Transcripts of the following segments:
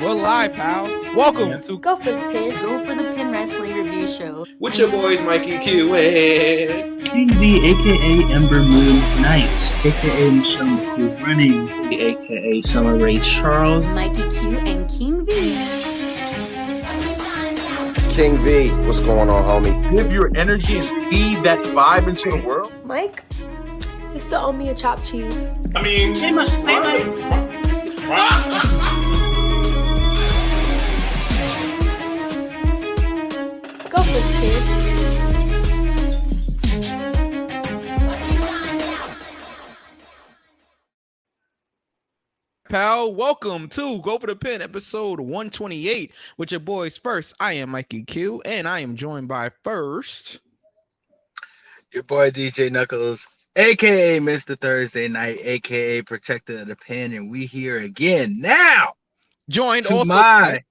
We're live, pal. Welcome to Go for the Pin Wrestling Review Show. With your boys, Mikey Q and King V, aka Ember Moon Knight, aka Michelle McCool Running, aka Summer Ray Charles, Mikey Q and King V. King V, what's going on, homie? Give your energy and feed that vibe into the world. Mike, you still owe me a chopped cheese. I mean, Go for it, kid. pal. Welcome to Go for the Pin, episode 128. With your boys first, I am Mikey Q, and I am joined by first your boy DJ Knuckles, aka Mr. Thursday Night, aka Protector of the Pin, and we here again now. Joined to also my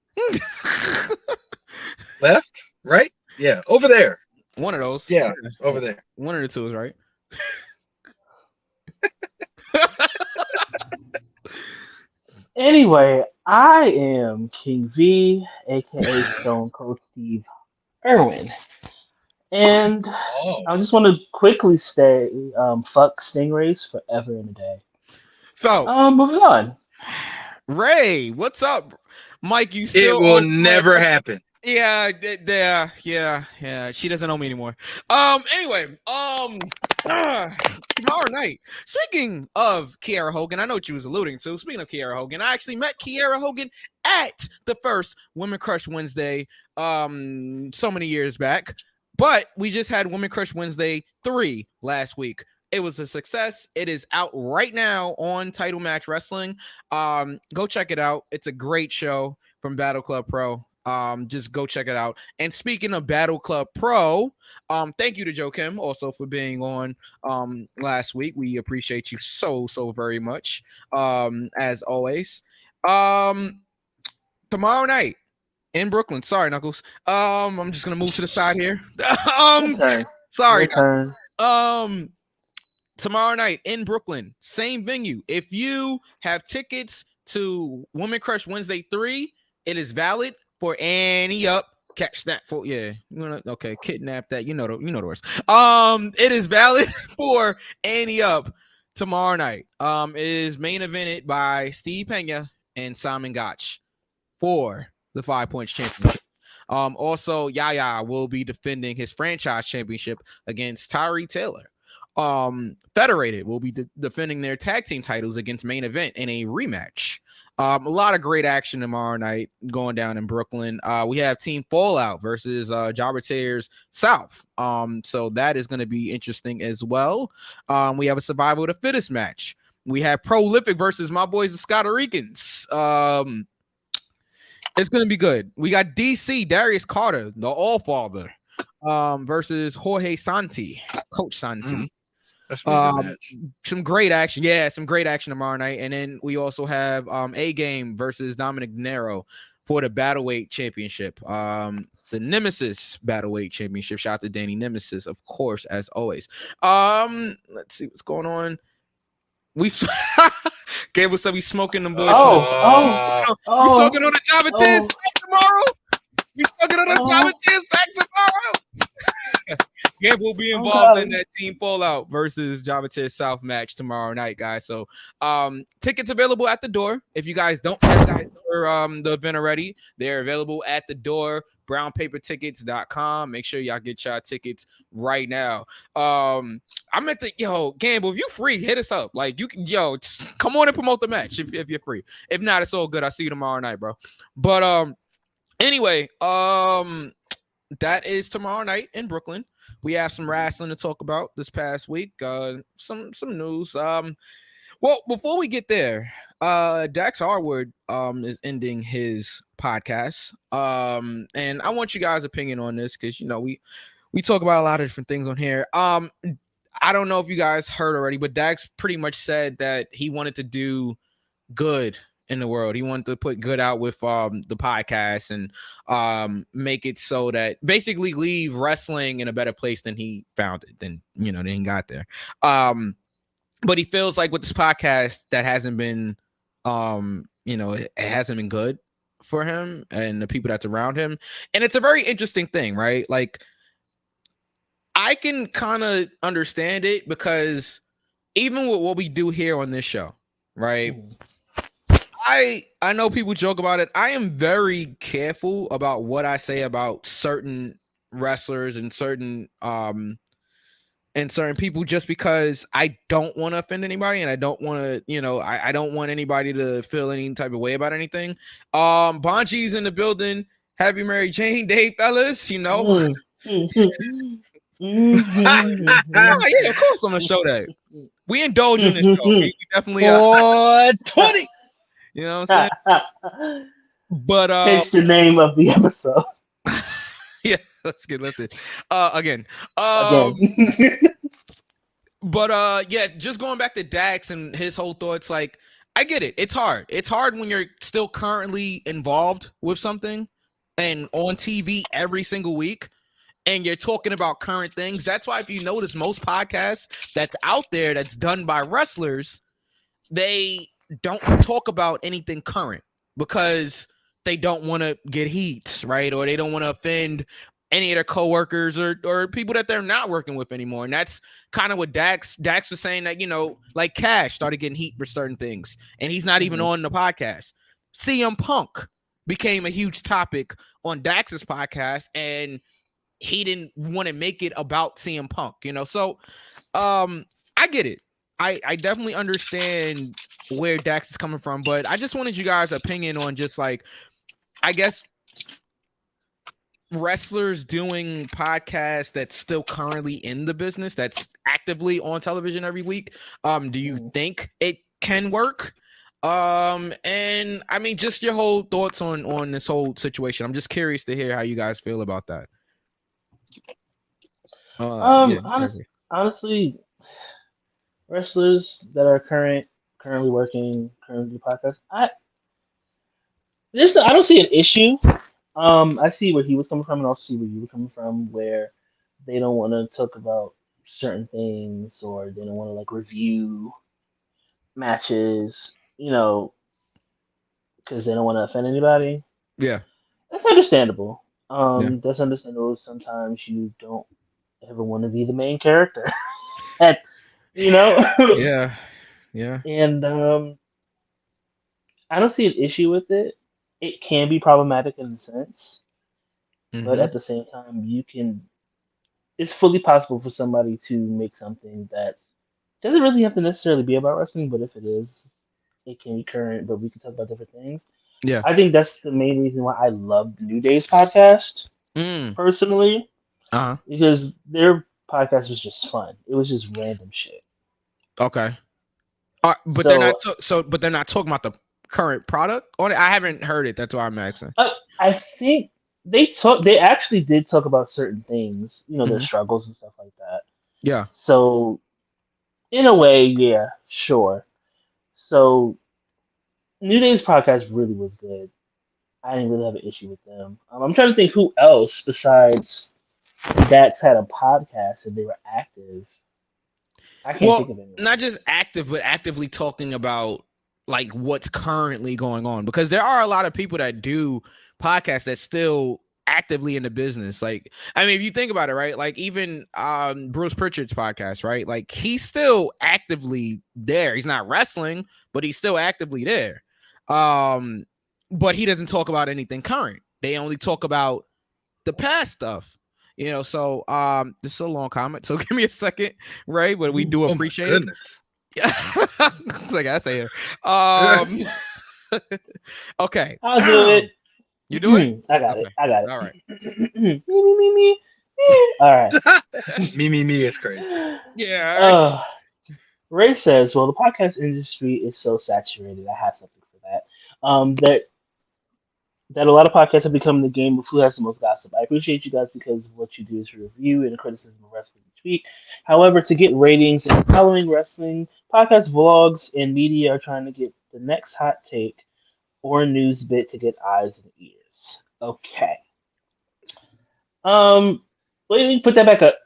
left, right? Yeah, over there. One of those. Yeah, over there. One of the two is right. Anyway, I am King V, aka Stone Cold Steve Irwin. And I just want to quickly say, fuck Stingrays forever and a day. So, moving on. Ray, what's up? Mike, you still... It will never happen. Yeah. She doesn't know me anymore. Anyway, tomorrow night. Speaking of Kiera Hogan, I know what you was alluding to. Speaking of Kiera Hogan, I actually met Kiera Hogan at the first Women Crush Wednesday, so many years back. But we just had Women Crush Wednesday 3 last week. It was a success. It is out right now on Title Match Wrestling. Go check it out. It's a great show from Battle Club Pro. Just go check it out. And speaking of Battle Club Pro, thank you to Joe Kim also for being on last week. We appreciate you so very much. As always. Tomorrow night in Brooklyn. Sorry, Knuckles. I'm just gonna move to the side here. Sorry. Tomorrow night in Brooklyn, same venue. If you have tickets to Women Crush Wednesday 3, it is valid for any up. Catch that for okay, kidnap that. You know the words. It is valid for any up tomorrow night. It is main evented by Steve Pena and Simon Gotch for the 5 Points Championship. Also, Yaya will be defending his franchise championship against Tyree Taylor. Federated will be defending their tag team titles against Main Event in a rematch. A lot of great action tomorrow night going down in Brooklyn. We have Team Fallout versus Jobber Tears South. So that is going to be interesting as well. We have a Survival of the Fittest match. We have Prolific versus my boys, the Scotta Ricans. It's going to be good. We got DC, Darius Carter, the All-Father, versus Jorge Santi, Coach Santi. Some great action. Yeah, some great action tomorrow night. And then we also have A-Game versus Dominic Nero for the Battleweight Championship. The Nemesis Battleweight Championship. Shout out to Danny Nemesis, of course, as always. Let's see what's going on. Gable said we smoking them boys. We smoking on the Java Tears back tomorrow. We smoking on the Java Tears back tomorrow. Gable will be involved in that Team Fallout versus Java Tears South match tomorrow night, guys. So tickets available at the door. If you guys don't have the event already, they're available at the door. brownpapertickets.com. Make sure y'all get y'all tickets right now. I'm at the Gamble. If you free, hit us up. Like you can, come on and promote the match if you're free. If not, it's all good. I'll see you tomorrow night, bro. But anyway, that is tomorrow night in Brooklyn. We have some wrestling to talk about this past week. Some news. Well, before we get there, Dax Harwood is ending his podcast. And I want you guys' opinion on this because we talk about a lot of different things on here. I don't know if you guys heard already, but Dax pretty much said that he wanted to do good in the world. He wanted to put good out with the podcast and make it so that basically leave wrestling in a better place than he found it, than he got there. but he feels like with this podcast that hasn't been, it hasn't been good for him and the people that's around him. And it's a very interesting thing, right? Like, I can kind of understand it because even with what we do here on this show, right? I know people joke about it. I am very careful about what I say about certain wrestlers and certain people, just because I don't want to offend anybody, and I don't want to, I don't want anybody to feel any type of way about anything. Bonji's in the building. Happy Mary Jane Day, fellas. Mm. Yeah, of course I'm gonna show that. We indulge in this show. We definitely 420. You know what I'm saying? But it's the name of the episode. Yeah, let's get lifted. Again. But yeah, just going back to Dax and his whole thoughts, like, I get it. It's hard. It's hard when you're still currently involved with something and on TV every single week, and you're talking about current things. That's why, if you notice, most podcasts that's out there that's done by wrestlers, they don't talk about anything current because they don't want to get heat, right? Or they don't want to offend any of their coworkers or people that they're not working with anymore. And that's kind of what Dax was saying, that, like Cash started getting heat for certain things, and he's not even on the podcast. CM Punk became a huge topic on Dax's podcast, and he didn't want to make it about CM Punk, So I get it. I definitely understand where Dax is coming from, but I just wanted you guys' opinion on just, like, I guess, wrestlers doing podcasts that's still currently in the business, that's actively on television every week. Do you think it can work? And I mean, just your whole thoughts on this whole situation. I'm just curious to hear how you guys feel about that. Honestly, wrestlers that are currently working, currently podcasts, I don't see an issue. I see where he was coming from, and also see where you were coming from, where they don't want to talk about certain things, or they don't want to, like, review matches, because they don't want to offend anybody. Yeah, that's understandable. That's understandable. Sometimes you don't ever want to be the main character, yeah. And I don't see an issue with it. It can be problematic in a sense, but at the same time, it's fully possible for somebody to make something that doesn't really have to necessarily be about wrestling, but if it is, it can be current, but we can talk about different things. Yeah. I think that's the main reason why I love New Day's podcast, personally. Because their podcast was just fun. It was just random shit. Okay. But they're not but they're not talking about the current product on it. I haven't heard it. That's why I'm asking. I think they actually did talk about certain things, their struggles and stuff like that. Yeah. So in a way, yeah, sure. So New Day's podcast really was good. I didn't really have an issue with them. I'm trying to think who else besides Dax had a podcast and they were active. I can't think of anyone. Not just active, but actively talking about, like, what's currently going on, because there are a lot of people that do podcasts that's still actively in the business. Like, I mean, if you think about it, right? Like, even Bruce Pritchard's podcast, right? Like, he's still actively there. He's not wrestling, but he's still actively there. But he doesn't talk about anything current. They only talk about the past stuff. So this is a long comment, so give me a second, right? But we do appreciate it. It's like I say it. Okay. I'll do it. You do it? I got it. All right. Me. All right. Me is crazy. Yeah. Ray says, well, the podcast industry is so saturated. I have something for that. That a lot of podcasts have become the game of who has the most gossip. I appreciate you guys because what you do is review and criticism of wrestling each week. However, to get ratings and following wrestling, podcast vlogs and media are trying to get the next hot take or news bit to get eyes and ears. Okay. Wait, put that back up.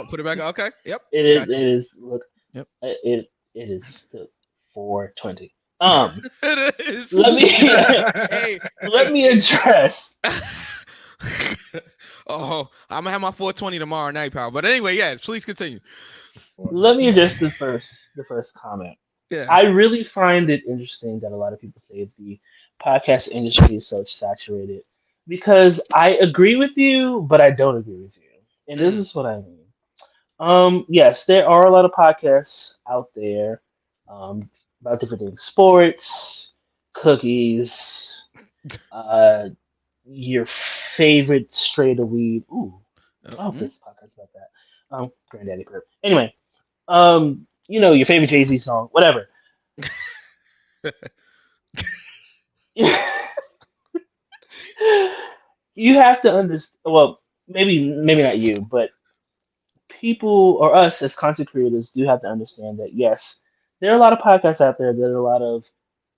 Put it back up. Okay. Yep. It is. Look. Yep. It It is still 4:20. It is. Let me Hey, let me address. Oh, I'm gonna have my 420 tomorrow night, pal. But anyway, yeah, please continue. Let me address the first comment. Yeah. I really find it interesting that a lot of people say the podcast industry is so saturated because I agree with you, but I don't agree with you. And this is what I mean. Yes, there are a lot of podcasts out there about different things, sports, cookies, uh, your favorite straight of weed. Ooh, I hope this podcast about that. Granddaddy Grip. Anyway, your favorite Jay Z song, whatever. You have to understand. Well, maybe not you, but people or us as content creators do have to understand that yes, there are a lot of podcasts out there. There are a lot of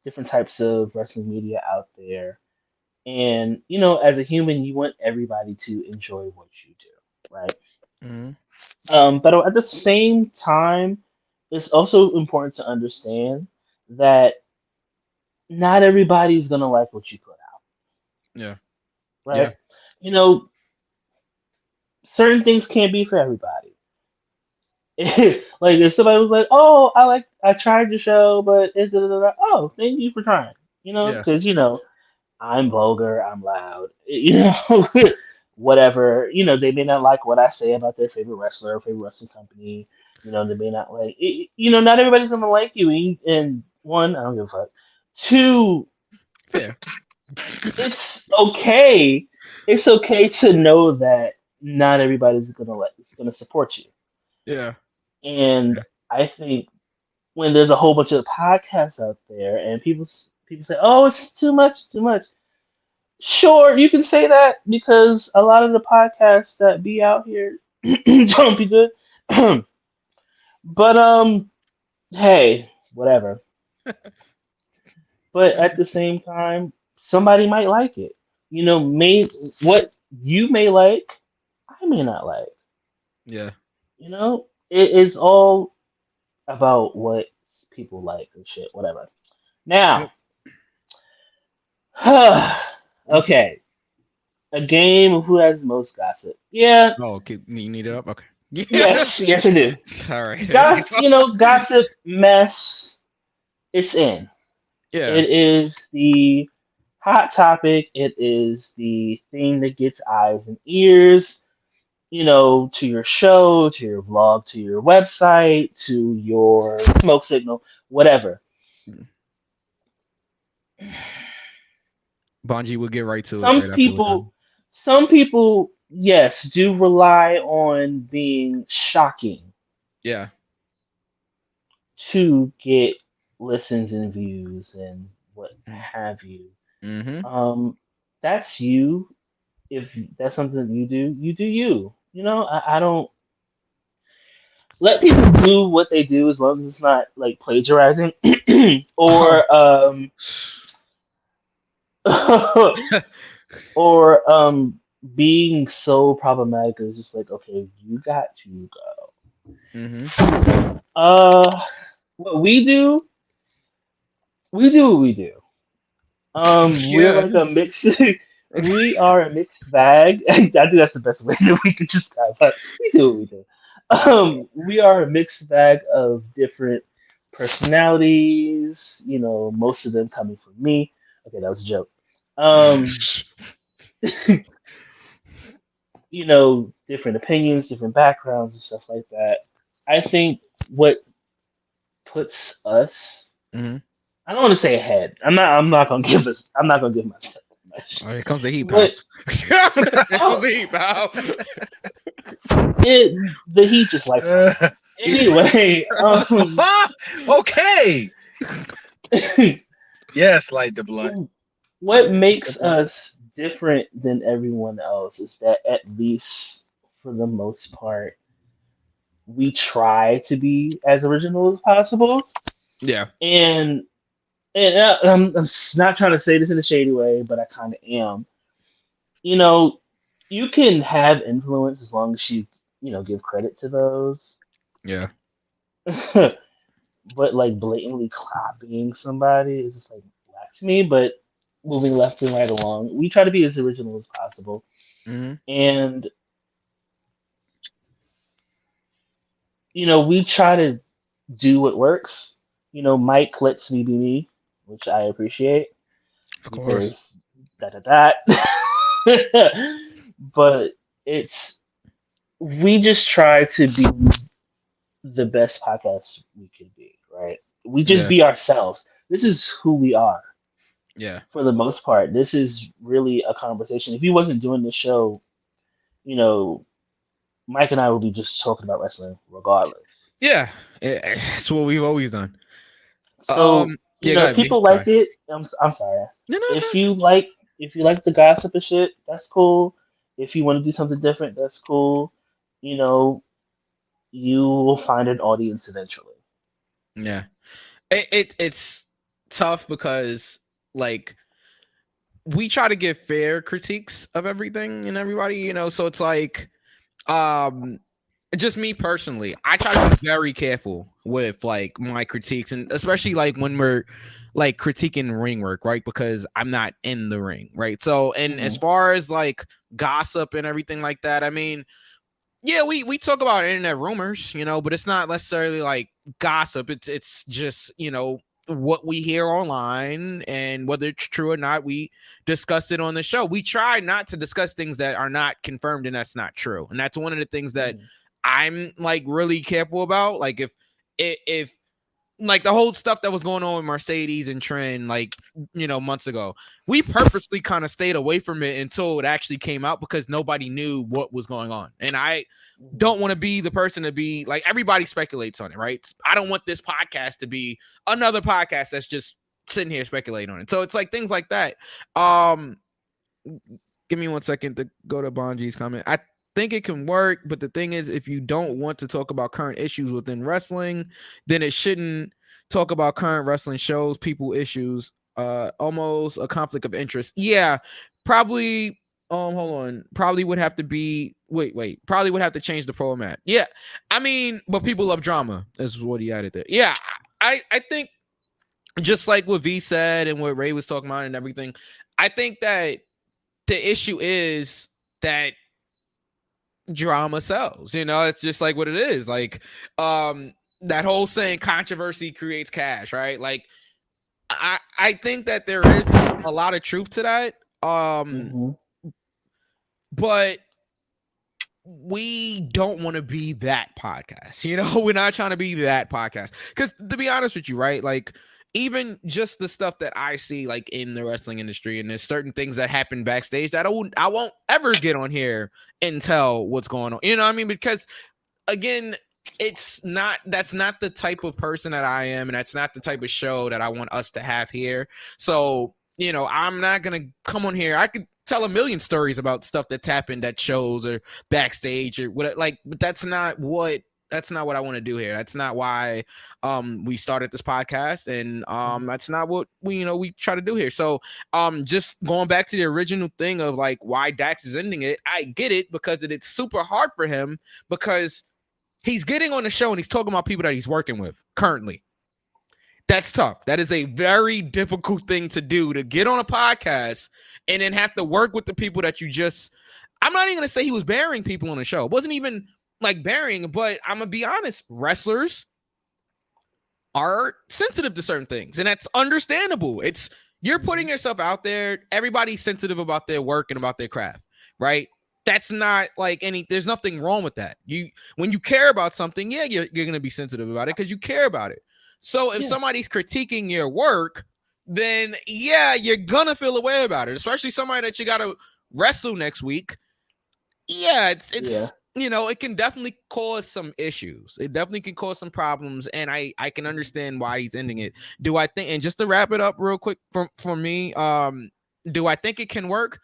different types of wrestling media out there, and as a human, you want everybody to enjoy what you do, right? Mhm. But at the same time, it's also important to understand that not everybody's gonna like what you put out, Yeah. Yeah. right? You know, certain things can't be for everybody. Like if somebody was like, "Oh, I tried your show, but it's da, da, da, da." Oh, thank you for trying. Yeah. Because I'm vulgar, I'm loud, whatever. They may not like what I say about their favorite wrestler or favorite wrestling company. They may not like. Not everybody's gonna like you. And one, I don't give a fuck. Two, Fair. it's okay. It's okay to know that not everybody's gonna support you. Yeah. And Yeah. I think when there's a whole bunch of podcasts out there and people say, "Oh, it's too much." Sure, you can say that because a lot of the podcasts that be out here don't be good. But hey, whatever. But at the same time, somebody might like it. May what you may like, I may not like. Yeah. It is all about what people like and shit, whatever. Now, Yep. okay, a game of who has the most gossip. Yeah, Oh, okay. You need it up? Okay. Yeah. yes, I do. All right. Gossip mess. It's in. Yeah. It is the hot topic. It is the thing that gets eyes and ears. To your show, to your vlog, to your website, to your smoke signal, whatever. Bonji will get right to it Some right after we're people, done. some people, yes, do rely on being shocking Yeah. to get listens and views and what have you. Mm-hmm. That's you. If that's something that you do you. I don't let people do what they do as long as it's not like plagiarizing Oh. or or being so problematic is just like, okay, you got to Mm-hmm. go. What we do what we do. We're Yeah. like a mix. We are a mixed bag. I think that's the best way that we could describe it. We do what we do. We are a mixed bag of different personalities. Most of them coming from me. Okay, that was a joke. Um, Different opinions, different backgrounds, and stuff like that. I think what puts us, Mm-hmm. I don't want to say ahead. I'm not gonna give us. I'm not gonna give myself much. All right, here comes the heat, pal. What Here comes the heat, pal. the heat just lights on. Anyway, Okay. Yes, light the blunt. what makes us different than everyone else is that at least for the most part, we try to be as original as possible. Yeah. And I'm not trying to say this in a shady way, but I kind of am. You know, you can have influence as long as you give credit to those. Yeah. but like blatantly copying somebody is just like whack to me. But moving left and right along, we try to be as original as possible, Mm-hmm. and we try to do what works. Mike lets me be me, which I appreciate Of course. because da. But it's we just try to be the best podcast we can be, right? We just Yeah. be ourselves. This is who we are Yeah. for the most part. This is really a conversation. If he wasn't doing this show, you know, Mike and I would be just talking about wrestling regardless. Yeah. It's what we've always done. So, Yeah, go if ahead, V. people Sorry. like it, I'm sorry. No, no, If you like the gossip and shit, that's cool. If you want to do something different, that's cool. You will find an audience eventually. yeah. It's tough because like we try to give fair critiques of everything and everybody, so it's like just me personally, I try to be very careful with like my critiques, and especially like when we're like critiquing ring work, right? Because I'm not in the ring, right? So, and as far as like gossip and everything like that, I mean, yeah, we talk about internet rumors, but it's not necessarily like gossip. It's just, what we hear online, and whether it's true or not, we discuss it on the show. We try not to discuss things that are not confirmed and that's not true. And that's one of the things that I'm like really careful about. Like if like the whole stuff that was going on with Mercedes and Trent, like, months ago, we purposely kind of stayed away from it until it actually came out because nobody knew what was going on. And I don't want to be the person to be like, everybody speculates on it, right? I don't want this podcast to be another podcast that's just sitting here speculating on it. So it's like things like that. Give me 1 second to go to Bonji's comment. I think it can work, but the thing is, if you don't want to talk about current issues within wrestling, then it shouldn't talk about current wrestling shows, people, issues, almost a conflict of interest. Yeah, probably. Hold on. Probably would have to be. Wait. Probably would have to change the format. Yeah, I mean, but people love drama. Is what he added there. Yeah, I think just like what V said and what Ray was talking about and everything. I think that the issue is that drama sells, it's just like what it is. Like that whole saying, controversy creates cash, right? Like I think that there is a lot of truth to that. But we don't want to be that podcast. We're not trying to be that podcast. Because to be honest with you, right? Like even just the stuff that I see like in the wrestling industry, and there's certain things that happen backstage that I won't ever get on here and tell what's going on. You know what I mean? Because again, that's not the type of person that I am, and that's not the type of show that I want us to have here. So, I'm not gonna come on here. I could tell a million stories about stuff that's happened at shows or backstage or what, like, but that's not what I want to do here. That's not why we started this podcast, and that's not what we try to do here. So just going back to the original thing of like why Dax is ending it, I get it, because it's super hard for him because he's getting on the show and he's talking about people that he's working with currently. That's tough. That is a very difficult thing to do, to get on a podcast and then have to work with the people that you just, I'm not even going to say he was burying people on the show. It wasn't even like burying, but I'm going to be honest. Wrestlers are sensitive to certain things, and that's understandable. You're putting yourself out there. Everybody's sensitive about their work and about their craft, right? That's not like there's nothing wrong with that. When you care about something, yeah, you're going to be sensitive about it because you care about it. So if somebody's critiquing your work, then yeah, you're going to feel a way about it, especially somebody that you got to wrestle next week. Yeah, it's it can definitely cause some issues. It definitely can cause some problems, and I can understand why he's ending it. Do I think, and just to wrap it up real quick for me, do I think it can work?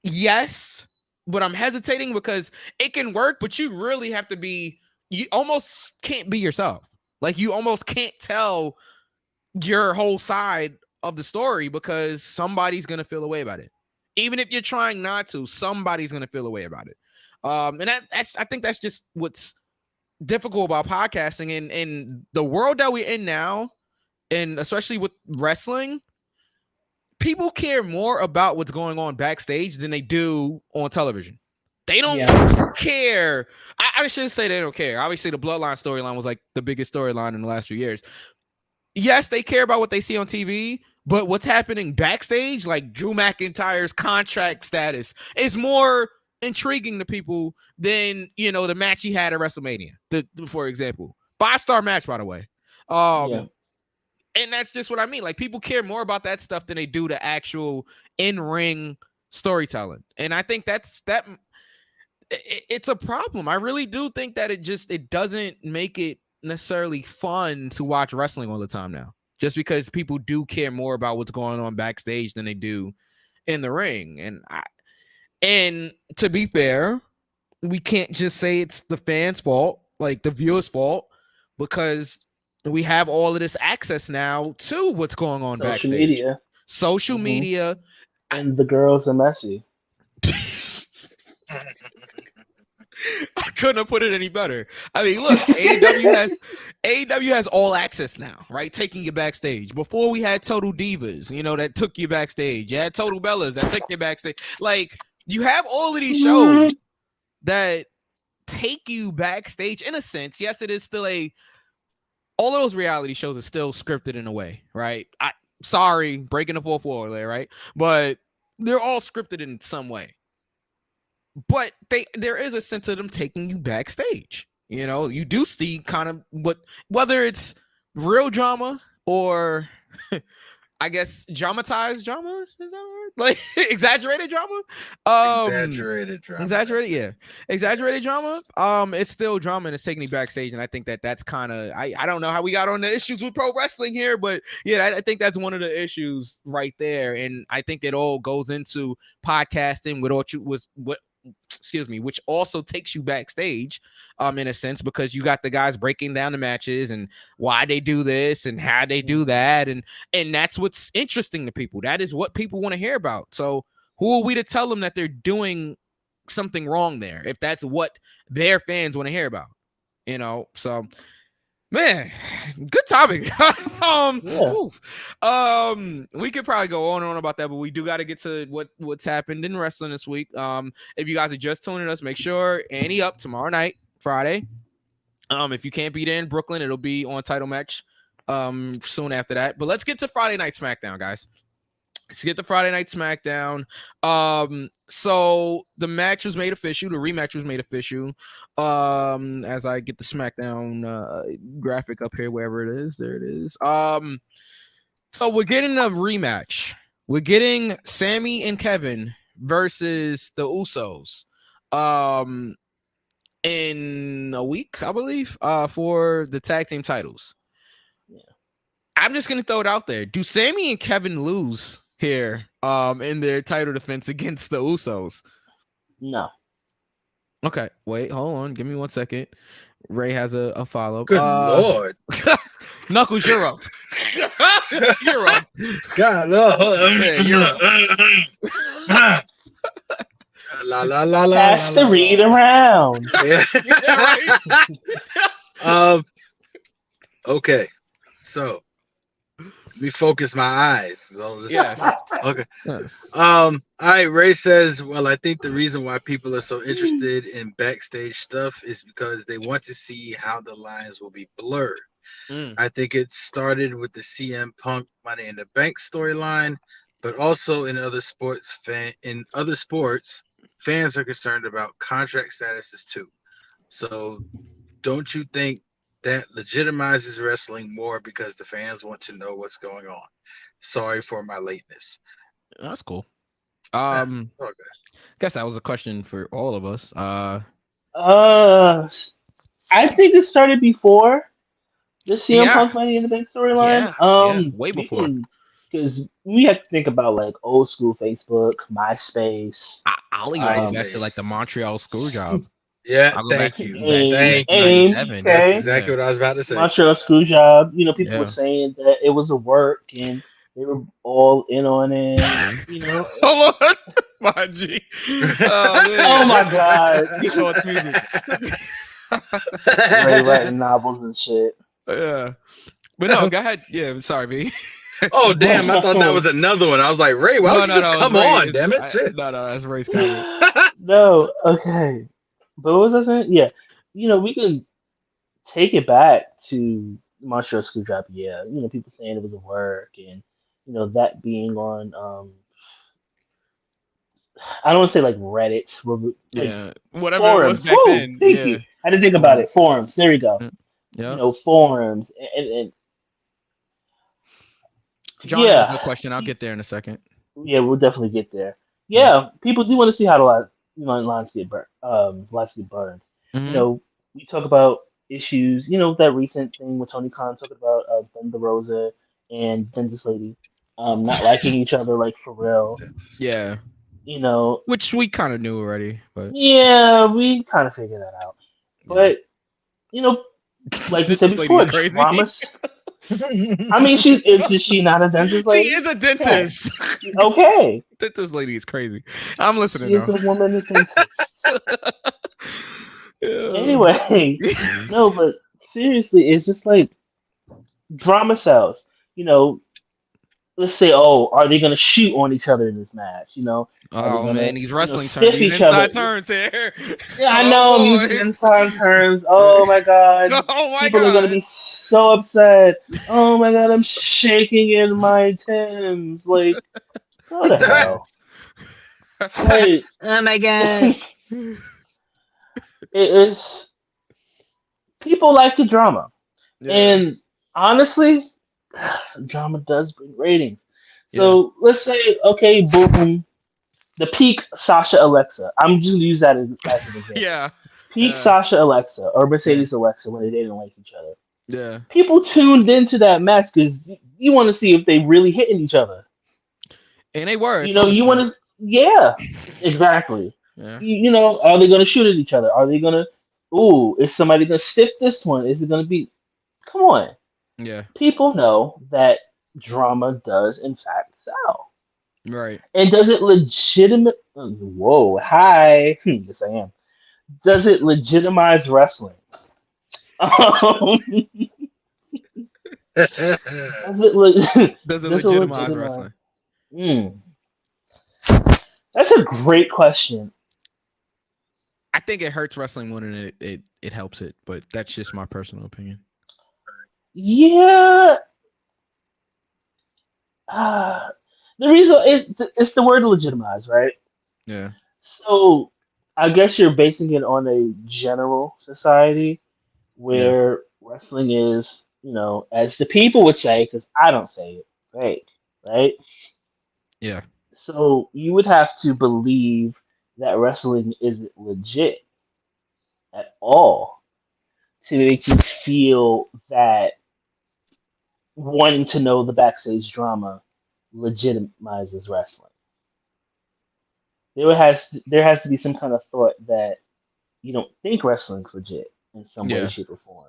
Yes, but I'm hesitating because it can work, but you really have to be, you almost can't be yourself. Like you almost can't tell your whole side of the story because somebody's going to feel a way about it. Even if you're trying not to, somebody's going to feel a way about it. And I think that's just what's difficult about podcasting and the world that we're in now, and especially with wrestling, people care more about what's going on backstage than they do on television. They don't care. I shouldn't say they don't care. Obviously, the Bloodline storyline was like the biggest storyline in the last few years. Yes, they care about what they see on TV, but what's happening backstage, like Drew McIntyre's contract status, is more intriguing to people than, you know, the match he had at WrestleMania, for example. 5-star match, by the way. And that's just what I mean. Like, people care more about that stuff than they do the actual in-ring storytelling. And I think it's a problem. I really do think that it doesn't make it necessarily fun to watch wrestling all the time now, just because people do care more about what's going on backstage than they do in the ring. And to be fair, we can't just say it's the fans' fault, like the viewers' fault, because we have all of this access now to what's going on backstage. Social media. And the girls are messy. I couldn't have put it any better. I mean, look, AEW has all access now, right? Taking you backstage. Before we had Total Divas, you know, that took you backstage. You had Total Bellas that took you backstage. Like, you have all of these shows that take you backstage in a sense. Yes, it is still all of those reality shows are still scripted in a way, right? Sorry, breaking the fourth wall there, right? But they're all scripted in some way. But there is a sense of them taking you backstage. You know, you do see kind of whether it's real drama or I guess dramatized drama, is that a word? Like exaggerated drama? Exaggerated drama. It's still drama and it's taking you backstage, and I think that's kind of I don't know how we got on the issues with pro wrestling here, but yeah, I think that's one of the issues right there, and I think it all goes into podcasting which also takes you backstage in a sense, because you got the guys breaking down the matches and why they do this and how they do that, and that's what's interesting to people. That is what people want to hear about. So who are we to tell them that they're doing something wrong there if that's what their fans want to hear about, you know? So man, good topic. We could probably go on and on about that, but we do got to get to what's happened in wrestling this week. If you guys are just tuning us, make sure Annie up tomorrow night, Friday. If you can't be there in Brooklyn, it'll be on Title Match soon after that. But let's get to Friday Night SmackDown, guys. Let's get to Friday Night SmackDown. So the match was made official. The rematch was made official. As I get the SmackDown graphic up here, wherever it is, there it is. So we're getting a rematch. We're getting Sammy and Kevin versus the Usos. In a week, I believe, for the tag team titles. Yeah. I'm just gonna throw it out there. Do Sammy and Kevin lose here in their title defense against the Usos? No. Okay, wait, hold on. Give me 1 second. Ray has a follow-up. Good Lord. Knuckles, you're up. You're up. God, Lord. Yeah, you're up. La la la la. Pass the read around. Yeah. Okay. So let me focus my eyes. Yes. Okay. Yes. All right. Ray says, well, I think the reason why people are so interested in backstage stuff is because they want to see how the lines will be blurred. I think it started with the CM Punk Money in the Bank storyline, but also in other sports, fans are concerned about contract statuses too. So don't you think that legitimizes wrestling more because the fans want to know what's going on? Sorry for my lateness. That's cool. Okay. Guess that was a question for all of us. I think it started before the CM Punk Money in the Bank storyline. Way before. Because we have to think about like old school Facebook, MySpace. I'll even invested like the Montreal Screwjob. Yeah, thank you. Thank you. That's exactly what I was about to say. Montreal Screwjob. You know, people were saying that it was a work and they were all in on it. You know, hold on, my G. Oh my God! Keep going with music. Ray writing novels and shit. Yeah, but no, go ahead. Yeah, sorry, B. Oh damn! I thought that was another one. I was like, Ray, why don't you just come on? Damn it! Shit. No, that's Ray's comment. No, okay. But what was I saying? Yeah, we can take it back to Montreal Screwdriver. Yeah, people saying it was a work, and that being on I don't want to say like Reddit, like Yeah, whatever forums. it was back then. Thank Yeah. you. I had to think about it. Forums. There we go. Yeah. Forums and John has a good question. I'll get there in a second. Yeah, we'll definitely get there. Yeah, people do want to see how the lines get burned. We talk about issues. That recent thing with Tony Khan talking about Thunder Rosa and Dentist Lady not liking each other, like, for real. Yeah. Which we kind of knew already, but yeah, we kind of figured that out. But like you said before, dramas. I mean, is she not a dentist lady? She is a dentist. Yeah. Okay. Dentist lady is crazy. I'm listening. She is a woman dentist. Anyway, no, but seriously, it's just like drama cells. Let's say, are they going to shoot on each other in this match? Man, these wrestling terms, these inside turns here. Yeah, I know. I'm using inside terms. Oh my god. People are going to be so upset. Oh my god, I'm shaking in my Timbs. Like, go to hell. Like, oh my god. It is. People like the drama, and honestly, drama does bring ratings. So let's say, okay, boom, the peak Sasha Alexa. I'm just gonna use that as an example. Yeah. Peak Sasha Alexa or Mercedes Alexa when they didn't like each other. Yeah. People tuned into that match because you want to see if they really hitting each other. And they were. You want to. Yeah. Exactly. Yeah. Are they gonna shoot at each other? Are they gonna? Ooh, is somebody gonna stiff this one? Is it gonna be? Come on. Yeah. People know that drama does in fact sell. Right. And does it Whoa, hi. Yes, I am. Does it legitimize wrestling? Does it legitimize wrestling? That's a great question. I think it hurts wrestling more than it helps it, but that's just my personal opinion. Yeah. The reason it's the word legitimize, right? Yeah. So I guess you're basing it on a general society where wrestling is, as the people would say, because I don't say it, right? Yeah. So you would have to believe that wrestling isn't legit at all to make you feel that wanting to know the backstage drama legitimizes wrestling. There has to be some kind of thought that you don't think wrestling's legit in some way, shape, or form.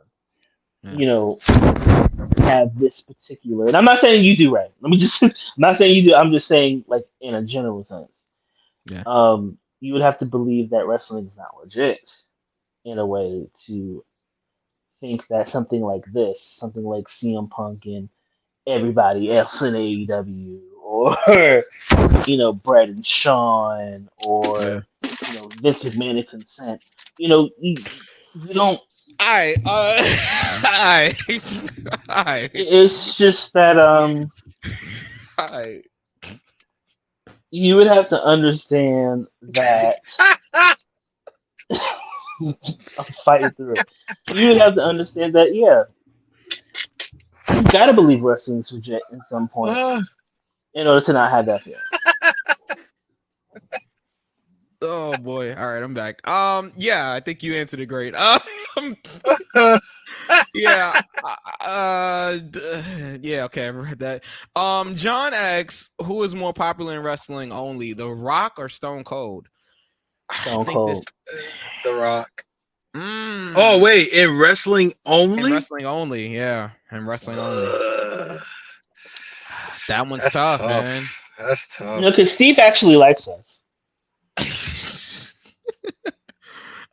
Yeah. Have this particular, and I'm not saying you do, right? I'm not saying you do. I'm just saying, like, in a general sense. Yeah. You would have to believe that wrestling is not legit in a way to think that something like this, something like CM Punk and everybody else in AEW, or Brett and Sean, or Vince McMahon and Consent. You don't. It's just that you would have to understand that. I'm fighting through it. You would have to understand that, you gotta believe wrestling's legit in some point in order to not have that feeling. Oh boy! All right, I'm back. Yeah, I think you answered it great. Yeah. Yeah. Okay, I read that. John asks, "Who is more popular in wrestling only, The Rock or Stone Cold?" Stone Cold. The Rock. Oh wait, in wrestling only? In wrestling only, yeah. In wrestling only. That one's tough, man. That's tough. Because Steve actually likes us.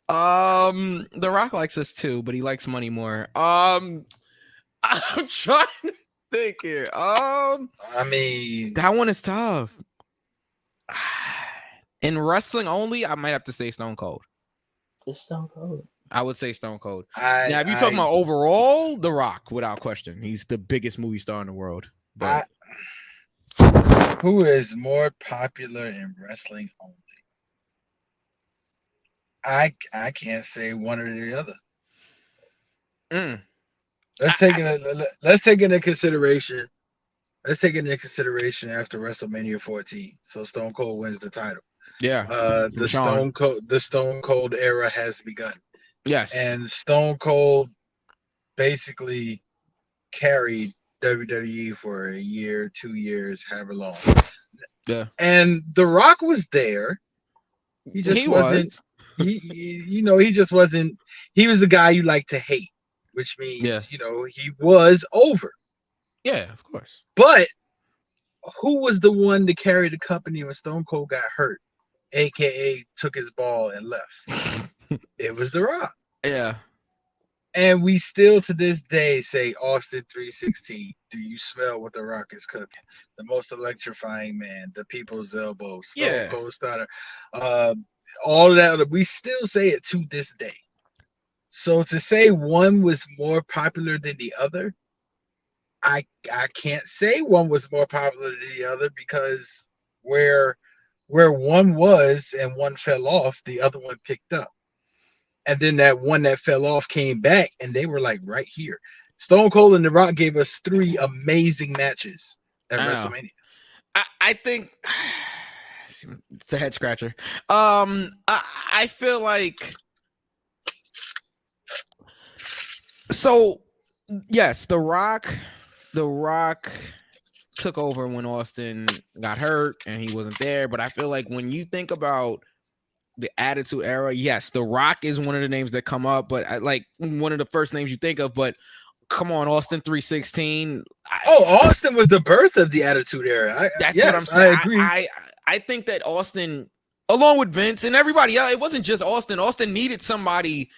The Rock likes us too, but he likes money more. I'm trying to think here. I mean, that one is tough. In wrestling only, I might have to say Stone Cold. It's Stone Cold. I would say Stone Cold. Now, if you're talking about overall, The Rock, without question, he's the biggest movie star in the world. But who is more popular in wrestling only? I can't say one or the other. Let's take into consideration. Let's take into consideration after WrestleMania 14. So Stone Cold wins the title. Yeah. The Stone Cold era has begun. Yes. And Stone Cold basically carried WWE for a year, 2 years, however long. Yeah. And The Rock was there. He just wasn't. He just wasn't. He was the guy you like to hate, which means he was over. Yeah, of course. But who was the one to carry the company when Stone Cold got hurt, aka took his ball and left? It was The Rock. Yeah. And we still to this day say Austin 316. Do you smell what The Rock is cooking? The most electrifying man, the people's elbow, Stone Cold Stunner, all of that. We still say it to this day. So to say one was more popular than the other, I can't say one was more popular than the other, because where one was and one fell off, the other one picked up. And then that one that fell off came back, and they were like right here. Stone Cold and The Rock gave us 3 amazing matches at WrestleMania. I think it's a head scratcher. I feel like yes, The Rock took over when Austin got hurt and he wasn't there. But I feel like when you think about the Attitude Era, yes, The Rock is one of the names that come up, but like one of the first names you think of. But come on, Austin 316. Austin was the birth of the Attitude Era. That's what I'm saying. I agree. I think that Austin, along with Vince and everybody else, it wasn't just Austin. Austin needed somebody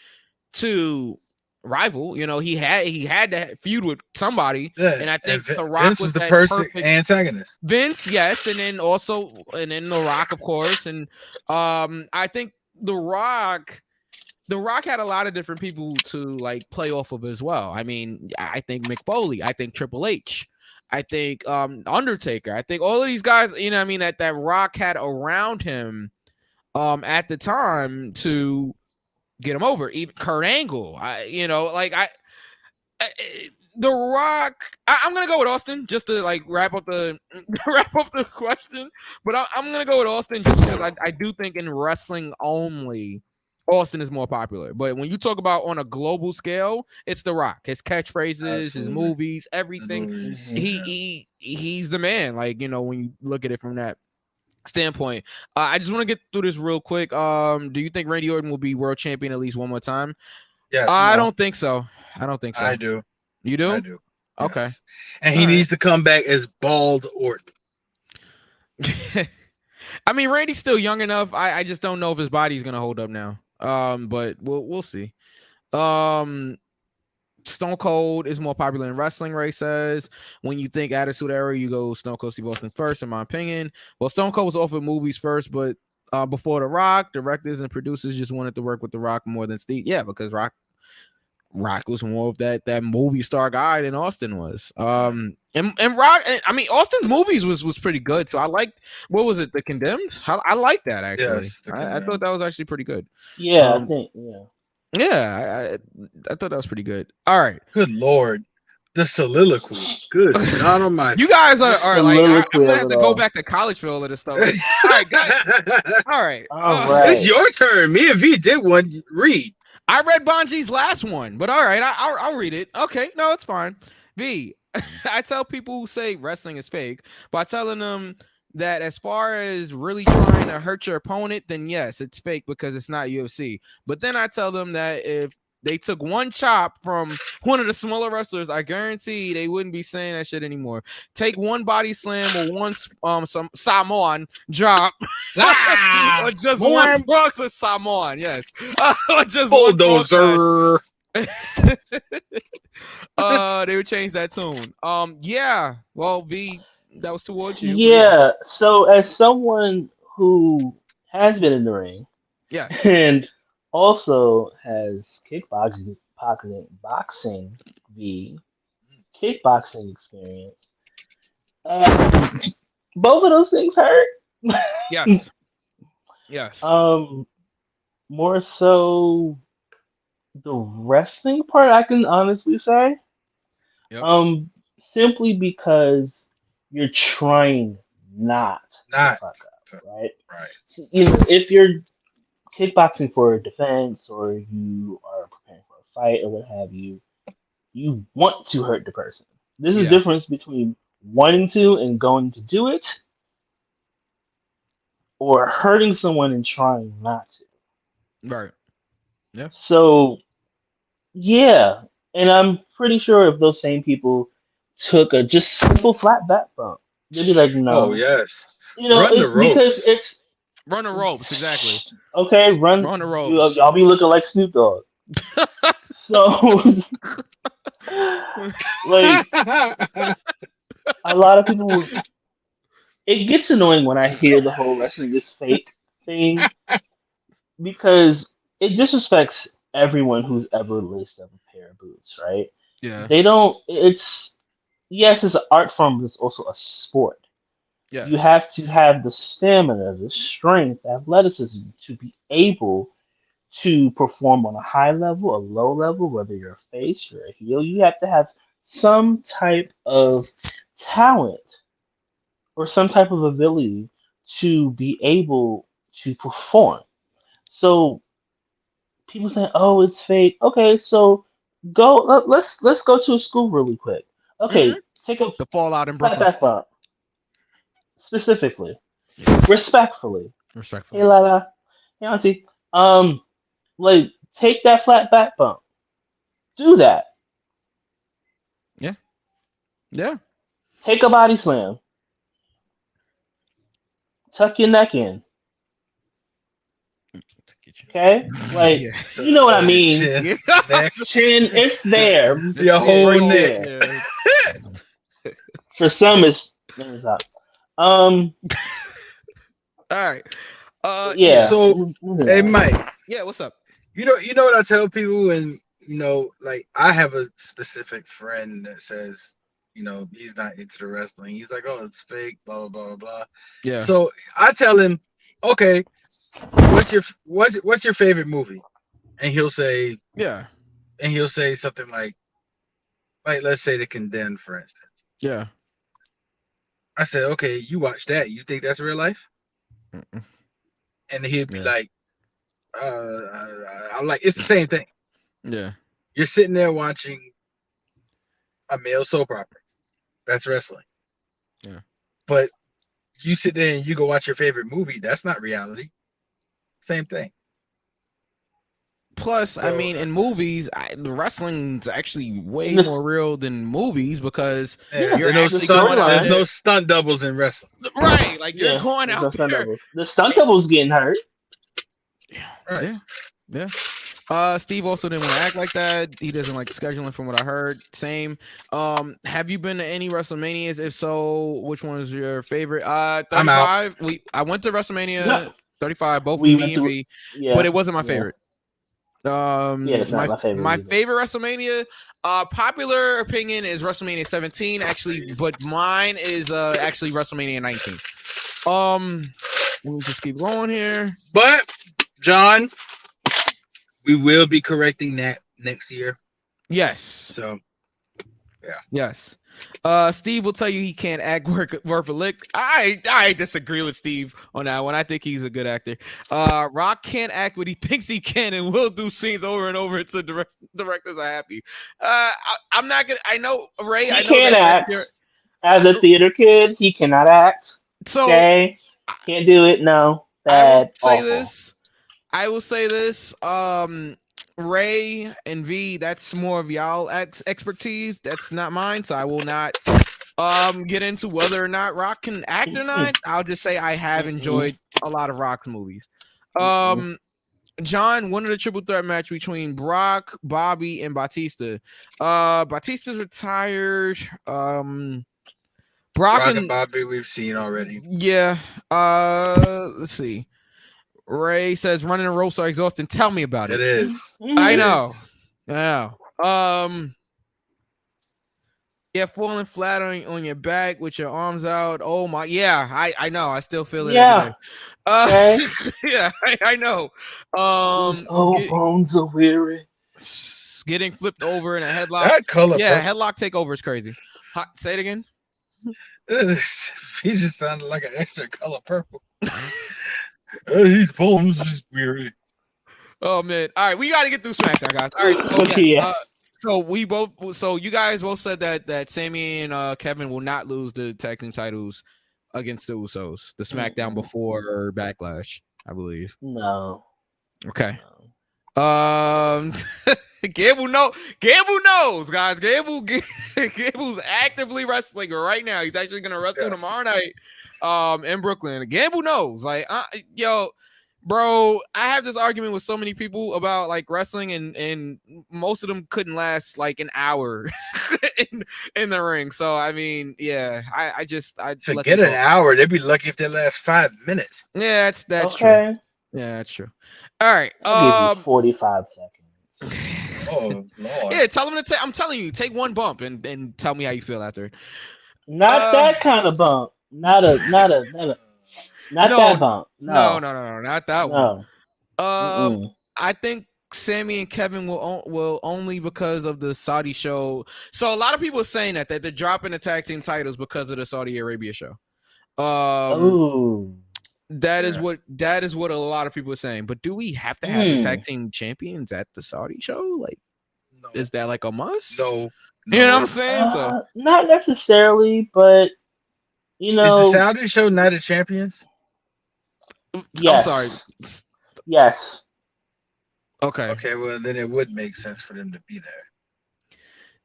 to rival. He had to feud with somebody, and I think The Rock Vince was the perfect antagonist. Vince, yes, and then The Rock, of course, and I think The Rock had a lot of different people to like play off of as well. I mean, I think Mick Foley, I think Triple H, I think Undertaker, I think all of these guys, that Rock had around him at the time to get him over. Even Kurt Angle, The Rock. I'm gonna go with Austin just to like wrap up the question. But I'm gonna go with Austin just because I do think in wrestling only, Austin is more popular. But when you talk about on a global scale, it's The Rock. His catchphrases, his movies, everything. He's the man. Like, when you look at it from that standpoint. I just want to get through this real quick. Do you think Randy Orton will be world champion at least one more time? Yes. I don't think so. I do. You do? I do. Okay. Yes. And he needs to come back as Bald Orton. I mean, Randy's still young enough. I just don't know if his body's gonna hold up now. But we'll see. Stone Cold is more popular in wrestling, Ray says. When you think Attitude Era, you go Stone Cold Steve Austin first, in my opinion. Well, Stone Cold was offered movies first, but before The Rock, directors and producers just wanted to work with The Rock more than Steve. Yeah, because Rock was more of that movie star guy than Austin was. And Rock, I mean, Austin's movies was pretty good. So I liked, what was it, The Condemned? I like that actually. Yes, I thought that was actually pretty good. Yeah, I think, yeah. Yeah, I thought that was pretty good. All right. Good Lord. The soliloquy. Good God Almighty. You guys are like, I'm going to have to go back to college for all of this stuff. All right, guys. All right. It's your turn. Me and V did one. Read. I read Bonji's last one, but all right, I'll read it. Okay, no, it's fine. V, I tell people who say wrestling is fake by telling them that as far as really trying to hurt your opponent, then yes, it's fake because it's not UFC. But then I tell them that if they took one chop from one of the smaller wrestlers, I guarantee they wouldn't be saying that shit anymore. Take one body slam or one some Samoan drop, or just one box of Samoan, yes, or just bulldozer. They would change that tune. Yeah. Well, V, that was towards you. Yeah. So as someone who has been in the ring, yeah, and also has boxing the kickboxing experience, both of those things hurt. yes, yes. More so the wrestling part, I can honestly say. Yep. Simply because you're trying not to fuck up, right? Right. So, if you're kickboxing for defense or you are preparing for a fight or what have you, you want to hurt the person. This is the difference between wanting to and going to do it, or hurting someone and trying not to. Right. Yeah. So, yeah. And I'm pretty sure if those same people took a just simple flat back bump, they'd be like, no. Oh, yes. Run the ropes. Because it's... Run the ropes, exactly. Okay, run the ropes. Y'all be looking like Snoop Dogg. So, like, a lot of people... It gets annoying when I hear the whole wrestling is fake thing, because it disrespects everyone who's ever laced up a pair of boots, right? Yeah. They don't... It's an art form, but it's also a sport. Yeah. You have to have the stamina, the strength, the athleticism to be able to perform on a high level, a low level, whether you're a face, you're a heel. You have to have some type of talent or some type of ability to be able to perform. So people say, "Oh, it's fake." Okay, so let's go to a school really quick. Okay, take a the fallout in flat Brooklyn. back bump. Specifically, respectfully. Respectfully. Hey, Lala. Hey, Auntie. Like, take that flat back bump. Do that. Yeah. Yeah. Take a body slam. Tuck your neck in. Okay? Like, you know what I mean. Chin, it's there. Your whole neck. For some, it's not. All right. Yeah. So, hey, Mike. Yeah, what's up? You know what I tell people when, like, I have a specific friend that says, he's not into the wrestling. He's like, oh, it's fake, blah, blah, blah, blah. Yeah. So I tell him, okay, what's your favorite movie? And he'll say, something like let's say The Condemned, for instance. Yeah. I said, okay, you watch that. You think that's real life? Mm-mm. And he'd be like, I'm like, it's the same thing. Yeah. You're sitting there watching a male soap opera. That's wrestling. Yeah. But you sit there and you go watch your favorite movie. That's not reality. Same thing. Plus, I mean, in movies, the wrestling's actually way more real than movies because you're actually going out there's no stunt doubles in wrestling. Right. Like, you're going out there. The stunt double's getting hurt. Yeah. Right. Yeah. Steve also didn't want to act like that. He doesn't like scheduling, from what I heard. Same. Have you been to any WrestleManias? If so, which one is your favorite? 35. I'm out. I went to WrestleMania 35, both with me and V, but it wasn't my favorite. It's not my favorite. My favorite WrestleMania, popular opinion is WrestleMania 17, actually, but mine is actually WrestleMania 19. Let me just keep going here. But John, we will be correcting that next year. Yes. So, yeah. Yes. Steve will tell you he can't act worth a lick. I disagree with Steve on that one. I think he's a good actor. Rock can't act what he thinks he can and will do scenes over and over until directors are happy. I'm not gonna. I know Ray. He I know can't act. As a theater kid, he cannot act. So okay, can't do it. No, bad. I will say this. Ray and V, that's more of y'all expertise. That's not mine, so I will not get into whether or not Rock can act or not. I'll just say I have enjoyed a lot of Rock's movies. John, one of the triple threat match between Brock, Bobby, and Batista. Batista's retired. Brock and Bobby we've seen already. Yeah. Let's see. Ray says running the ropes are exhausting. Tell me about it. It is. I know. I know. Yeah, falling flat on your back with your arms out. Oh my, yeah, I know. I still feel it every day. Okay. Yeah, I know. Bones are weary. Getting flipped over in a headlock. That color, yeah, headlock takeover is crazy. Say it again. He just sounded like an extra color purple. His bones is weary. Oh man! All right, we got to get through SmackDown, guys. All right. So, yes. So you guys both said that Sami and Kevin will not lose the tag team titles against the Usos. The SmackDown before Backlash, I believe. No. Okay. Gable knows, guys. Gable's actively wrestling right now. He's actually gonna wrestle tomorrow night in Brooklyn. Gamble knows. Like, yo, bro, I have this argument with so many people about like wrestling, and most of them couldn't last like an hour in the ring. So I mean, yeah, I forget an hour. They'd be lucky if they last 5 minutes. Yeah, that's okay. True. Yeah, that's true. All right. I'll give you 45 seconds. Oh Lord. Yeah, tell them to I'm telling you, take one bump and tell me how you feel after. Not that kind of bump. Not that bump. No, not that one. No. I think Sami and Kevin will only because of the Saudi show. So a lot of people are saying that they're dropping the tag team titles because of the Saudi Arabia show. That is what a lot of people are saying. But do we have to have the tag team champions at the Saudi show? Like, no. Is that like a must? No. You know what I'm saying? So not necessarily, but you know, is the Saudi show Night of Champions? Yes. I'm sorry. Yes. Okay. Okay. Well, then it would make sense for them to be there.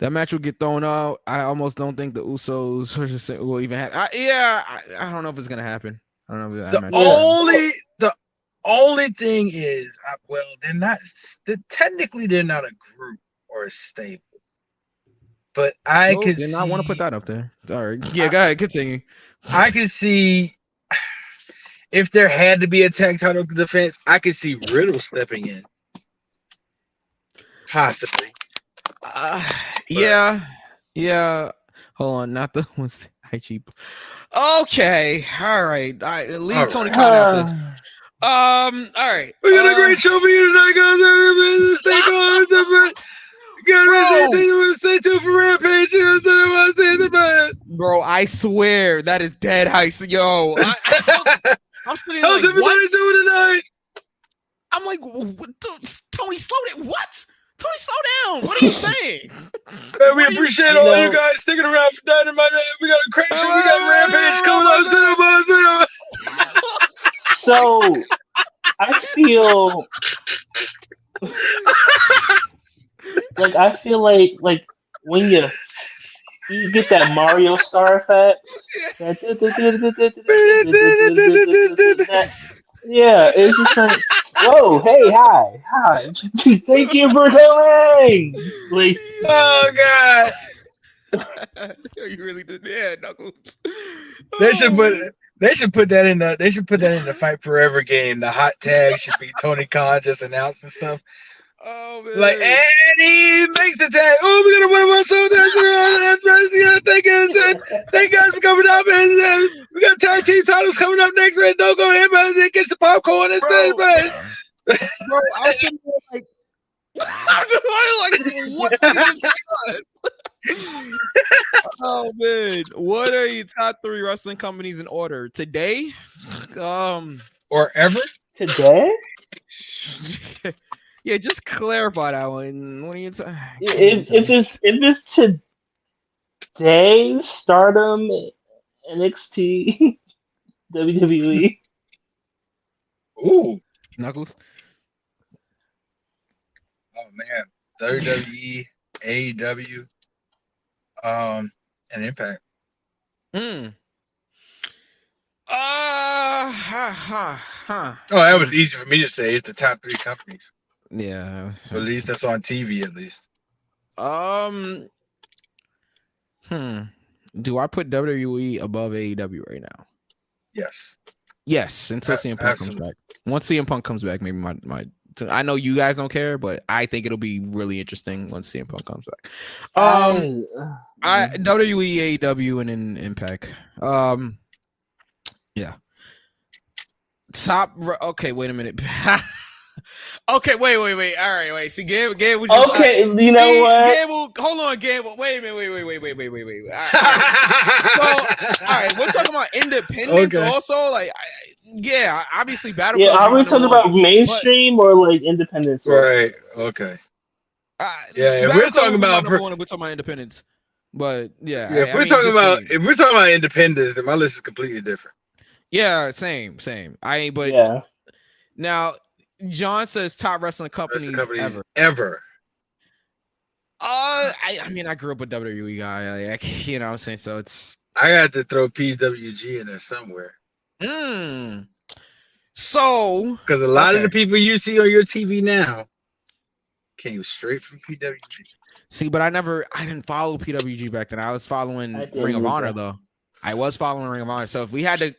That match will get thrown out. I almost don't think the Usos will even happen. I don't know if it's gonna happen. I don't know if the only thing is, technically they're not a group or a stable. But I could did not want to put that up there. Sorry. Yeah, go ahead, continue. I could see if there had to be a tag title defense, I could see Riddle stepping in. Possibly. Yeah. Hold on, not the ones I cheap. Okay, all right. Leave Tony Khan out this. All right. We got a great show for you tonight, guys. Stay tuned. Stay tuned for Rampage. Bro, I swear that is dead high. Yo, I'm sitting how's like, everybody doing tonight? I'm like, Tony, slow down. What? Tony, slow down. What are you saying? Man, we appreciate all you guys sticking around for Dynamite. We got a great show. We got Rampage coming up. So, I feel like when you get that Mario Star effect. Yeah, it's just like, whoa, hey, hi, thank you for coming. Like, oh God, you really did, yeah, Knuckles. They should put that in the Fight Forever game. The hot tag should be Tony Khan just announcing stuff. Oh man! Like, and he makes the tag. Oh, we're gonna win one show. Thank you guys for coming up, man. We got tag team titles coming up next week. Don't go ahead, man. Get some popcorn and say, man. Bro, I was sitting there like, I'm just like, what did you just Oh man, what are your top 3 wrestling companies in order today? Or ever today? Yeah, just clarify that one. What are you talking? If it's today, Stardom, NXT, WWE. Ooh, Knuckles. Oh man, WWE, AEW, and Impact. Oh, that was easy for me to say. It's the top 3 companies. Yeah. Or at least that's on TV. At least. Do I put WWE above AEW right now? Yes. Yes, until CM Punk comes back. Once CM Punk comes back, maybe my I know you guys don't care, but I think it'll be really interesting once CM Punk comes back. WWE, AEW, and then Impact. Yeah. Okay, wait a minute. Okay, wait. All right, wait. See, Gabe was just okay. You know what? Gabe, hold on, Gabe. Wait a minute. Wait. All right, we're talking about independence also. Like, obviously, Battlefield. Yeah, are we talking about mainstream or like independence? Right. Okay. If we're talking about independence, but if we're talking about independence, then my list is completely different. Yeah, same. Now. John says top wrestling companies ever. I mean, I grew up a WWE guy, like, you know what I'm saying? So it's I got to throw PWG in there somewhere. So because a lot of the people you see on your TV now came straight from PWG. See, but I didn't follow PWG back then. I was following Ring of Honor though. I was following Ring of Honor. So if we had to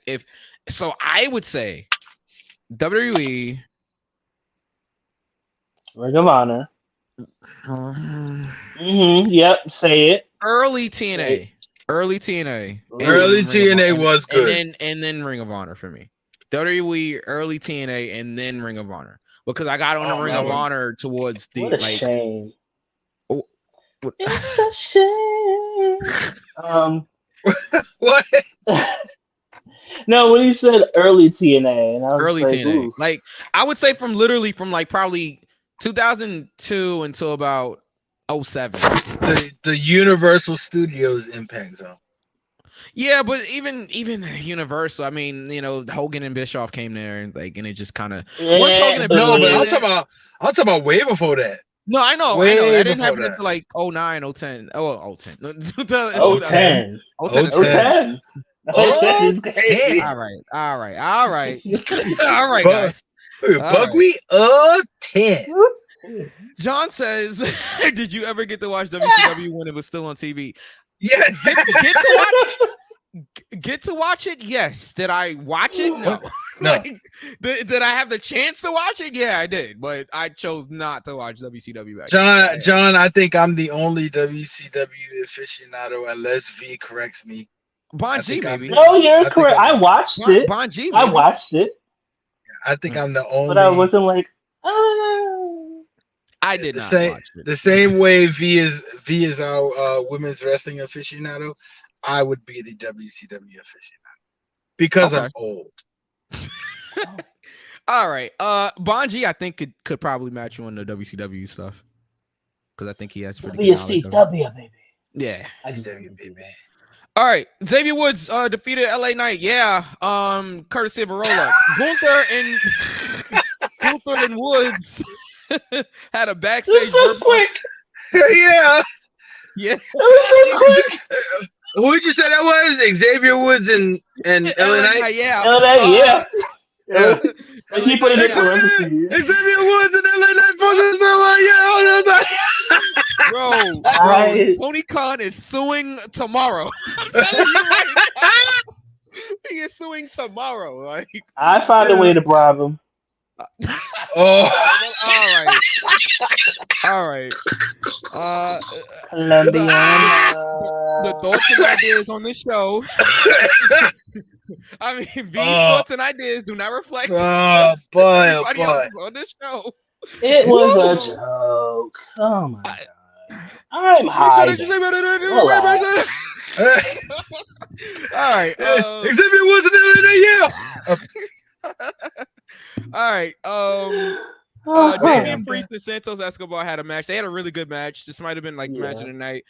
I would say WWE, Ring of Honor. Yep, say it. Early TNA. Early TNA was good. And then Ring of Honor for me. WWE, early TNA, and then Ring of Honor. Because I got on the Ring of Honor towards the shame. It's a shame. What? No, when he said early TNA, and I was early like, TNA. ooh. Like I would say from like probably 2002 until about 07. The Universal Studios Impact Zone. Yeah, but even Universal, I mean, you know, Hogan and Bischoff came there and it just kind of I'm talking about way before that. No, I know. That didn't happen until like 09, 010. 010. 010. 010. Is crazy. All right. All right, guys. Buckwheat 10. John says, "Did you ever get to watch WCW when it was still on TV?" Yeah, get to watch it. Yes. Did I watch it? No. No. Did I have the chance to watch it? Yeah, I did, but I chose not to watch WCW. John, I think I'm the only WCW aficionado, unless V corrects me. Bon G, maybe. No, you're correct. I watched it. Bon G, I watched it. I think I'm the only. But I wasn't like, I did not watch it. The same way V is our women's wrestling aficionado, I would be the WCW aficionado because I'm old. All right. Bon G, I think could probably match you on the WCW stuff because I think he has pretty good knowledge. WCW, baby. Yeah. WCW, baby. All right, Xavier Woods defeated LA Knight. Yeah, courtesy of a roll-up. Gunther and Woods had a backstage. So quick. Yeah. Yeah. It was so quick. Who did you say that was? Xavier Woods and LA Knight? Yeah. LA Knight, yeah. He put it in parentheses. Xavier Woods and LA Knight Bro, Tony Khan is suing tomorrow. I'm telling you right now. He is suing tomorrow. Like I found a way to bribe him. All right. The thoughts and ideas on this show. I mean, B's thoughts and ideas do not reflect boy on this show. It was a joke. Oh my god. I'm high. All right. Xavier Woods and LA Knight, All right. Damian Priest and Santos Escobar had a match. They had a really good match. This might have been like the match of the night.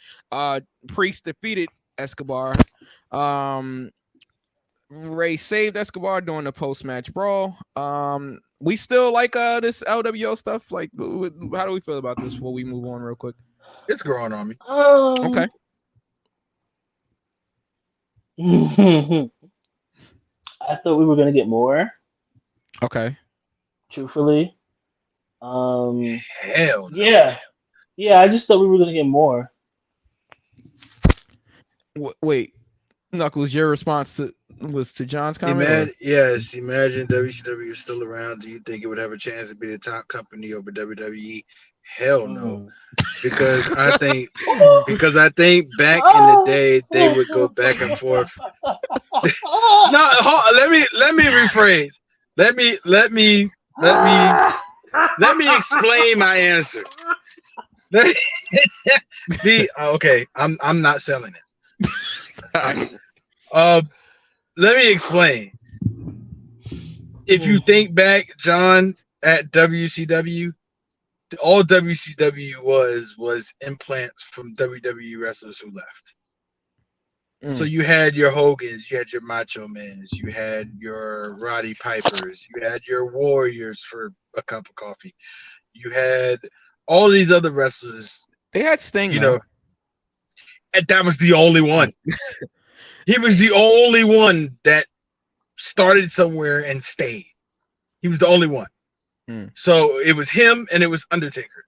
Priest defeated Escobar. Ray saved Escobar during the post-match brawl. we still like this LWO stuff. Like, how do we feel about this before we move on real quick? It's growing on me. Okay. I thought we were gonna get more. Okay. Truthfully. Hell no. Yeah. I just thought we were gonna get more. Wait, Knuckles, your response was to John's comment? Imagine WCW is still around. Do you think it would have a chance to be the top company over WWE? Hell no. Because I think back in the day they would go back and forth. No, let me rephrase. Let me explain my answer. Okay, I'm not selling it. Let me explain. If you think back, John, at WCW, all WCW was implants from WWE wrestlers who left. So you had your Hogans, you had your Macho Mans, you had your Roddy Pipers, you had your Warriors for a cup of coffee, you had all these other wrestlers. They had Sting, and that was the only one. He was the only one that started somewhere and stayed. He was the only one. So it was him, and it was Undertaker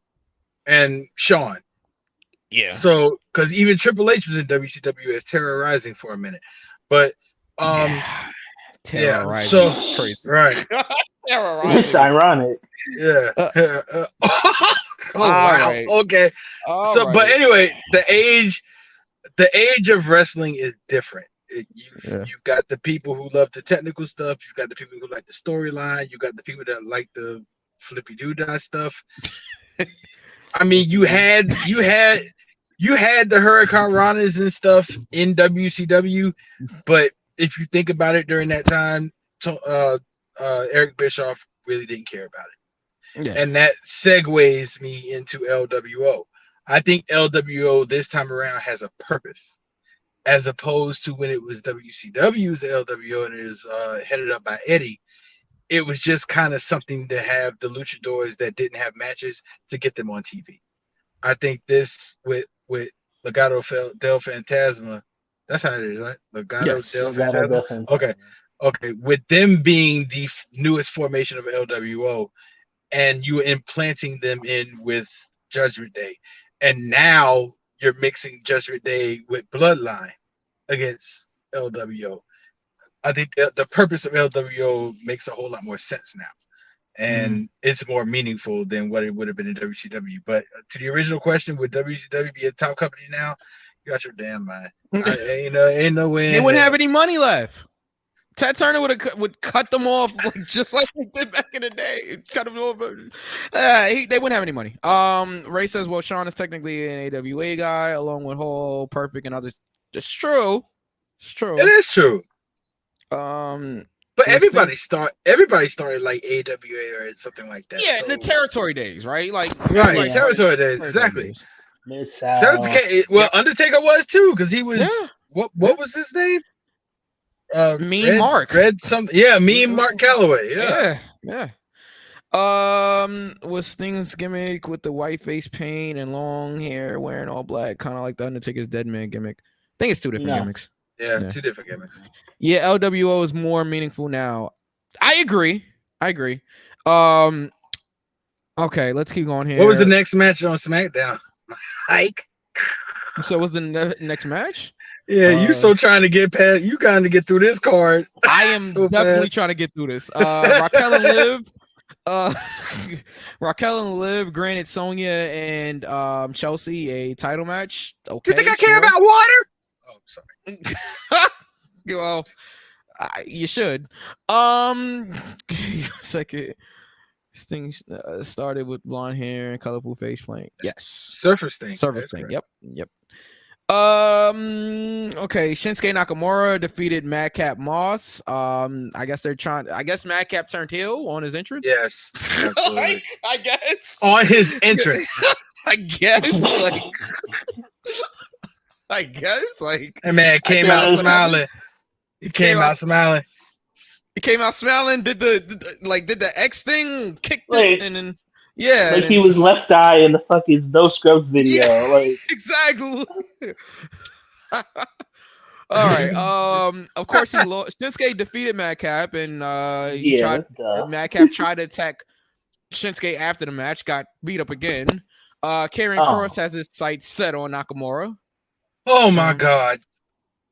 and Shawn. Yeah. So because even Triple H was in WCW as Terrorizing for a minute, but Terrorizing. So crazy. Right. Terrorizing. It's ironic. Yeah. Wow. Right. Okay. But anyway, the age of wrestling is different. You've got the people who love the technical stuff. You've got the people who like the storyline. You got the people that like the flippy doodah stuff. I mean, you had the Hurricane Ranas and stuff in WCW, but if you think about it, during that time, Eric Bischoff really didn't care about it, and that segues me into LWO. I think LWO this time around has a purpose, as opposed to when it was WCW's LWO and it was headed up by Eddie. It was just kind of something to have the luchadors that didn't have matches to get them on TV. I think this with Legado del Fantasma, that's how it is, right? Legado del Fantasma. Okay. With them being the newest formation of LWO, and you implanting them in with Judgment Day, and now you're mixing Judgment Day with Bloodline against LWO. I think the purpose of LWO makes a whole lot more sense now, and it's more meaningful than what it would have been in WCW. But to the original question, would WCW be a top company now? You got your damn mind. Ain't no way. They wouldn't have any money left. Ted Turner would cut them off just like he did back in the day. Cut them off. They wouldn't have any money. Ray says, well, Shawn is technically an AWA guy, along with Hall, Perfect, and others. It's true. It's true. It is true. But everybody started like AWA or something like that. Yeah, in the territory days, right? Territory days, exactly. Well, Undertaker was too, because he was what was his name? Mean Mark. Mean Mark Calloway. Yeah. Was Sting's gimmick with the white face paint and long hair, wearing all black, kind of like the Undertaker's Dead Man gimmick? I think it's two different gimmicks. Yeah, two different gimmicks. Yeah, LWO is more meaningful now. I agree. Okay, let's keep going here. What was the next match on SmackDown? Hike. So what's the next match? Yeah, you trying to get past. You trying to get through this card. I am definitely trying to get through this. Raquel and Liv granted Sonya and Chelsea a title match. Okay, you think I care about water? Oh, sorry. Well, you should. Second. Thing started with blonde hair and colorful face paint. Yes. Surfer Sting. Yep. Okay. Shinsuke Nakamura defeated Madcap Moss. I guess Madcap turned heel on his entrance. Yes. I guess. On his entrance. I guess. And man came out smiling. He came out smiling. He came out smiling, did the X thing, kicked Like- it, and then yeah, Like and he then- was Left Eye in the fucking No Scrubs video. Yeah. Like exactly. All right. Of course he lost. Shinsuke defeated Madcap, and Madcap tried to attack Shinsuke after the match, got beat up again. Karrion Kross has his sights set on Nakamura. Oh my god.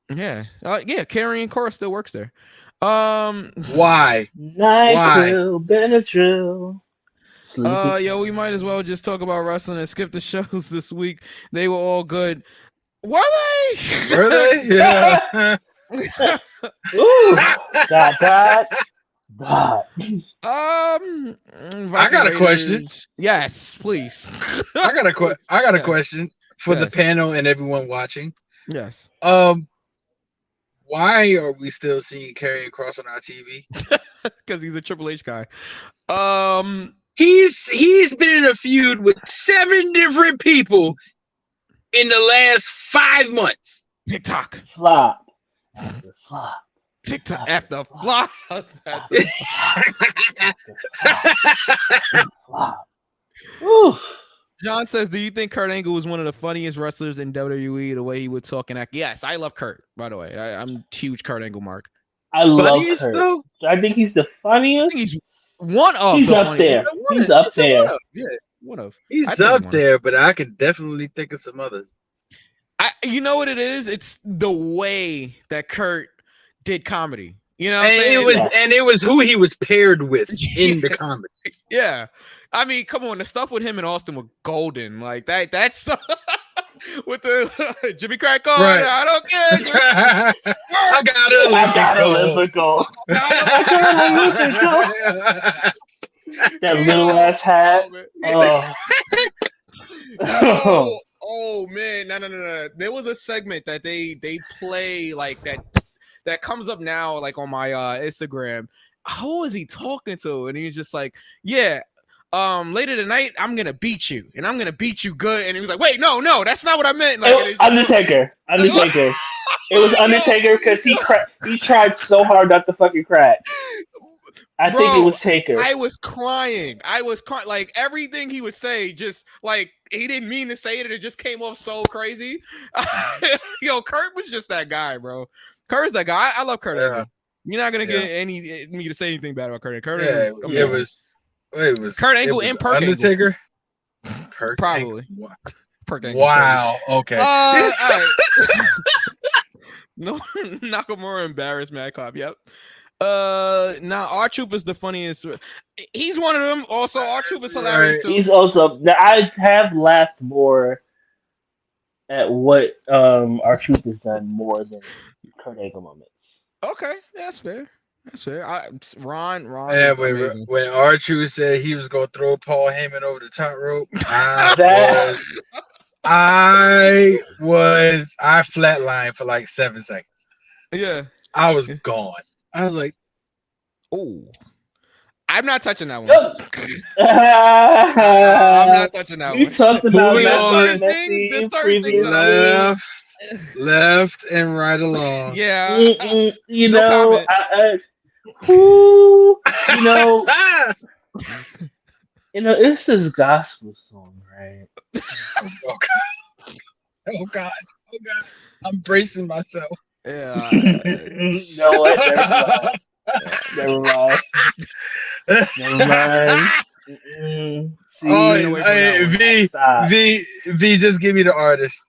Yeah. Karrion Kross still works there. Why? NyQuil, Benadryl. We might as well just talk about wrestling and skip the shows this week. They were all good. Were they? Were they? Yeah. Ooh, dot. I got a question. Yes, please. I got a question for the panel and everyone watching. Yes. Why are we still seeing Karrion Kross on our TV? Because he's a Triple H guy. He's been in a feud with 7 different people in the last 5 months. TikTok. Flop. After flop. TikTok after flop. Flop. Oof. John says, do you think Kurt Angle was one of the funniest wrestlers in WWE, the way he would talk and act? Yes, I love Kurt, by the way. I'm a huge Kurt Angle mark. I love Funniest, Kurt. though? I think he's the funniest. He's one of He's the up there. funniest. He's up there. Yeah, one of. He's up there, but I can definitely think of some others. You know what it is? It's the way that Kurt did comedy. You know, and it was who he was paired with in the comedy. Yeah, I mean, come on, the stuff with him and Austin were golden. Like that stuff with the Jimmy Crack on. Right. I don't care. I got a elliptical. That little ass hat. Oh man, no. There was a segment that they play like that comes up now, like on my Instagram. Who is he talking to? And he's just like, yeah, later tonight I'm gonna beat you, and I'm gonna beat you good. And he was like, wait, no, that's not what I meant. Like, Undertaker. It was Undertaker because he tried so hard not to fucking crack. I think it was Taker. I was crying. Like everything he would say, just like he didn't mean to say it, and it just came off so crazy. Yo, Kurt was just that guy, bro. Kurt's that guy. I love Kurt. Yeah. You're not gonna get me to say anything bad about Kurt. It was Kurt Angle and Perk Undertaker. Angle. Probably. Perk Angle. Wow. Okay. All right. No, Nakamura embarrassed Madcap. Yep. Now R-Truth is the funniest. He's one of them. Also, R-Truth is hilarious too. He's also. I have laughed more at what R-Truth has done more than Kurt Angle moments. Okay, that's fair. Ron. Yeah, when R-Truth said he was gonna throw Paul Heyman over the top rope, I flatlined for like 7 seconds. Yeah, I was gone. I was like, "Oh, I'm not touching that one. I'm not touching that one." You talked about things left and right along. Yeah, you know, it's this gospel song, right? Oh God! I'm bracing myself. Yeah. You know what? Never mind. See, V, just give me the artist.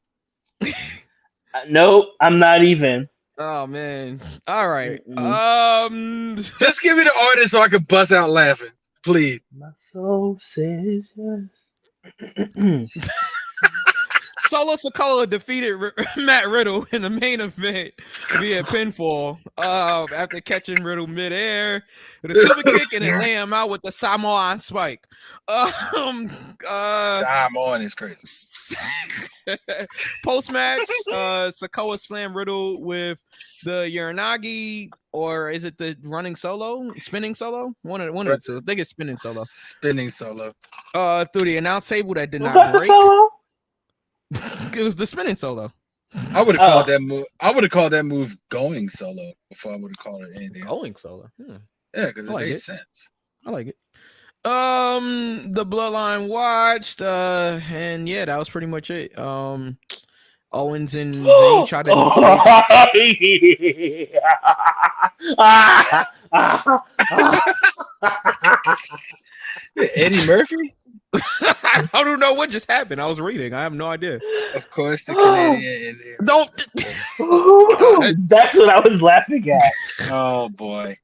Nope, I'm not even. Oh man! All right. Just give me the artist so I can bust out laughing, please. My soul says yes. Solo Sikoa defeated Matt Riddle in the main event via pinfall after catching Riddle midair with a super kick and then laying him out with the Samoan spike. Samoan is crazy. Post-match, Sikoa slammed Riddle with the Uranagi, or is it the spinning solo? One of the two. I think it's spinning solo. Spinning solo. Through the announce table that did Was not that break. The solo? It was the spinning solo. I would have called that move. I would have called that move going solo before I would have called it anything. Going solo. Yeah, because it like makes it. sense. I like it. The Bloodline watched, and yeah, that was pretty much it. Owens and Zayn tried to. Eddie Murphy? I don't know what just happened. I was reading. I have no idea. Of course, the Canadian in there. Don't. That's what I was laughing at. Oh boy.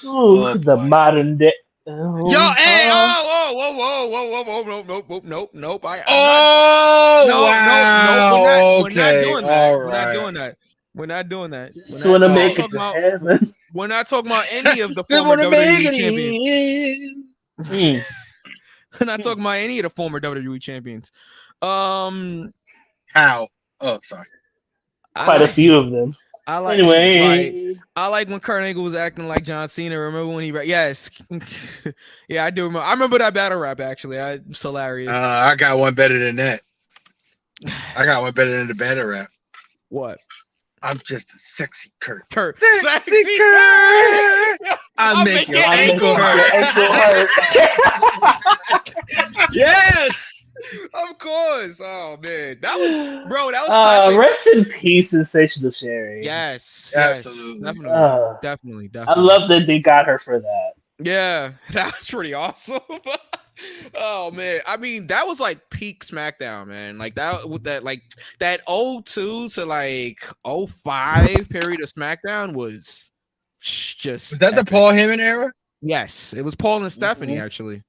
Ooh, the modern day. Yo, hey, whoa, nope. Wow. We're not doing that. We're not doing that. Just want to make it to heaven. We're not talking about any of the former WWE champions. We're not talking about any of the former WWE champions. How? Oh, sorry. Quite a few of them. I like when Kurt Angle was acting like John Cena. Remember when he yes. Yeah, I do remember. I remember that battle rap actually. It's hilarious. I got one better than that. I got one better than the battle rap. What? I'm just a sexy Kurt. Sexy Kurt. I'll make your ankle hurt. Yes. Of course. Oh man, that was classic. Rest in peace, Sensational Sherry. Yes, absolutely, definitely. I love that they got her for that. Yeah, that was pretty awesome. Oh man, I mean that was like peak SmackDown, man. Like that with that 02 to like 05 period of SmackDown was just. Was that epic. the Paul Heyman era? Yes, it was Paul and Stephanie actually.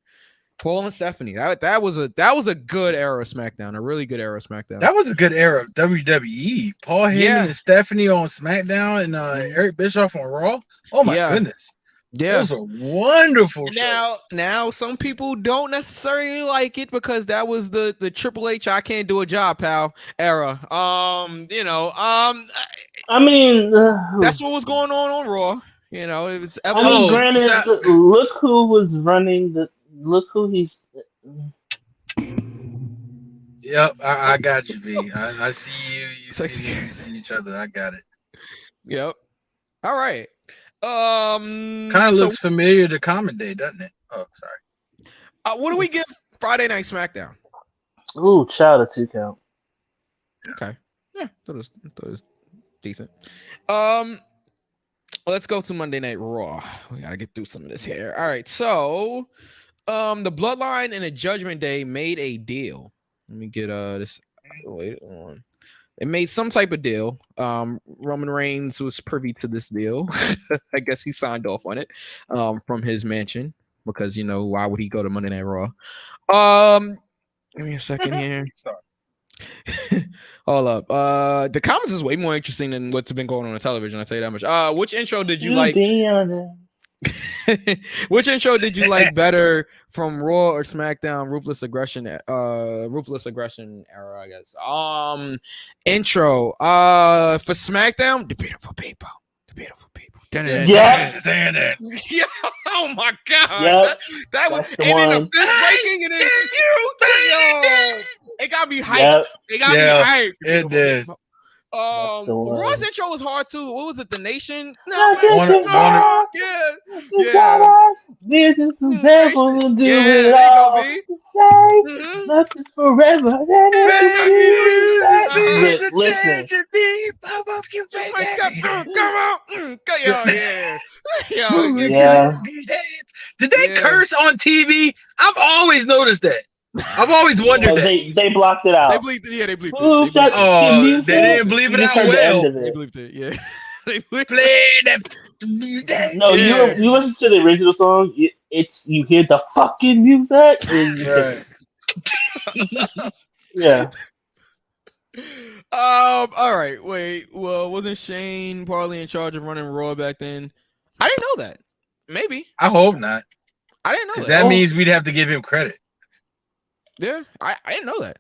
Paul and Stephanie. That was a good era of SmackDown. A really good era of SmackDown. That was a good era of WWE. Paul Heyman and Stephanie on SmackDown and Eric Bischoff on Raw. Oh my goodness. Yeah. Those are wonderful shows. Now some people don't necessarily like it because that was the Triple H I can't do a job, pal era. I mean that's what was going on Raw. You know, it was granted, look who was running look who he's. Yep, I got you, V. I see you. You see each other. I got it. Yep. All right. Kind of looks familiar to Common Day, doesn't it? Oh, sorry. What do we give Friday Night SmackDown? Ooh, child, a 2 count. Okay. Yeah, that was decent. Let's go to Monday Night Raw. We gotta get through some of this here. All right, so the Bloodline and the Judgment Day made a deal. Let me get this. Wait on. They made some type of deal. Roman Reigns was privy to this deal. I guess he signed off on it from his mansion because why would he go to Monday Night Raw? Give me a second here. Hold up. The comments is way more interesting than what's been going on television. I'll tell you that much. Which intro did you like? Which intro did you like better from Raw or SmackDown? Ruthless aggression era, I guess. Intro. For SmackDown, the beautiful people. Yeah. Oh my god. Yep. That was and then the fist breaking and then it got me hyped. Yep. It got me hyped. It did. Raw's intro was hard too. What was it? The Nation? This is the devil will do it all. Say love is forever. Listen. Did they curse on TV? I've always noticed that. I've always wondered that. They blocked it out. They bleeped it. Yeah, they bleeped it. They didn't bleep it out well. They bleeped it. Yeah. They bleeped it. No, you listen to the original song. You hear the fucking music. Right. Yeah. All right. Wait. Well, wasn't Shane Parley in charge of running Raw back then? I didn't know that. Maybe. I hope not. I didn't know that. That means we'd have to give him credit. Yeah, I didn't know that.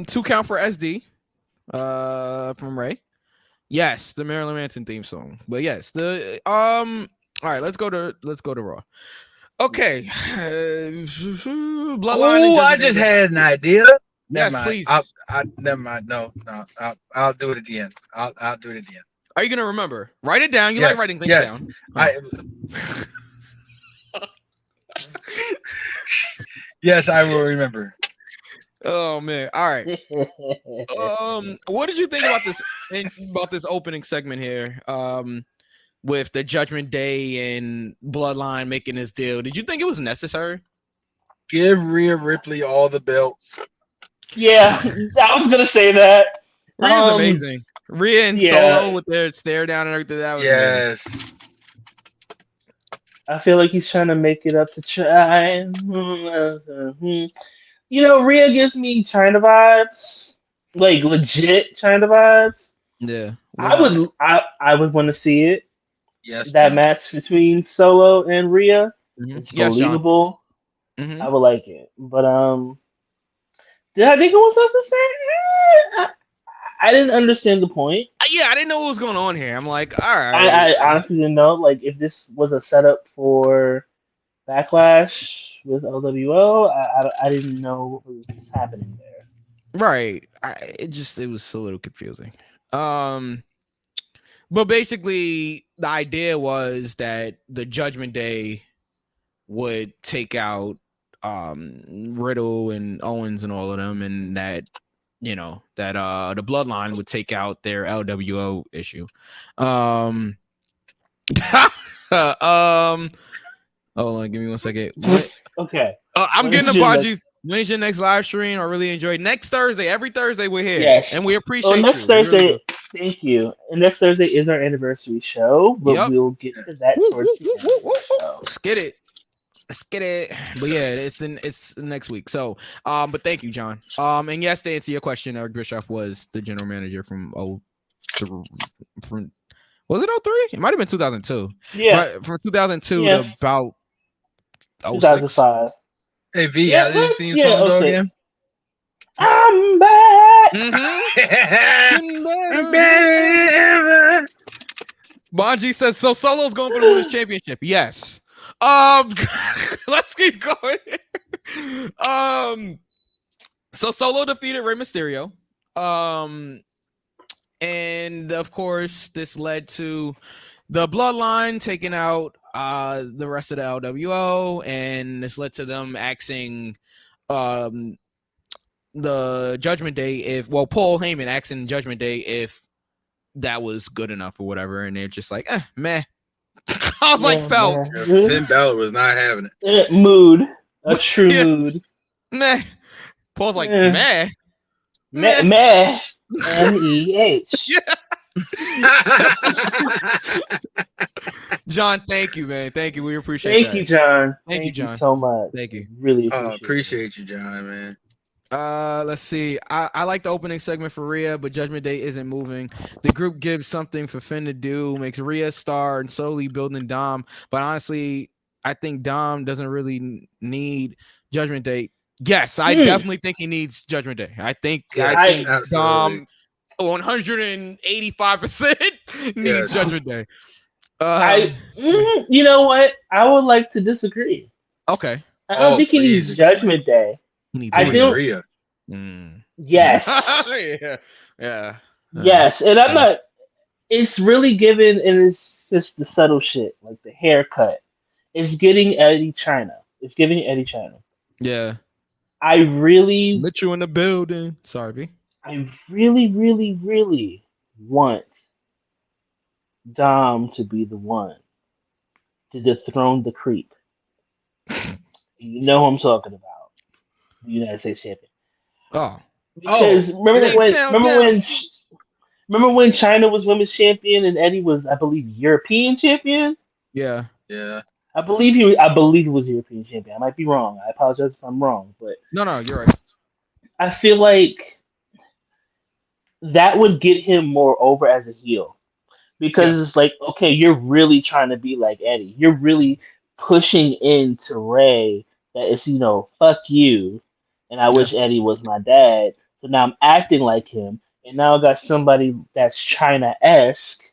2 count for SD. From Ray. Yes, the Marilyn Manson theme song. But yes, the all right, let's go to Raw. Okay. Bloodline. Oh, I just had an idea. Never Yes, mind. please. Never mind. No. I'll do it at the end. I'll do it at the end. Are you gonna remember? Write it down. You like writing things yes. down. Yes, I will remember. Oh man! All right. What did you think about this opening segment here? With the Judgment Day and Bloodline making this deal, did you think it was necessary? Give Rhea Ripley all the belts. Yeah, I was gonna say that. Rhea's amazing. Rhea and Solo with their stare down and everything. That was amazing. I feel like he's trying to make it up to try. You know, Rhea gives me China vibes, like legit China vibes. Yeah, I would want to see it. Yes, that John. match between Solo and Rhea. It's believable. Mm-hmm. I would like it, but did I think it was necessary? I didn't understand the point. Yeah, I didn't know what was going on here. I'm like, all right. I honestly didn't know. Like, if this was a setup for Backlash with LWO, I didn't know what was happening there. Right. It was a little confusing. But basically, the idea was that the Judgment Day would take out Riddle and Owens and all of them, and that the Bloodline would take out their LWO issue. Hold on, give me 1 second. Okay. I'm getting the Baji's. When's your next live stream? I really enjoyed next Thursday. Every Thursday we're here. Yes. And we appreciate next you. Thursday, really thank you. And next Thursday is our anniversary show, but we'll get to that towards the end. Let's get it. But yeah, it's next week. So but thank you, John. And yes, to answer your question, Eric Bischoff was the general manager from was it 03? It might have been 2002. Yeah. Right, from 2002 to about 2005. Hey V, how did this theme song go again? I'm back. Bonji says so. Solo's going for the women's championship. Yes. Let's keep going. So Solo defeated Rey Mysterio. And of course, this led to the Bloodline taking out the rest of the LWO, and this led to them asking the Judgment Day Paul Heyman asking Judgment Day if that was good enough or whatever, and they're just like, meh. I was like, felt. Finn Balor was not having it. Mood. A true mood. Meh. Paul's like, meh. Meh. MEH. John, thank you, man. Thank you. We appreciate Thank you, John. Thank you, John. So much. Thank you. Really appreciate you, John, man. Let's see. I like the opening segment for Rhea, but Judgment Day isn't moving. The group gives something for Finn to do, makes Rhea star and slowly building Dom. But honestly, I think Dom doesn't really need Judgment Day. Yes, I definitely think he needs Judgment Day. I think Dom 185% needs Judgment Day. You know what? I would like to disagree. Okay. I don't think he needs Judgment Day. I don't. Yes. Yeah. Yes, and I'm not. It's really given, and it's just the subtle shit, like the haircut. It's getting Eddie China. It's giving Eddie China. Yeah. I really. Mitchell in the building. Sorry, B. I really, really, really want Dom to be the one to dethrone the creep. You know who I'm talking about. The United States champion. Because remember when China was women's champion and Eddie was, I believe, European champion? Yeah. I believe he was European champion. I might be wrong. I apologize if I'm wrong, but no, you're right. I feel like that would get him more over as a heel. Because it's like, okay, you're really trying to be like Eddie. You're really pushing into Ray that is, fuck you. And I wish Eddie was my dad. So now I'm acting like him. And now I got somebody that's China-esque,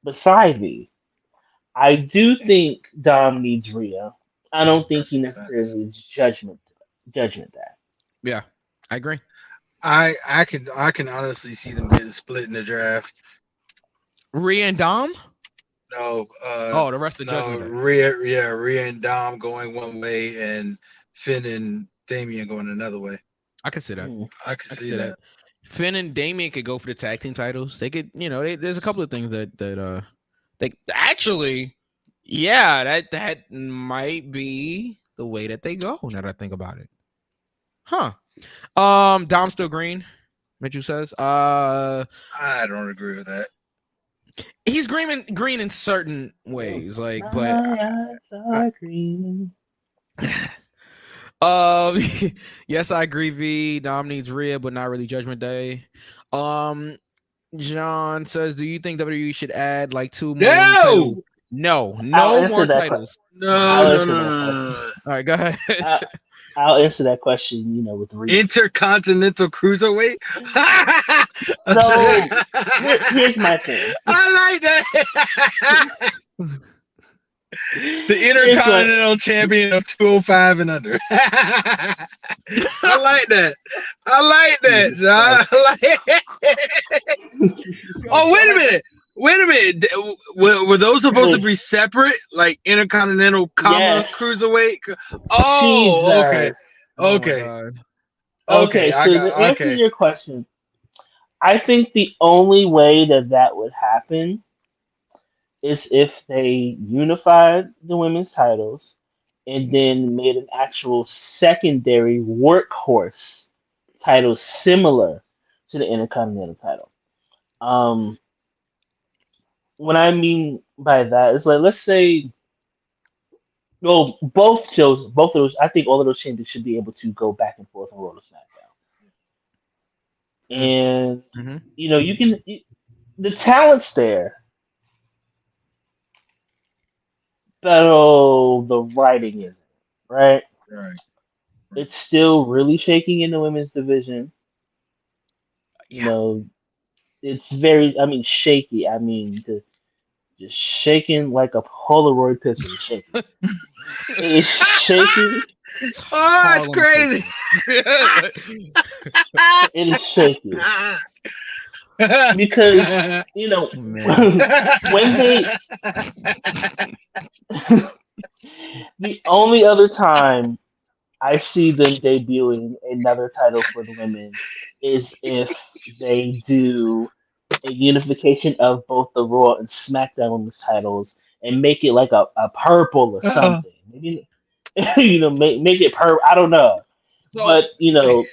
beside me. I do think Dom needs Rhea. I don't think he necessarily needs Judgment Day. Yeah, I agree. I can honestly see them getting split in the draft. Rhea and Dom? No, the rest of Judgment Day. Rhea and Dom going one way, and Finn and Damian going another way. I could see that. I could see that. Finn and Damian could go for the tag team titles. They could, there's a couple of things that they actually, that might be the way that they go. Now that I think about it, huh? Dom's still green. Mitchell says. I don't agree with that. He's green in certain ways, like, but green. Yes, I agree. V. Dom needs Rhea, but not really Judgment Day. John says, do you think WWE should add like 2 more titles? No more titles. No. All right, go ahead. I'll answer that question, with Rhea. Intercontinental Cruiserweight? So, here's my thing. I like that. The Intercontinental Champion of 205 and under. I like that. John. Oh, wait a minute. Were those supposed to be separate, like Intercontinental, Cruiserweight? Oh, Jesus. Okay. Okay. So to answer your question, I think the only way that would happen is if they unified the women's titles and then made an actual secondary workhorse title similar to the Intercontinental title. What I mean by that is, like, let's say, both of those, I think all of those champions should be able to go back and forth on Raw to SmackDown. And, you can, the talent's there, but the writing isn't, right? Right. It's still really shaking in the women's division. It's very, shaky. Just shaking like a Polaroid picture. It's shaking. It's shaking. Oh, it's crazy. It is shaky. Because, when they... The only other time I see them debuting another title for the women is if they do a unification of both the Raw and SmackDown women's titles and make it like a purple or something. Maybe, make it purple. I don't know. But, and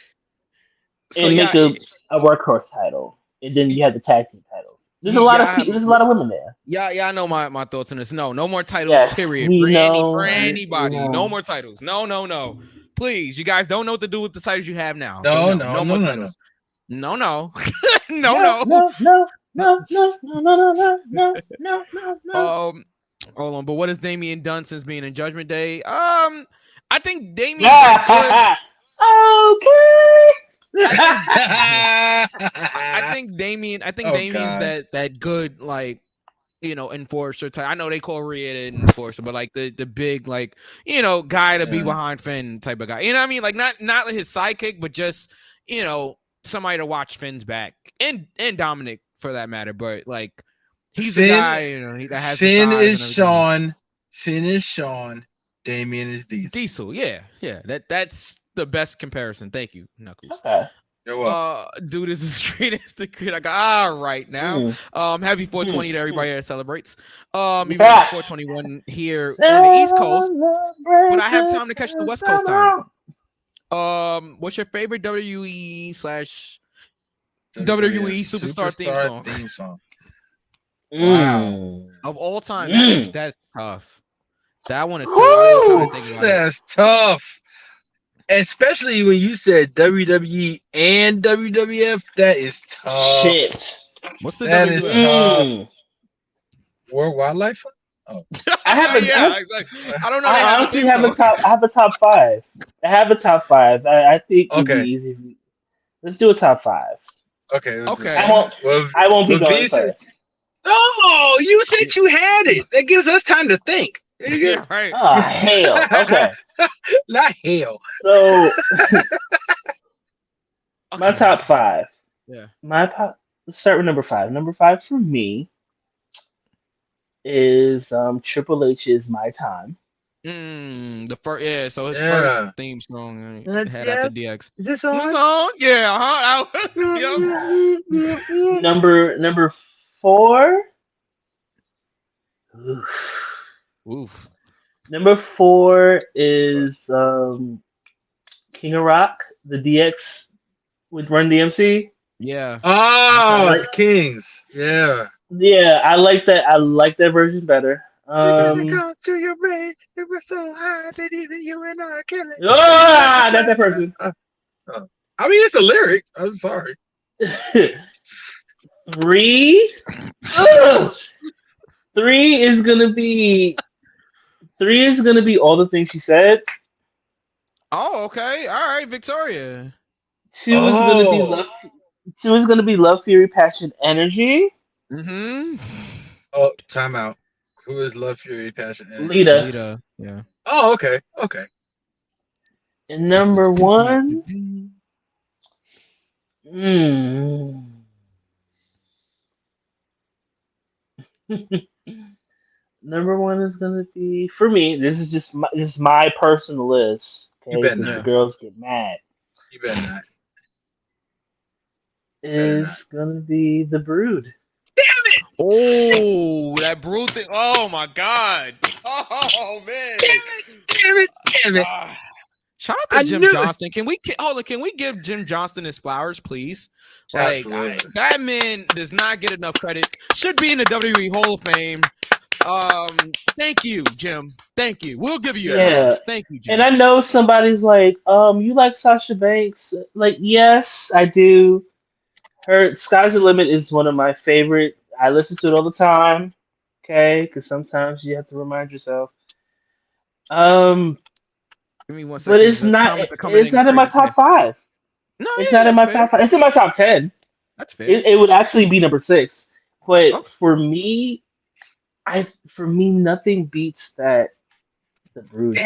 make a workhorse title. And then you have the tag team titles. There's a lot of women there. Yeah, I know my thoughts on this. No more titles, period. For anybody. No more titles. No. Please, you guys don't know what to do with the titles you have now. No more titles. No. No. Hold on, but what has Damian done since being in Judgment Day? I think Damian. I think Damian's that good, like, enforcer type. I know they call Rhea an enforcer, but like the big, like, guy to be behind Finn type of guy. You know what I mean? Like not his sidekick, but just somebody to watch Finn's back and Dominic for that matter. But like he's the guy, that has Finn is Sean. Finn is Sean. Damian is Diesel. Diesel, yeah. That's the best comparison. Thank you, Knuckles. Okay. You're welcome. Dude is as straight as the grid. I got all right now. Happy 420 to everybody that celebrates. Even 421 here on the East Coast, but I have time to catch the West Coast time. What's your favorite WWE Superstar theme song? Wow. Of all time, that's tough. That one is tough. That's tough. Especially when you said WWE and WWF, that is tough. Shit. What's the that WWF? Is tough. World Wildlife Fund? Oh. Exactly. I don't know. I honestly have a top. I have a top 5. I have a top 5. I think it'd be easy. Let's do a top 5. Okay. I won't be going first. No, you said you had it. That gives us time to think. Yeah, right. Oh, hell. Okay. Not hell. So My top five. Yeah. Let's start with number five. Number five for me is Triple H's "My Time." The first, yeah. So his first theme song had after DX. Is this on? Yeah. Yep. Number four. Oof. Number four is King of Rock, the DX with Run DMC. Yeah. Oh, Kings. Yeah. Yeah, I like that. I like that version better. Come to your brain. It was so high that even you and I kill it. That's that person. I mean, it's the lyric. I'm sorry. Three. Three is gonna be all the things she said. Oh, okay. All right, Victoria. Two is gonna be love. Two is gonna be Love, Fury, Passion, Energy. Oh, time out. Who is Love, Fury, Passion, Energy? Lita. Yeah. Oh, okay. And number one. Number one is gonna be for me. This is my personal list. Okay, because the girls get mad. You better not. Is gonna be The Brood. Damn it! Oh, that Brood thing. Oh my God. Oh man. Damn it. Shout out to Jim Johnston. Can we give Jim Johnston his flowers, please? Like that man does not get enough credit. Should be in the WWE Hall of Fame. Thank you, Jim. Thank you. We'll give you yours. Thank you, Jim. And I know somebody's like, you like Sasha Banks? Like, yes, I do. Her Sky's the Limit is one of my favorite. I listen to it all the time. Okay, because sometimes you have to remind yourself. Give me 1 second. But it's not. It's not in my top five. No, it's not in my top five. It's in my top 10. That's fair. It would actually be number 6. But for me, nothing beats that The Brood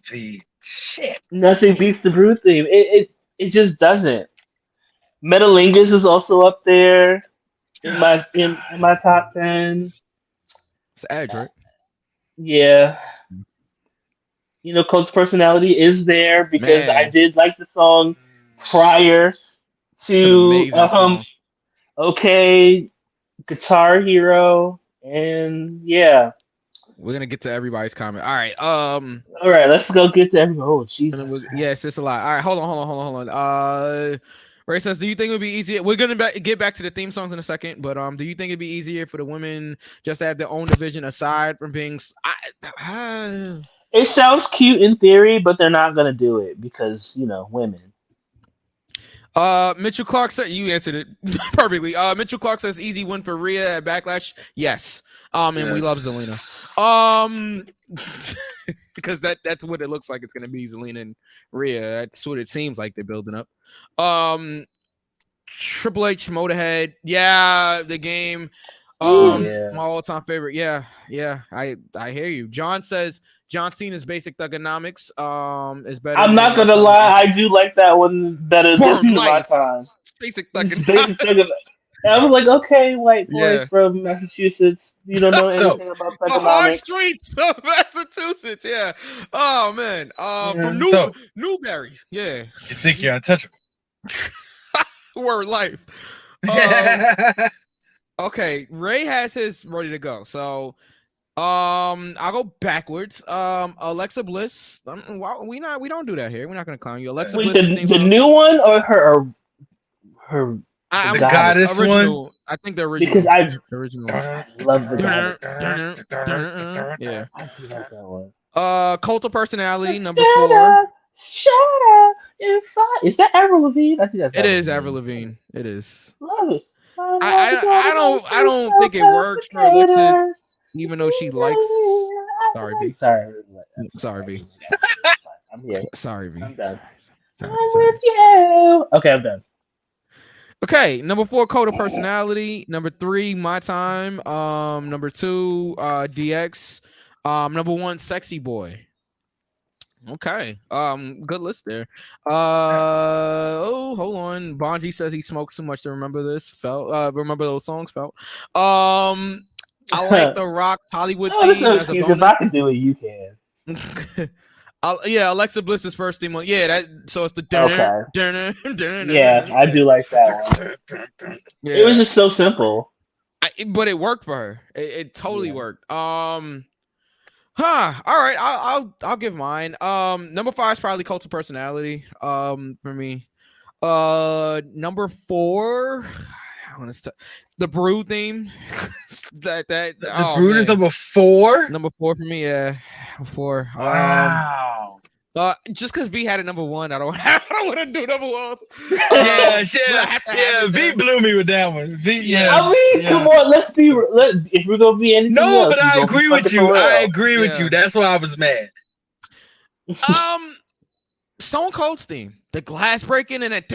theme. Shit. Nothing beats The Brood theme. It just doesn't. Metalingus is also up there in my top 10. It's Edge, right? Yeah. You know, Coach's Personality is there because I did like the song prior to okay, Guitar Hero, and yeah. We're gonna get to everybody's comment. All right. All right, let's go get to everybody. Oh, Jesus. Yes, it's a lot. All right, hold on. Ray says, do you think it would be easier? We're gonna get back to the theme songs in a second, but do you think it'd be easier for the women just to have their own division aside from being? It sounds cute in theory, but they're not gonna do it because women. Mitchell Clark said you answered it perfectly. Mitchell Clark says easy win for Rhea at Backlash. Yes. And we love Zelina. Because that's what it looks like. It's gonna be Zelina and Rhea. That's what it seems like they're building up. Triple H Motorhead. Yeah, the game. My all-time favorite. Yeah. I hear you. John says John Cena's Basic Thugonomics is better. I'm not gonna lie, I do like that one better than My Time. Basic Thugonomics. I was like, okay, white boy from Massachusetts, you don't know anything about the hard streets of Massachusetts. Yeah. Oh man. From Newberry. Yeah. You think you're untouchable? Word life. Okay, Ray has his ready to go. So I'll go backwards. Alexa Bliss. We don't do that here. We're not gonna clown you. Alexa Bliss. The new one or her the goddess original, one? I think the original. Because I love the goddess. Yeah. I do like that one. Cult of Personality, number 4. Shut up. Is that Avril Lavigne? I think that's it. Is Avril Lavigne. It is. Love it. I don't think it works for Alexa, even though she likes. Sorry, V. Sorry, V. I'm here. Sorry, V. I'm done. Sorry. With you. Okay, I'm done. Okay, number 4, Code of Personality. Number 3, My Time. Number 2, DX. Number 1, Sexy Boy. Okay. Good list there. Hold on. Bonji says he smokes too much to remember this. Remember those songs. Felt. I like the rock Hollywood No, there's no theme as a excuse. If bonus. I can do it, you can. Yeah, Alexa Bliss's first theme. Yeah, that. So it's the Okay. dinner. Yeah, I do like that one. Yeah. It was just so simple. But it worked for her. It totally worked. All right. I'll give mine. Number 5 is probably Cult of Personality. For me. Number 4. The Brood theme. the Brood is number 4. Number 4 for me. Yeah, 4. Wow. Just because V had it number 1, I don't want to do number 1. Yeah. V blew me with that one. I mean, come on, if we're gonna be anything else, but I agree with you. I agree with you. That's why I was mad. Stone Cold's theme, the glass breaking and that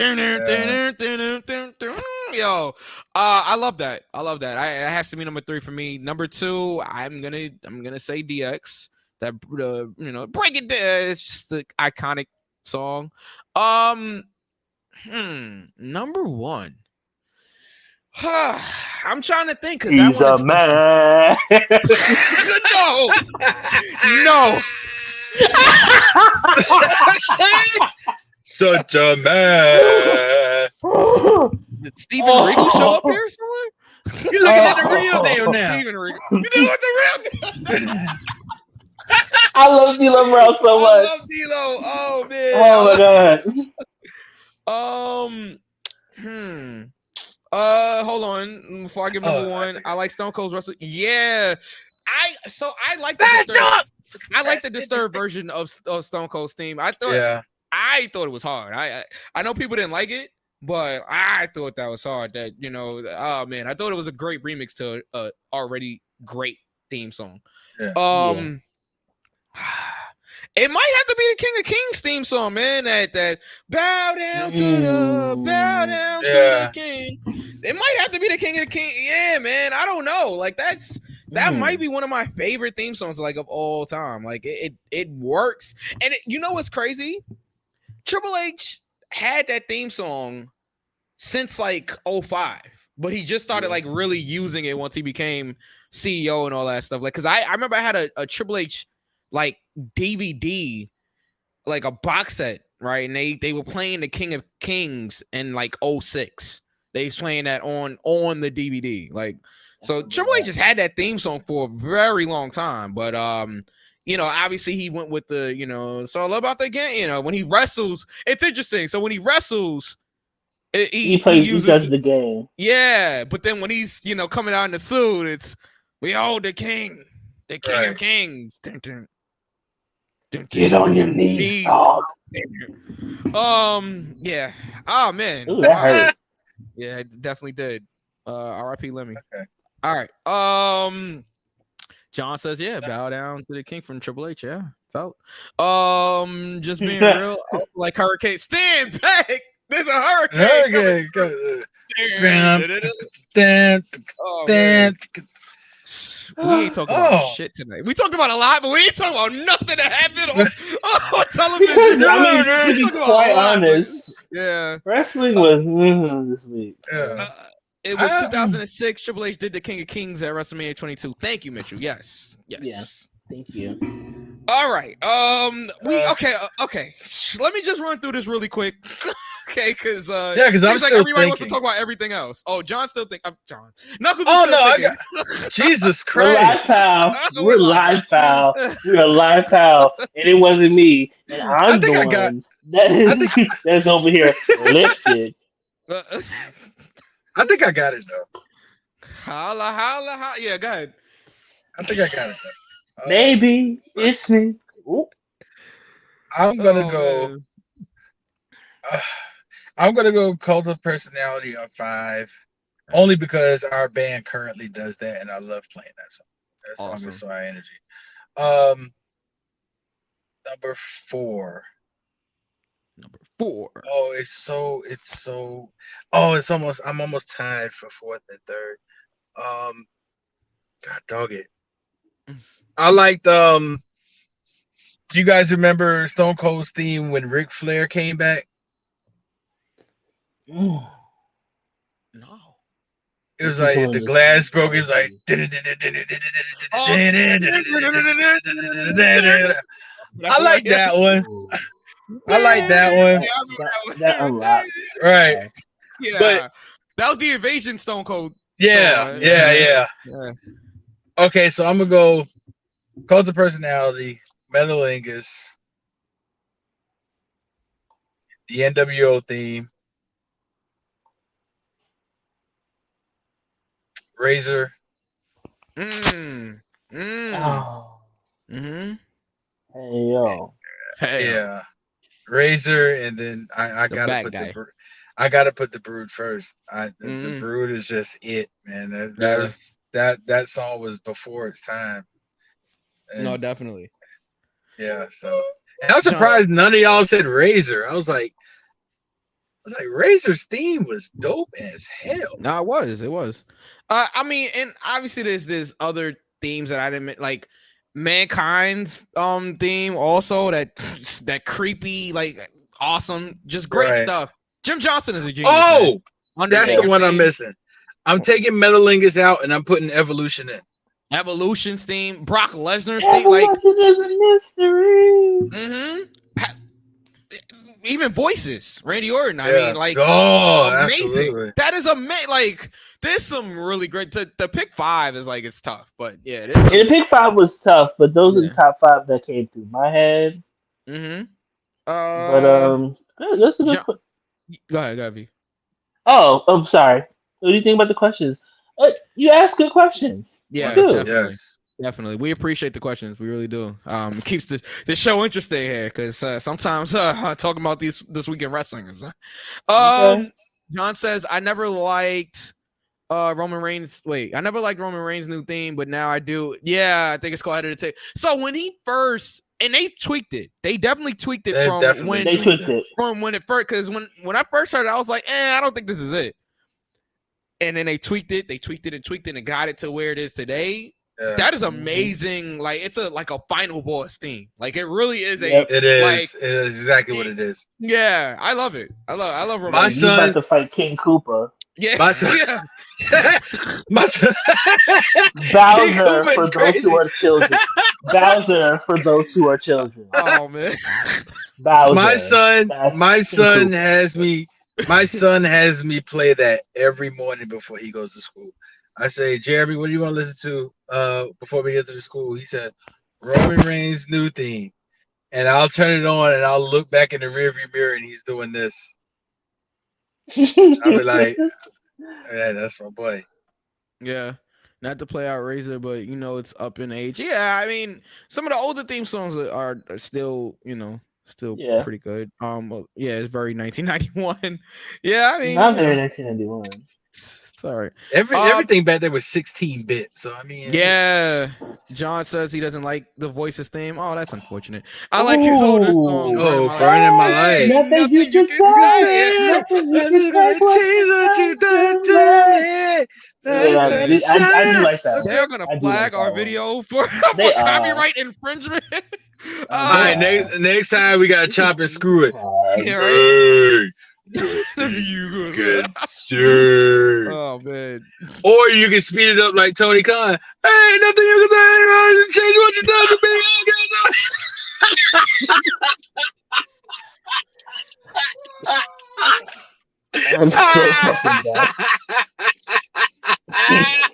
yo, I love that. It has to be number 3 for me. Number 2, I'm gonna say DX. That break it down. It's just the iconic song. Number 1. I'm trying to think because he's a man. No. Such a man. Did Steven Regal show up here somewhere? You looking at the real deal now. Steven Regal. You know what the real deal? I love D'Lo Brown so much. I love D'Lo. Oh man. Oh my god. Hold on. Before I give number 1, I like Stone Cold's wrestling. Yeah. I like the Disturbed version of Stone Cold's theme. I thought it was hard. I know people didn't like it, but I thought that was hard. That oh man, I thought it was a great remix to a already great theme song. It might have to be the King of Kings theme song, man. That bow down to the king. It might have to be the King of the King. Yeah, man. I don't know. Like that might be one of my favorite theme songs, like of all time. Like it works. And you know what's crazy? Triple H had that theme song since like 05, but he just started like really using it once he became CEO and all that stuff. Like, cause I remember I had a Triple H like DVD, like a box set, right? And they were playing the King of Kings in like 06. They was playing that on the DVD. Like, so Triple H just had that theme song for a very long time. But obviously he went with the, it's all about the game. When he wrestles, it's interesting. So when he wrestles, he does the game. Yeah, but then when he's coming out in the suit, it's we owe the king of kings. Dun, dun. Get on your knees. Dog. Yeah. Oh man. Ooh, that hurt. Yeah, it definitely did. R.I.P. Lemmy. Okay. All right. John says, yeah, bow down to the king from Triple H. Yeah, felt. Just being real, like Hurricane. Stand back. There's a hurricane. We ain't talking about shit tonight. We talked about a lot, but we ain't talking about nothing that happened on television. To be quite honest, wrestling was this week. It was 2006. Triple H did the King of Kings at WrestleMania 22. Thank you, Mitchell. Yes. Yeah, thank you. All right. Okay. Let me just run through this really quick. Okay, because because I'm still everybody thinking. wants to talk about everything else. Oh, John still think I'm John. Knuckles. Jesus Christ. We're live, pal. We're live, pal. And it wasn't me. And I'm the one that's over here lifted. I think I got it though. Holla. Yeah, go ahead. I think I got it though. Maybe it's me. Ooh. I'm gonna go. I'm gonna go Cult of Personality on 5, only because our band currently does that, and I love playing that song. That song is so high energy. Number 4. Oh, I'm almost tied for 4th and 3rd. God dog it. I liked Do you guys remember Stone Cold's theme when Ric Flair came back? No. It was like the glass broke. It was like. I like that one. I like that one. That unlocked. Right. Yeah. But that was the Invasion Stone Cold. Yeah. Okay, so I'm gonna go Cult of Personality, Metalingus, the NWO theme, Razor. Oh. Mm-hmm. Hey yo. Yeah. Razor, and then I gotta put the Brood first. The Brood is just it, man. That song was before its time. And, no, definitely. Yeah, so and I was surprised none of y'all said Razor. I was like, Razor's theme was dope as hell. No, it was. I mean, and obviously there's other themes that I didn't like. Mankind's theme also that creepy, like awesome, just great stuff. Jim Johnson is a genius. Oh, that's the one I'm missing. I'm taking Metalingus out and I'm putting Evolution in. Evolution's theme, Brock Lesnar's theme, like is a mystery. Even voices, Randy Orton. I mean, like, amazing. Absolutely. That is amazing. Like, there's some really great. The pick 5 is like it's tough, but yeah, the pick 5 was tough, but those are the top 5 that came through my head. But that's a good. Go ahead, V. Oh, I'm sorry. What do you think about the questions? You ask good questions. Yeah, definitely. We appreciate the questions. We really do. It keeps the show interesting here because sometimes talking about this week in wrestling is. John says I never liked Roman Reigns. Wait, I never liked Roman Reigns' new theme, but now I do. Yeah, I think it's called Head of the Tape. So when he first. And they tweaked it. They definitely tweaked it from when it first. Because when I first heard it, I was like, I don't think this is it. And then they tweaked it, and got it to where it is today. Yeah. That is amazing. Like it's a final boss theme. Like it really is a. It is. Like, it is exactly what it is. Yeah, I love it. I love Roman. My son about to fight King Koopa. Yeah, my son. Yeah. My son. Bowser for those who are children. Bowser for those who are children. Oh man. Bowser. My son has me play that every morning before he goes to school. I say, Jeremy, what do you want to listen to before we get to the school? He said, Roman Reigns' new theme. And I'll turn it on and I'll look back in the rearview mirror and he's doing this. I'll be like, yeah, that's my boy. Yeah. Not to play out Razor, but it's up in age. Yeah, I mean, some of the older theme songs are still, pretty good. It's very 1991. Yeah, I mean, not very 1991. Sorry. Everything back there was 16-bit. So I mean, yeah. John says he doesn't like the Voices theme. Oh, that's unfortunate. I like his older song. Burning My Life. Nothing you can say. Nothing you can change what you done to me. I do like that. They're gonna flag our video for copyright infringement. All right, next time we gotta chop and screw it. Yeah, right. You good sir. Oh man. Or you can speed it up like Tony Khan. Hey, nothing you can say. Change what you done to me. I'm so fucking bad.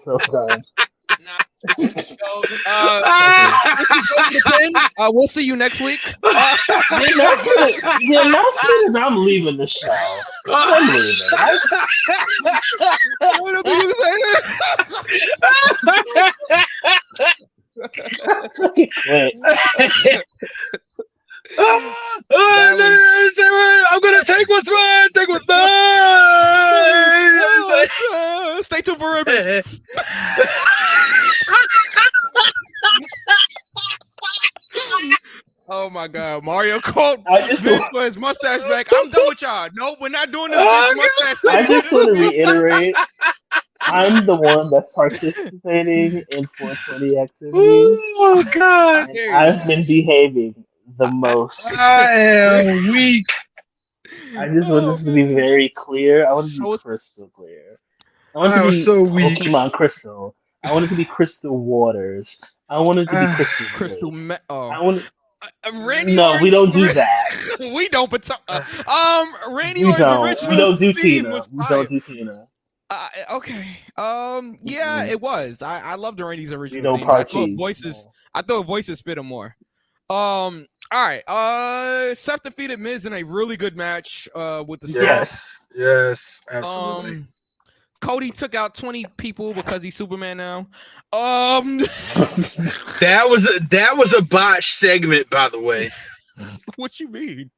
So done. This is the pin. We'll see you next week. The announcement is I'm leaving the show. I'm leaving. I'm gonna take what's mine. Take what's mine. Stay tuned for it. Oh my God, Mario called Vince for his mustache back. I'm done with y'all. Nope, we're not doing this mustache back. I just want to reiterate, I'm the one that's participating in 420 activities. Oh God! I've been behaving. the most. I am weak. I just want this to be very clear. I want it to be crystal clear. I want it to be so weak. Pokemon Crystal. I want it to be Crystal Waters. I want it to be Crystal. Crystal. I want. Randy No, Orton's we don't do that. We don't. But Randy We Orton's don't. original We don't do theme Tina. was We fire. don't do Tina. Okay. Yeah, it was. I loved Randy's original We don't theme. party. I thought voices fit him more. All right. Seth defeated Miz in a really good match. With the Yes, absolutely. Cody took out 20 people because he's Superman now. That was a botch segment, by the way. What you mean?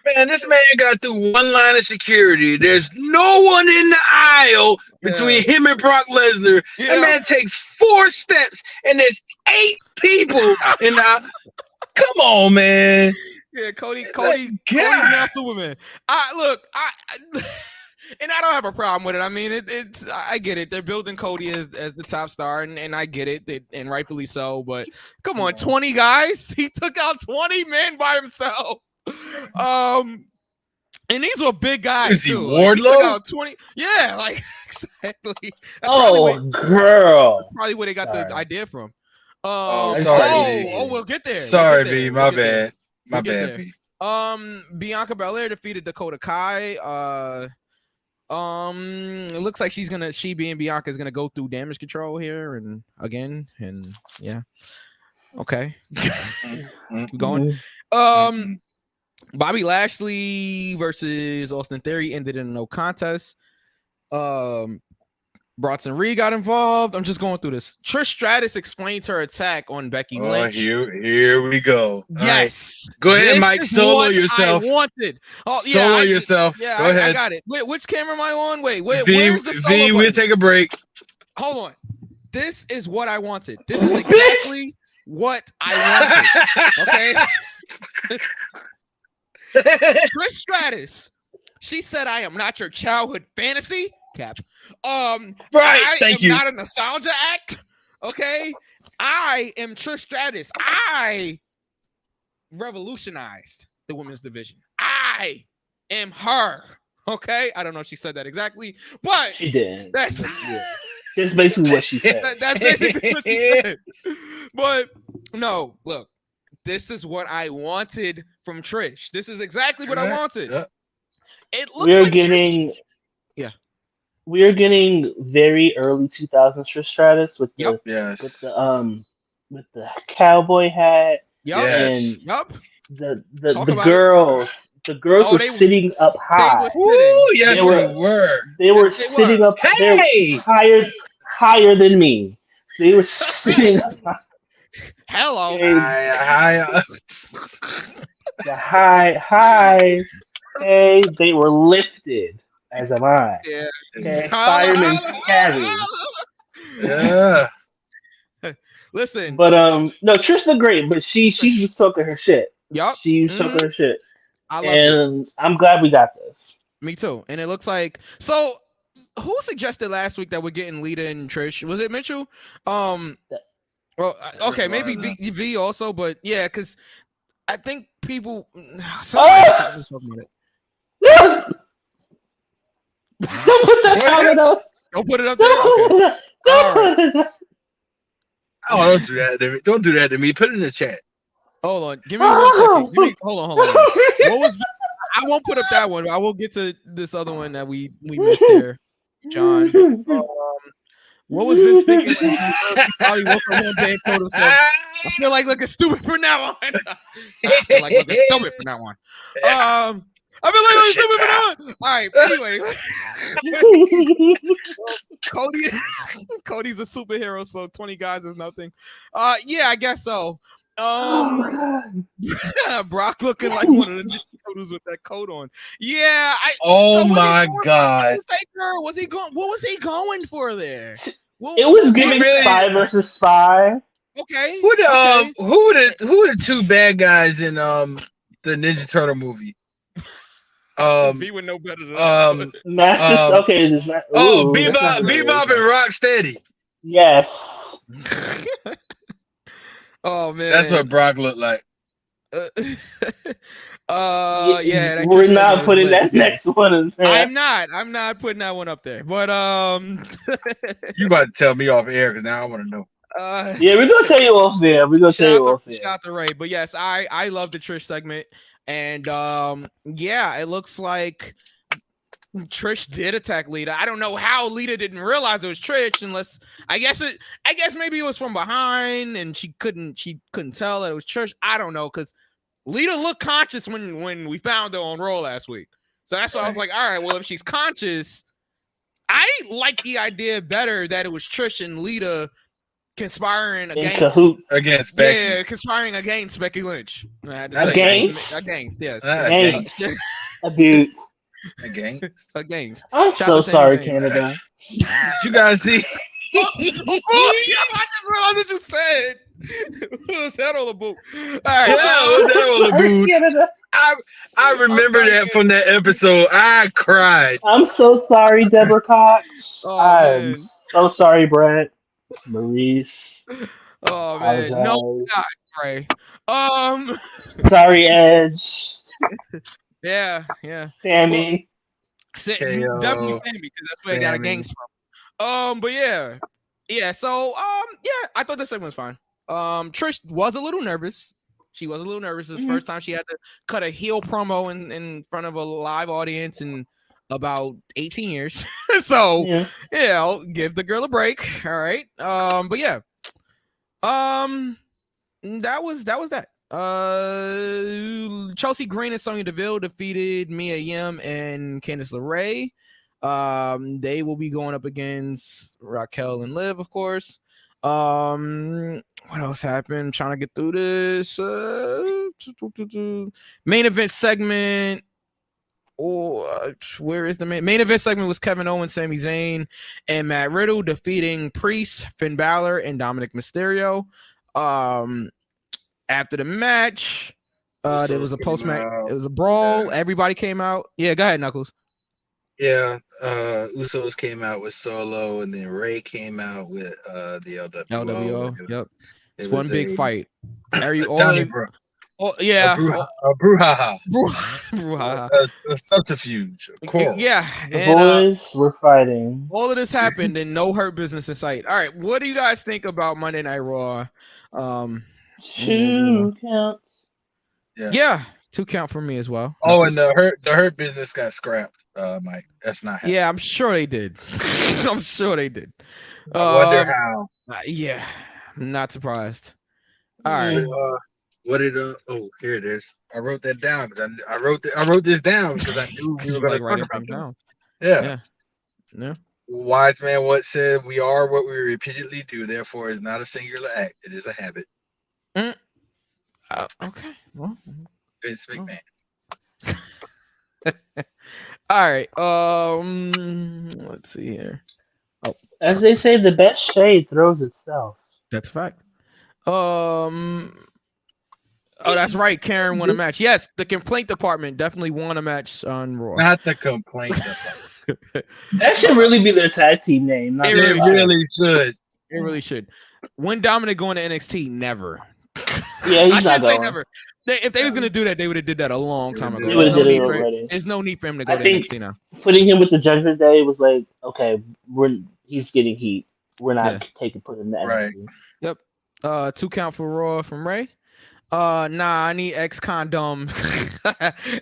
Man, this man got through one line of security. There's no one in the aisle between him and Brock Lesnar. Yeah. That man takes 4 steps, and there's 8 people in the. Come on, man. Yeah, Cody's now Superman. And I don't have a problem with it. I mean, I get it. They're building Cody as the top star, and I get it, and rightfully so. But come on, 20 guys. He took out 20 men by himself. And these were big guys. Is he too. Wardlow? He took out 20. Yeah, like exactly. Girl. That's probably where they got the idea from. Sorry. We'll get there. Sorry, B. My bad. My bad, B. Bianca Belair defeated Dakota Kai. It looks like she being Bianca is gonna go through damage control here and yeah. Okay. Keep going. Bobby Lashley versus Austin Theory ended in a no contest. Bronson Reed got involved. I'm just going through this. Trish Stratus explained her attack on Becky Lynch. Here we go. Yes. Go ahead, Mike. Solo yourself. I wanted. Solo yourself. Yeah, go ahead. I got it. Wait, which camera am I on? Wait, where's the solo V, we'll take a break. Hold on. This is what I wanted. This is exactly what I wanted. Okay. Trish Stratus. She said, "I am not your childhood fantasy." Cap. Right. Thank you. Not a nostalgia act. Okay. I am Trish Stratus. I revolutionized the women's division. I am her. Okay. I don't know if she said that exactly, but she did. That's basically what she said. That's basically what she said. But no, look, this is what I wanted from Trish. This is exactly what I wanted. Yep. It looks like getting. Trish. Yeah. We are getting very early 2000s Trish Stratus with the with the cowboy hat. And the girls. The girls were sitting up high. They were sitting up. They were higher than me. They were sitting up high. Hello. The high. Hey, they were lifted. As am I. Yeah. Okay. Fireman's carry. Yeah. Listen. But no, Trish looked great, but she was talking her shit. Yup. She was talking her shit. I love it. I'm glad we got this. Me too. And it looks like so. Who suggested last week that we're getting Lita and Trish? Was it Mitchell? Well, okay, maybe V also, but yeah, because I think people. Don't put that comment up. Don't put it up there. Okay. Oh, don't do that to me. Don't do that to me. Put it in the chat. Hold on. Give me 1 second. Hold on. What was? I won't put up that one. I will get to this other one that we missed here, John. What was Vince thinking? Probably woke up one day and told himself, "I feel like looking stupid from now on." I feel like looking stupid from now on. I feel like looking stupid from now on. All right. Anyway, Cody's a superhero, so 20 guys is nothing. Yeah, I guess so. Brock looking like one of the Ninja Turtles with that coat on. Yeah. My God. Was he going? What was he going for there? It was giving spy versus spy. Okay. Who were the 2 bad guys in the Ninja Turtle movie? He would know better than Masters. Okay, this not. Bebop and Rocksteady. Yes. Oh man, that's what Brock looked like. Yeah, that we're Trish segment not was putting lit. that next one in there. I'm not putting that one up there. But You about to tell me off air because now I want to know. Yeah, we're gonna tell you off there. We're gonna tell you off there. Shout out to Ray. But yes, I love the Trish segment. And yeah, it looks like Trish did attack Lita. I don't know how Lita didn't realize it was Trish, unless I guess maybe it was from behind and she couldn't tell that it was Trish. I don't know, because Lita looked conscious when we found her on Raw last week. So that's why I was like, all right, well, if she's conscious, I like the idea better that it was Trish and Lita conspiring against Becky. Yeah, conspiring against Becky Lynch. Against, yes. Against. A dude. Against. I'm so sorry, Canada. You guys see? I just realized what you said. Was that on the boot? All right. Was that on the boot? I remember that from that episode. I cried. I'm so sorry, Deborah Cox. I'm man. so sorry, Brett. Maurice. Oh man. No, not Ray. Sorry, Edge. Yeah. Sammy. Well, definitely Sammy, because that's where I got a gangs from. But yeah. So yeah, I thought this segment was fine. Trish was a little nervous. She was a little nervous. This first time she had to cut a heel promo in front of a live audience in about 18 years. So yeah, I'll give the girl a break. All right. But yeah. That was that. Chelsea Green and Sonya Deville defeated Mia Yim and Candice LeRae. They will be going up against Raquel and Liv, of course. What else happened? I'm trying to get through this. Main event segment. Where is the main event segment? Was Kevin Owens, Sami Zayn, and Matt Riddle defeating Priest, Finn Balor, and Dominic Mysterio. After the match, there was a post-match. It was a brawl. Everybody came out. Yeah, go ahead, Knuckles. Yeah, Usos came out with Solo, and then Ray came out with the LWO. Yep, it's one big fight. Oh yeah, a brouhaha. A subterfuge. Yeah, the boys were fighting. All of this happened and no hurt business in sight. All right, what do you guys think about Monday Night Raw? 2 counts. Yeah, 2 count for me as well. Oh, and the hurt business got scrapped, Mike. That's not happening. Yeah, I'm sure they did. I'm sure they did. I wonder how. Yeah, I'm not surprised. All right. What did here it is. I wrote that down because I wrote this down because I knew we were going to talk about down. Yeah. Wise man once said, "We are what we repeatedly do. Therefore, it's not a singular act; it is a habit." Okay. Well, Vince McMahon. All right. Let's see here. Oh, as they say, the best shade throws itself. That's a fact. Oh, that's right. Karen won a match. Yes, the complaint department definitely won a match on Raw. Not the complaint department. That should really be their tag team name. It really should. It really should. When Dominic going to NXT, never. Yeah, he's I not should say going. never. If they was gonna do that, they would have did that a long time ago. They would have did it already. There's no need for him to go to NXT now. Putting him with the Judgment Day was like, okay, he's getting put him in the NXT. Right. Yep. 2 count for Raw from Ray. Nah, I need ex-condom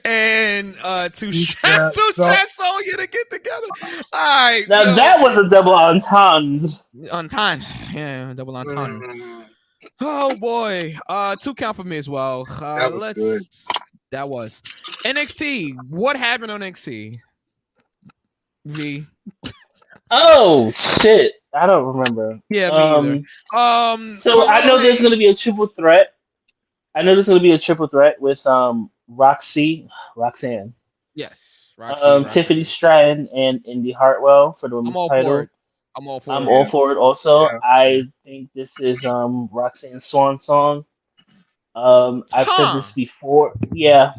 and two shots on you to get together. All right. Now that was a double entendre. Yeah, double entendre. Oh boy. 2 count for me as well. That was good. That was NXT. What happened on NXT? V. Oh shit. I don't remember. Yeah, me either. So I know there's gonna be a triple threat. With Roxanne. Yes. Tiffany Stratton and Indy Hartwell for the women's title. I'm all for it. I'm all for it also. Yeah. I think this is Roxanne's swan song. I've said this before. Yeah.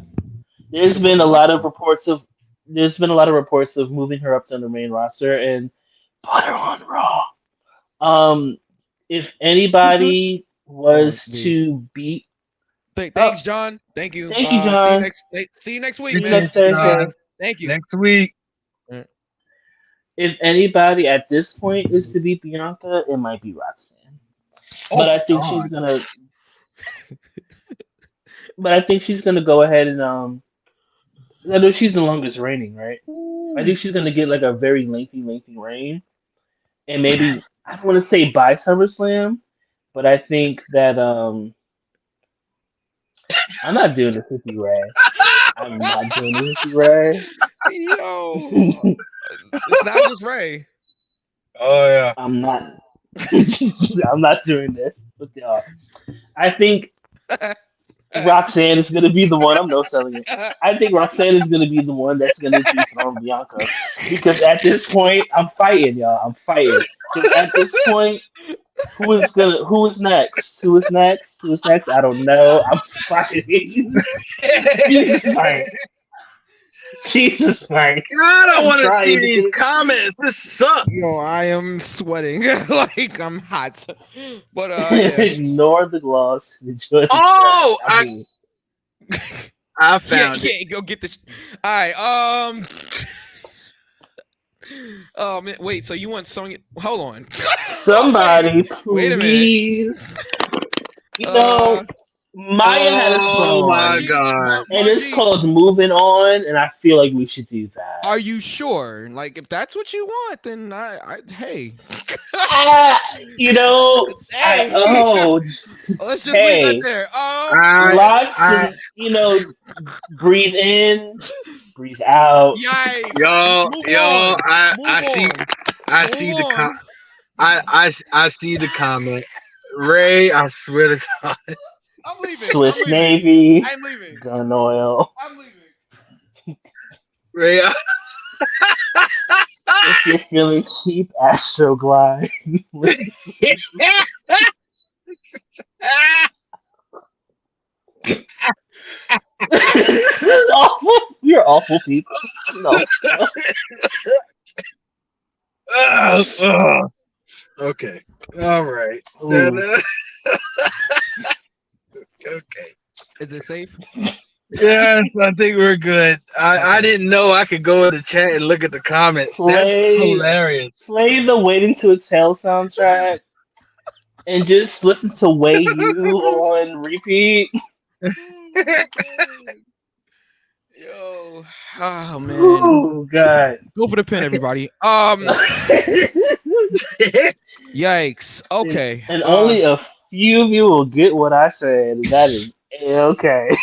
There's been a lot of reports of moving her up to the main roster and put her on Raw. If anybody was to beat Thanks, John. Thank you. Thank you, John. See you next week, See you man. next Thursday. Thank you. Next week. If anybody at this point is to beat Bianca, it might be Roxanne. But I think she's gonna. But I think she's gonna go ahead and I know she's the longest reigning, right? I think she's gonna get like a very lengthy reign, and maybe I don't want to say by SummerSlam, but I think that I'm not doing this with you, Ray. I'm not doing this with you, Ray. Yo, it's not just Ray. Oh yeah. I'm not. I'm not doing this with y'all. I think Roxanne is going to be the one. I'm no selling it. I think Roxanne is going to be the one that's going to dethrone Bianca, because at this point, I'm fighting, y'all. I'm fighting. Because at this point, who is next? Who is next? I don't know. I'm fighting. Jesus Christ. I don't want to see these comments. This sucks. Yo, I am sweating like I'm hot. But ignore the gloss. Oh, I found it. Yeah, go get this. All right. Oh man, wait. So you want Sonya? Hold on. Somebody, please. Wait a minute. You know, Maya had a song. Oh my god! And it's called "Moving On," and I feel like we should do that. Are you sure? Like, if that's what you want, then hey. You know, hey. Let's just leave that there. Lots of, breathe in, breathe out. Yikes. Yo, I see the comment. Ray, I swear to God. I'm leaving. Swiss Navy. I'm leaving. Gun oil. I'm leaving. Ray, if you're feeling cheap, Astroglide. This is awful. You're awful people. No. Okay. All right. Okay. Is it safe? Yes, I think we're good. I didn't know I could go in the chat and look at the comments. That's hilarious. Play the Waiting to Exhale soundtrack and just listen to Way You on repeat. Yo. Oh man. Oh god. Go for the pin, everybody. Yikes. Okay. And only a few of you will get what I said. And that is okay.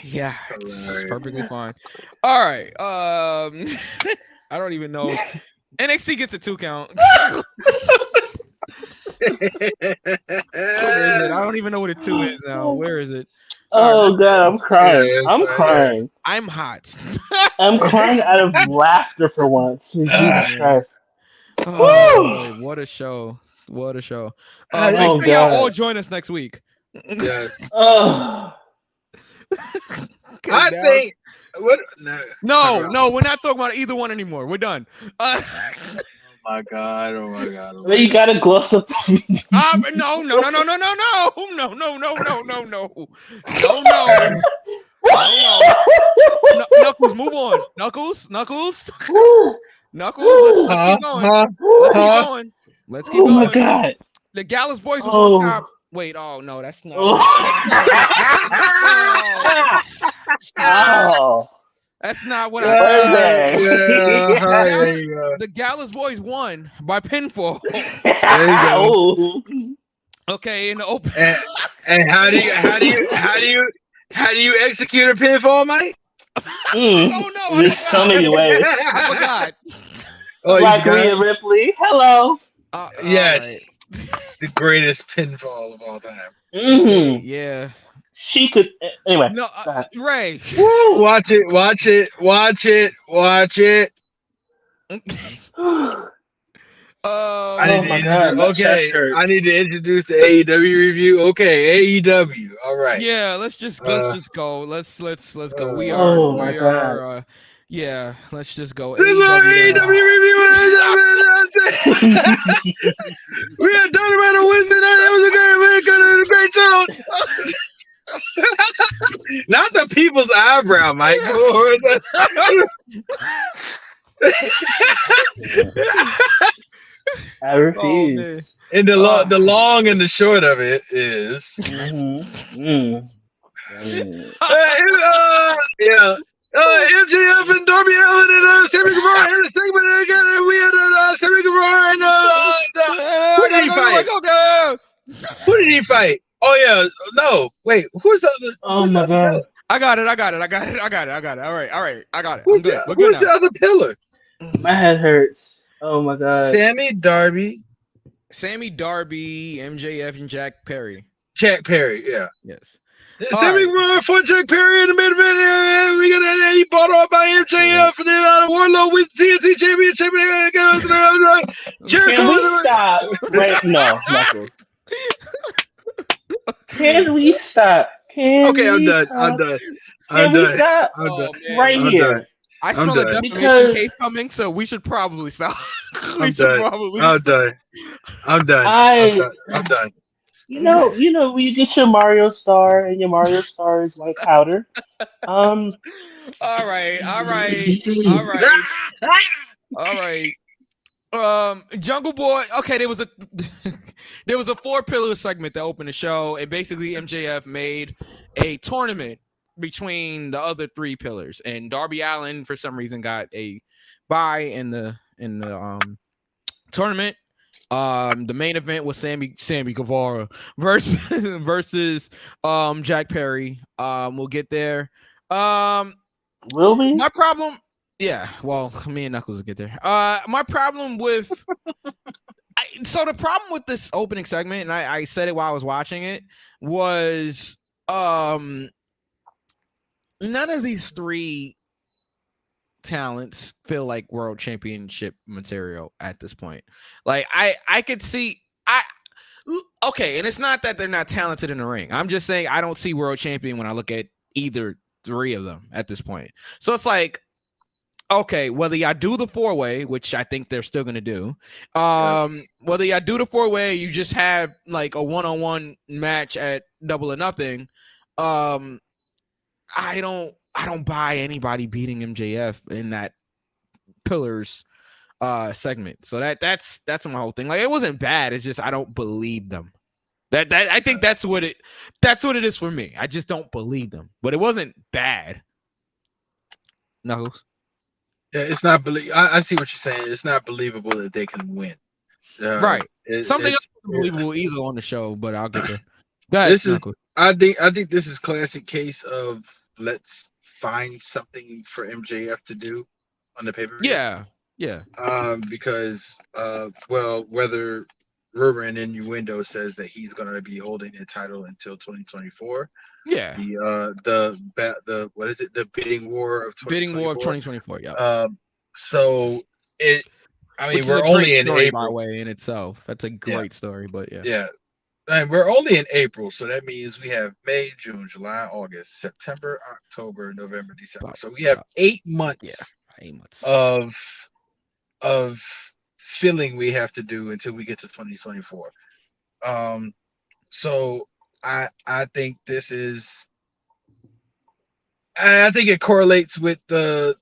Yeah, it's perfectly fine. All right. I don't even know. NXT gets a 2 count. What is it? I don't even know what a 2 is now. Where is it? Oh god, I'm crying. I'm crying. I'm hot. I'm crying out of laughter for once. Jesus Christ. Oh, what a show. What a show. Make sure y'all all join us next week. Yes. I think No, we're not talking about either one anymore. We're done. Oh my god. Well, you gotta gloss up. No. Knuckles, move on. Knuckles. Let's keep going. Oh my god. The Gallus boys was on top. Wait, no, that's not. That's not what I heard. The Gallus boys won by pinfall. There you go. Okay, in the open. And how do you execute a pinfall, Mike? No, there's so many ways. I forgot. Like Rhea Ripley. Hello. Yes. The greatest pinfall of all time. Mm-hmm. Yeah. She could. Anyway. No, Ray. Woo, watch it. I need to introduce the AEW review. Okay, AEW. All right. Yeah, let's just go. Let's go. We are. Yeah, let's just go. This is our AEW review. We had done about a Wednesday night. It was a great show. people's eyebrow, Mike. I refuse. And the long and the short of it is, MJF and Darby Allin and Sammy Guevara in a segment again. We had Sammy Guevara and who did he fight? Who did he fight? Oh yeah, no, wait, who's the other? Oh my god, I got it. All right, I got it. Who's the other pillar? my head hurts. Oh my god, Sammy, Darby, MJF, and Jack Perry. Jack Perry, yeah. Yes. Sammy Guevara for Jack Perry in the main event. We got he bought off by MJF and then on Warlow with TNT Championship. Can we stop? Wait, no, Knuckles. Can we stop? Okay, I'm done. Can we stop? Right here. I smell a defamation case coming, so we should probably stop. I'm done. I'm done. You know, when you get your Mario Star and your Mario Star is white powder. All right. Jungle Boy. Okay, there was a 4-pillar segment that opened the show, and basically MJF made a tournament between the other 3 pillars, and Darby Allin for some reason got a bye in the tournament. The main event was Sammy Guevara versus Jack Perry. We'll get there. Will we? My problem, yeah. Well, me and Knuckles will get there. My problem with the problem with this opening segment, and I said it while I was watching it, was none of these 3 talents feel like world championship material at this point. Like I could see okay, and it's not that they're not talented in the ring. I'm just saying I don't see world champion when I look at either 3 of them at this point. So it's like, okay, whether y'all do the 4-way, which I think they're still gonna do, whether y'all do the 4-way, you just have like a 1-on-1 match at Double or Nothing. I don't buy anybody beating MJF in that pillars segment. So that's my whole thing. Like, it wasn't bad. It's just I don't believe them. That I think that's what it is for me. I just don't believe them. But it wasn't bad. No. Yeah, it's not I see what you're saying. It's not believable that they can win. Right. Something else believable either on the show, but I'll get there. Go ahead, I think this is classic case of let's find something for MJF to do on the pay-per-view. Yeah. Because whether rumor and innuendo says that he's going to be holding the title until 2024. Yeah. The what is it? The bidding war of 2024. Yeah. So it. I mean, which we're only in April. By the way, in itself, that's a great story. But yeah. Yeah. And we're only in April, so that means we have May, June, July, August, September, October, November, December. So we have 8 months. Yeah, 8 months of filling we have to do until we get to 2024. So I think this is, and I think it correlates with the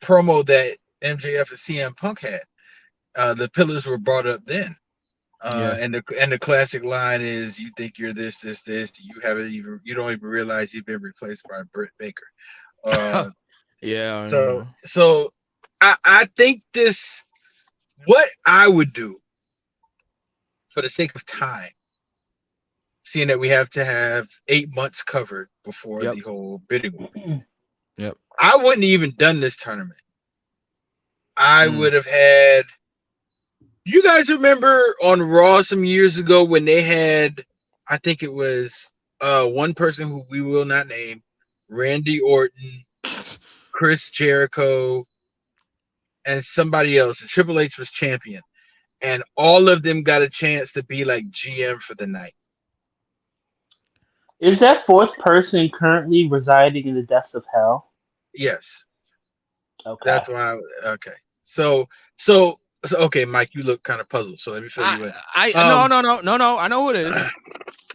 promo that MJF and CM Punk had. The pillars were brought up then. And the classic line is, you think you're this, you don't even realize you've been replaced by Britt Baker. Yeah. So I think this, what I would do for the sake of time, seeing that we have to have 8 months covered before the whole bidding war. Yep. I wouldn't even done this tournament. I would have had. You guys remember on Raw some years ago when they had, I think it was one person who we will not name, Randy Orton, Chris Jericho, and somebody else. And Triple H was champion. And all of them got a chance to be like GM for the night. Is that 4th person currently residing in the depths of hell? Yes. Okay. That's why. Okay. So, okay, Mike, you look kind of puzzled. So let me fill you in. No. I know who it is.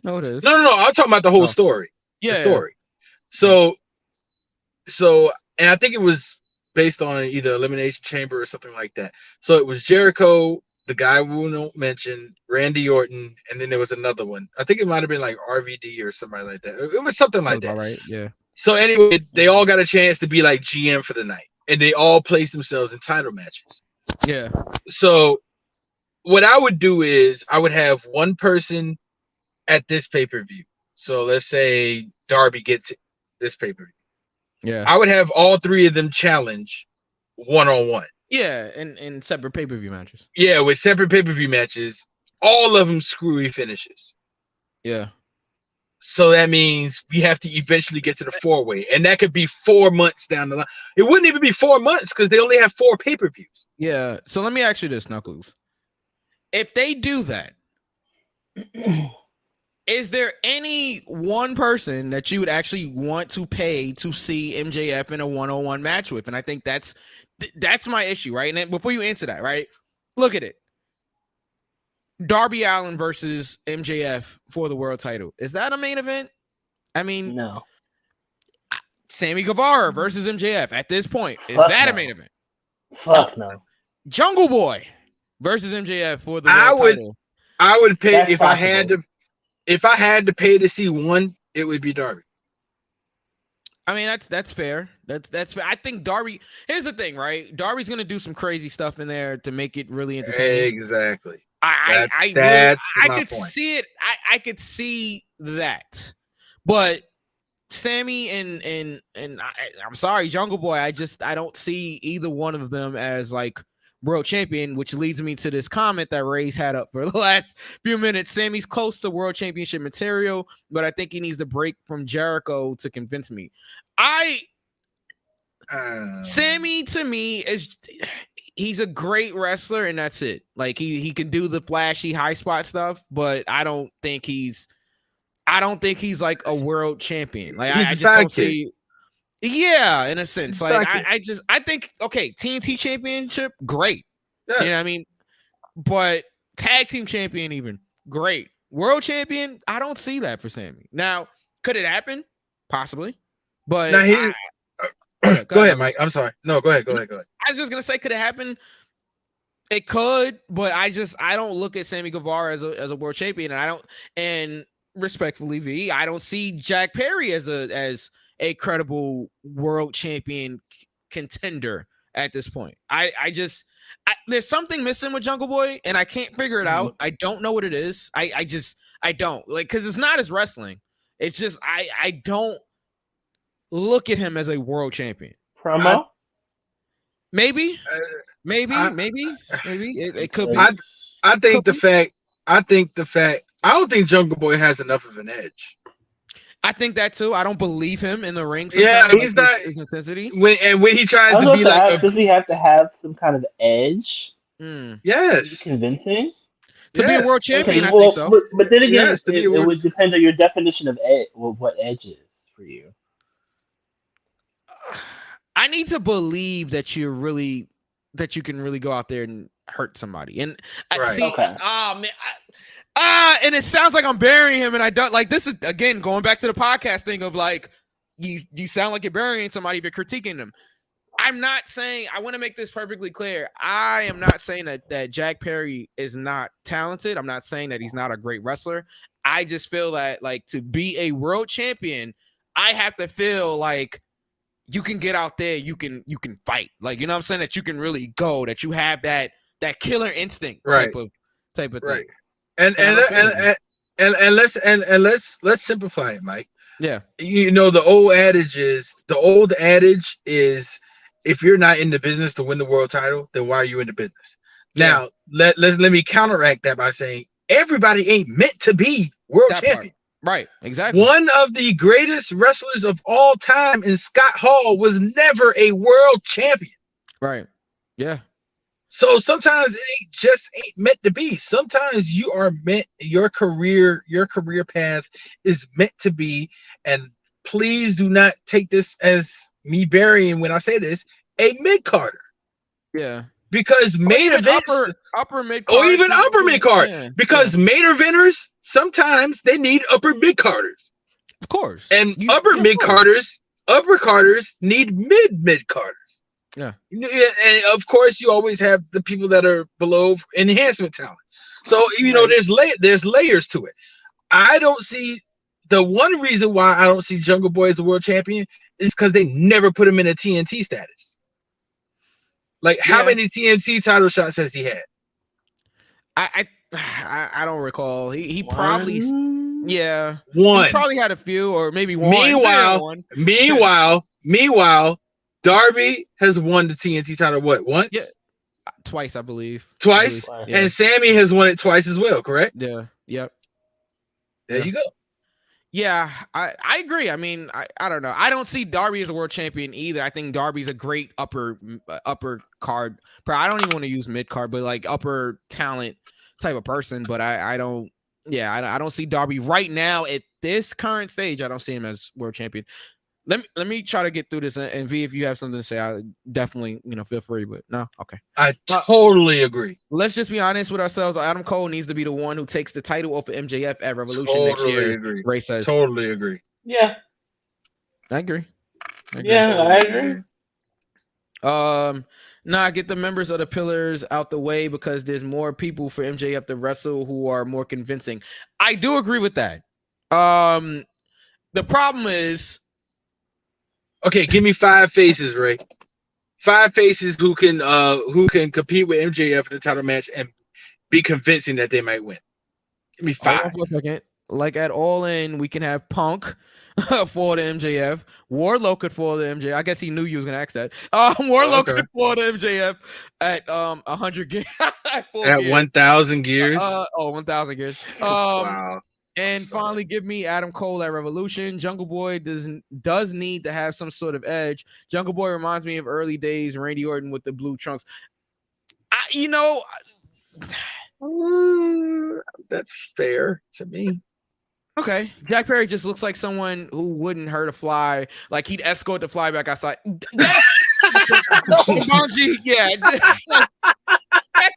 No. I'm talking about the whole story. Yeah. The story. So, and I think it was based on either Elimination Chamber or something like that. So it was Jericho, the guy we won't mention, Randy Orton, and then there was another one. I think it might have been like RVD or somebody like that. It was something like that. All right, yeah. So anyway, they all got a chance to be like GM for the night, and they all placed themselves in title matches. Yeah. So what I would do is I would have one person at this pay-per-view. So let's say Darby gets this pay-per-view. Yeah. I would have all three of them challenge one-on-one. Yeah, and separate pay-per-view matches. Yeah, with separate pay-per-view matches. All of them screwy finishes. Yeah. So that means we have to eventually get to the four-way. And that could be 4 months down the line. It wouldn't even be 4 months because they only have 4 pay-per-views. Yeah. So let me ask you this, Knuckles. If they do that, is there any one person that you would actually want to pay to see MJF in a one-on-one match with? And I think that's my issue, right? And then before you answer that, right? Look at it. Darby Allin versus MJF for the world title. Is that a main event? I mean, no. Sammy Guevara versus MJF at this point. Is that a main event? Fuck no. Jungle Boy versus MJF for the world title. I would pay That's if possible. I had to pay to see one, it would be Darby. I mean, that's fair. That's fair. I think Darby. Here's the thing, right? Darby's gonna do some crazy stuff in there to make it really entertaining. Exactly. I could see it. I could see that, but Sammy and I'm sorry, Jungle Boy. I don't see either one of them as like world champion, which leads me to this comment that Ray's had up for the last few minutes. Sammy's close to world championship material, but I think he needs to break from Jericho to convince me. Sammy to me he's a great wrestler and that's it. Like he can do the flashy high spot stuff, but I don't think he's like a world champion. Like I just don't see. Yeah, in a sense. Like I think okay, TNT championship, great. Yes. You know what I mean? But tag team champion, even great. World champion, I don't see that for Sammy. Now, could it happen? Possibly. But now go ahead, Mike. I'm sorry. No, go ahead. I was just gonna say, could it happen? It could, but I don't look at Sammy Guevara as a world champion, and respectfully, V, I don't see Jack Perry as a credible world champion contender at this point. There's something missing with Jungle Boy, and I can't figure it out. I don't know what it is. I don't like because it's not his wrestling. It's just I don't look at him as a world champion. Promo? Maybe it could be. I think the fact I don't think Jungle Boy has enough of an edge. I think that too. I don't believe him in the ring. Yeah, he's not his intensity. When he tries to be like, does he have to have some kind of edge? Yes, convincing to be a world champion. Okay, I think so. But then again, it would depend on your definition of edge. Well, what edge is for you? I need to believe that you can really go out there and hurt somebody. And and it sounds like I'm burying him, and I don't like this is again going back to the podcast thing of like you sound like you're burying somebody if you're critiquing them. I'm not saying, I want to make this perfectly clear. I am not saying that Jack Perry is not talented. I'm not saying that he's not a great wrestler. I just feel that like to be a world champion, I have to feel like you can get out there, you can fight. Like, you know what I'm saying? That you can really go, that you have that killer instinct type of thing. And let's simplify it, Mike. Yeah. You know, the old adage is if you're not in the business to win the world title, then why are you in the business? Yeah. Now, let me counteract that by saying everybody ain't meant to be world champion. Right, exactly. One of the greatest wrestlers of all time in Scott Hall was never a world champion. Right. Yeah. So sometimes it ain't meant to be. Sometimes you are meant, your career path is meant to be, and please do not take this as me burying when I say this, a mid-carder. Yeah. Because main events, upper mid-card, or even upper mid-card, because main eventers, sometimes they need upper mid-carders. Of course. And upper carders need mid carders. Yeah. And of course, you always have the people that are below enhancement talent. So there's layers to it. I don't see the one reason why I don't see Jungle Boy as the world champion is because they never put him in a TNT status. Like, how many TNT title shots has he had? I don't recall. He probably one. He probably had a few, or maybe one. Meanwhile, Darby has won the TNT title once? Yeah, twice, I believe. Twice, and Sammy has won it twice as well. Correct? Yeah. Yep. There you go. Yeah, I agree. I mean, I don't know. I don't see Darby as a world champion either. I think Darby's a great upper card. I don't even want to use mid card, but like upper talent type of person. But I don't. Yeah, I don't see Darby right now at this current stage. I don't see him as world champion. Let me try to get through this. And V, if you have something to say, I definitely feel free. But no, okay. I totally agree. Let's just be honest with ourselves. Adam Cole needs to be the one who takes the title off of MJF at Revolution next year. Agree. Ray says. Totally agree. Yeah. I agree. Yeah, I agree. Get the members of the Pillars out the way because there's more people for MJF to wrestle who are more convincing. I do agree with that. The problem is, okay, give me 5 faces, Ray. 5 faces who can compete with MJF in the title match and be convincing that they might win. Give me 5. Like at All In, we can have Punk for the MJF. Wardlow could for the MJF. I guess he knew you was gonna ask that. Wardlow could for the MJF at 100 gears. At 1,000 gears. 1,000 gears. Wow. And finally, give me Adam Cole at Revolution. Jungle Boy does need to have some sort of edge. Jungle Boy reminds me of early days Randy Orton with the blue trunks. That's fair to me. Okay, Jack Perry just looks like someone who wouldn't hurt a fly. Like he'd escort the fly back outside. Bungie, yeah. That's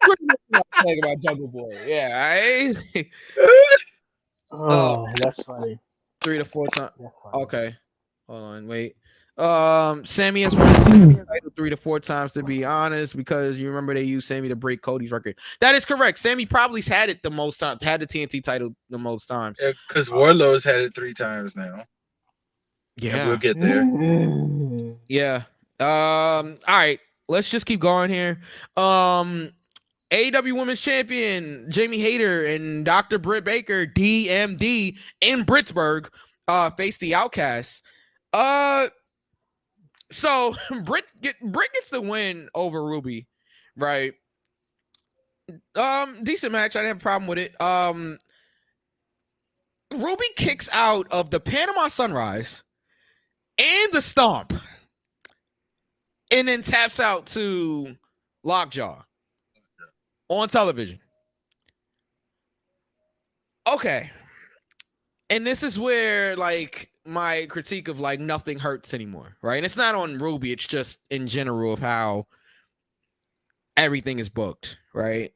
pretty much what I think about Jungle Boy. Yeah, that's funny. 3 to 4 times. Okay, hold on, wait. Sammy has won the title 3 to 4 times, to be honest, because you remember they used Sammy to break Cody's record. That is correct. Sammy probably's had it the most time, had the TNT title the most times. Yeah, because Wardlow's had it 3 times now. Yeah, and we'll get there. Yeah. All right, let's just keep going here. AEW Women's Champion Jamie Hayter and Dr. Britt Baker, DMD, in Britsburg, face the Outcasts. So Britt gets the win over Ruby, right? Decent match. I didn't have a problem with it. Ruby kicks out of the Panama Sunrise and the Stomp, and then taps out to Lockjaw on television. Okay. And this is where, like, my critique of, like, nothing hurts anymore, right? And it's not on Ruby. It's just in general of how everything is booked, right?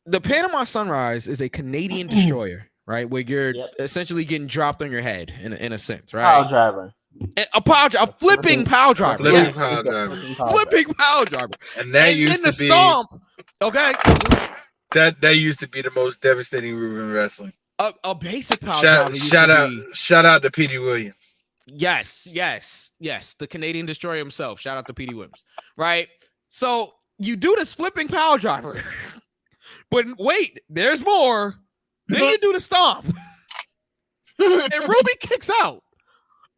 The Panama Sunrise is a Canadian destroyer, right? Where you're essentially getting dropped on your head in a sense, right? Pile driver. A flipping pile driver. Flipping pile driver. And that used to be Stomp. Okay. That used to be the most devastating move in wrestling. A basic pile driver. Shout out to Petey Williams. Yes. The Canadian destroyer himself. Shout out to Petey Williams. Right? So you do this flipping pile driver. But wait, there's more. Then you do the stomp. And Ruby kicks out.